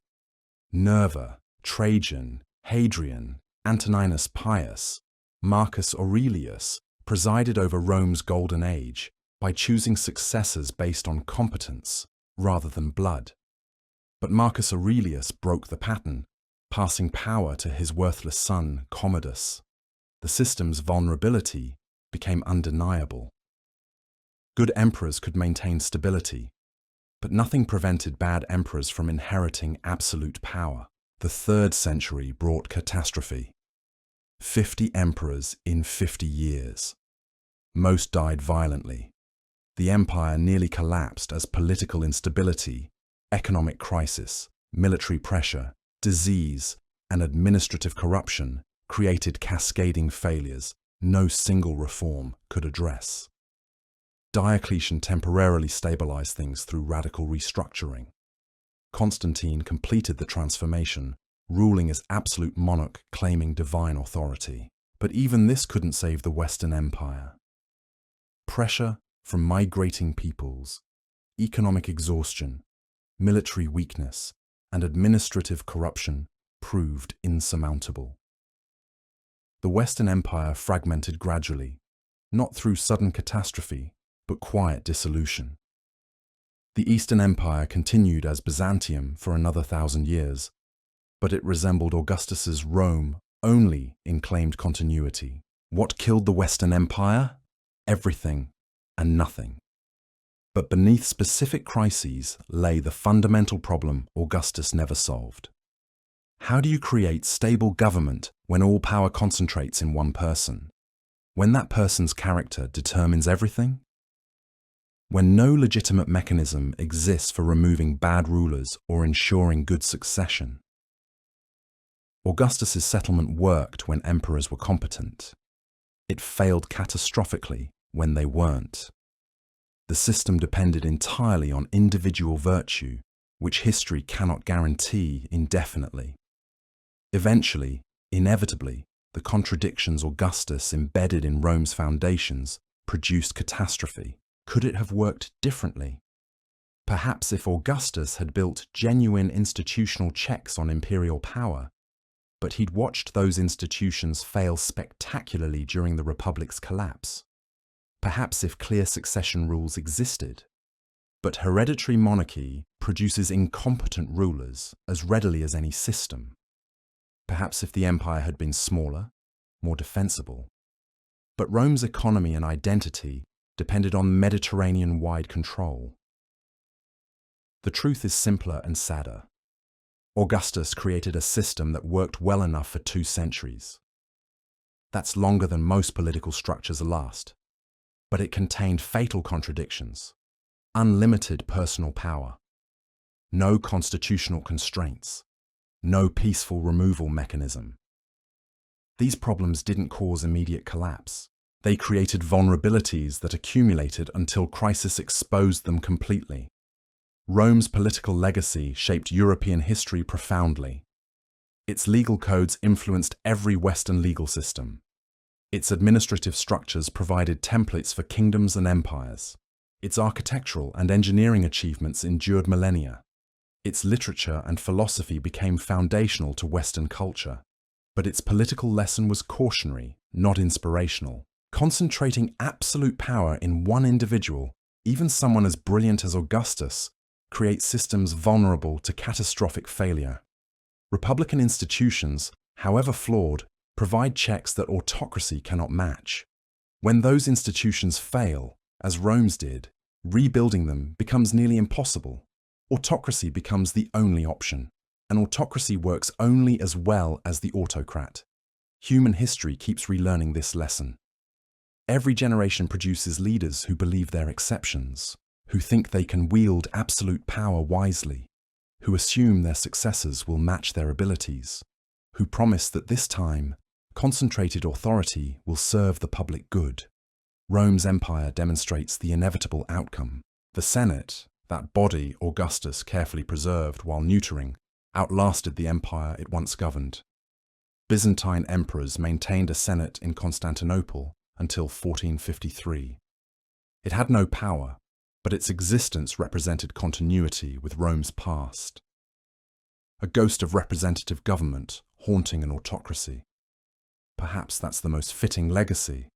Nerva, Trajan, Hadrian, Antoninus Pius, Marcus Aurelius presided over Rome's golden age by choosing successors based on competence rather than blood. But Marcus Aurelius broke the pattern, passing power to his worthless son Commodus. The system's vulnerability became undeniable. Good emperors could maintain stability, but nothing prevented bad emperors from inheriting absolute power. The 3rd century brought catastrophe. 50 emperors in 50 years. Most died violently. The empire nearly collapsed as political instability, economic crisis, military pressure, disease, and administrative corruption created cascading failures no single reform could address. Diocletian temporarily stabilized things through radical restructuring. Constantine completed the transformation, ruling as absolute monarch claiming divine authority. But even this couldn't save the Western Empire. Pressure from migrating peoples, economic exhaustion, military weakness, and administrative corruption proved insurmountable. The Western Empire fragmented gradually, not through sudden catastrophe, but quiet dissolution. The Eastern Empire continued as Byzantium for another 1,000 years, but it resembled Augustus's Rome only in claimed continuity. What killed the Western Empire? Everything and nothing. But beneath specific crises lay the fundamental problem Augustus never solved. How do you create stable government when all power concentrates in one person? When that person's character determines everything? When no legitimate mechanism exists for removing bad rulers or ensuring good succession? Augustus's settlement worked when emperors were competent. It failed catastrophically when they weren't. The system depended entirely on individual virtue, which history cannot guarantee indefinitely. Eventually, inevitably, the contradictions Augustus embedded in Rome's foundations produced catastrophe. Could it have worked differently? Perhaps if Augustus had built genuine institutional checks on imperial power, but he'd watched those institutions fail spectacularly during the Republic's collapse. Perhaps if clear succession rules existed. But hereditary monarchy produces incompetent rulers as readily as any system. Perhaps if the empire had been smaller, more defensible. But Rome's economy and identity depended on Mediterranean-wide control. The truth is simpler and sadder. Augustus created a system that worked well enough for 2 centuries. That's longer than most political structures last. But it contained fatal contradictions, unlimited personal power, no constitutional constraints, no peaceful removal mechanism. These problems didn't cause immediate collapse. They created vulnerabilities that accumulated until crisis exposed them completely. Rome's political legacy shaped European history profoundly. Its legal codes influenced every Western legal system. Its administrative structures provided templates for kingdoms and empires. Its architectural and engineering achievements endured millennia. Its literature and philosophy became foundational to Western culture. But its political lesson was cautionary, not inspirational. Concentrating absolute power in one individual, even someone as brilliant as Augustus, creates systems vulnerable to catastrophic failure. Republican institutions, however flawed, provide checks that autocracy cannot match. When those institutions fail, as Rome's did, rebuilding them becomes nearly impossible. Autocracy becomes the only option. An autocracy works only as well as the autocrat. Human history keeps relearning this lesson. Every generation produces leaders who believe they're exceptions, who think they can wield absolute power wisely, who assume their successors will match their abilities, who promise that this time, concentrated authority will serve the public good. Rome's empire demonstrates the inevitable outcome. The Senate, that body Augustus carefully preserved while neutering, outlasted the empire it once governed. Byzantine emperors maintained a Senate in Constantinople until 1453. It had no power, but its existence represented continuity with Rome's past. A ghost of representative government haunting an autocracy. Perhaps that's the most fitting legacy,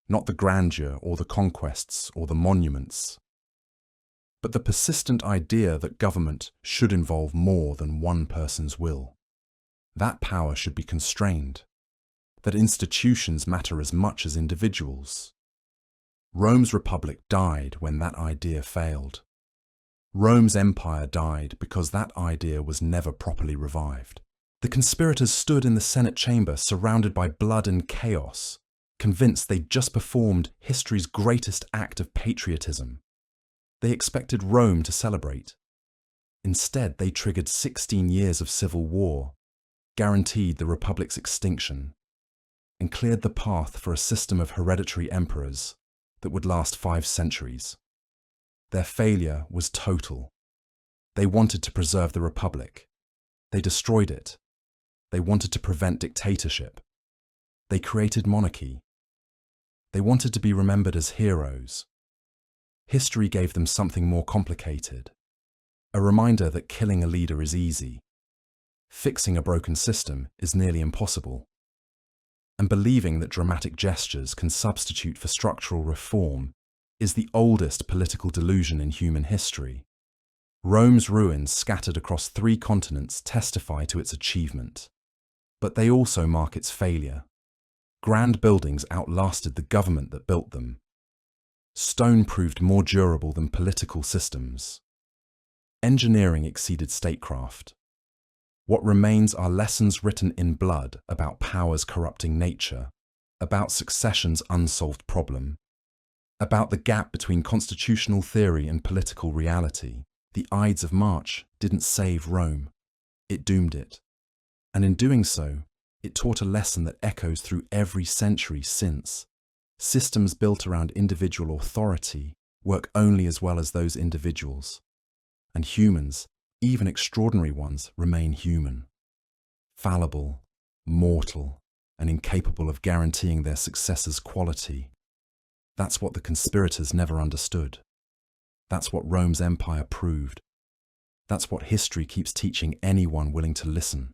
not the grandeur or the conquests or the monuments, but the persistent idea that government should involve more than one person's will. That power should be constrained, that institutions matter as much as individuals. Rome's republic died when that idea failed. Rome's empire died because that idea was never properly revived. The conspirators stood in the Senate chamber surrounded by blood and chaos, convinced they'd just performed history's greatest act of patriotism. They expected Rome to celebrate. Instead, they triggered 16 years of civil war, guaranteed the republic's extinction, and cleared the path for a system of hereditary emperors that would last 5 centuries. Their failure was total. They wanted to preserve the republic. They destroyed it. They wanted to prevent dictatorship. They created monarchy. They wanted to be remembered as heroes. History gave them something more complicated. A reminder that killing a leader is easy. Fixing a broken system is nearly impossible. And believing that dramatic gestures can substitute for structural reform is the oldest political delusion in human history. Rome's ruins scattered across 3 continents testify to its achievement. But they also mark its failure. Grand buildings outlasted the government that built them. Stone proved more durable than political systems. Engineering exceeded statecraft. What remains are lessons written in blood about power's corrupting nature, about succession's unsolved problem, about the gap between constitutional theory and political reality. The Ides of March didn't save Rome, it doomed it. And in doing so, it taught a lesson that echoes through every century since. Systems built around individual authority work only as well as those individuals. And humans, even extraordinary ones, remain human. Fallible, mortal, and incapable of guaranteeing their successor's quality. That's what the conspirators never understood. That's what Rome's empire proved. That's what history keeps teaching anyone willing to listen.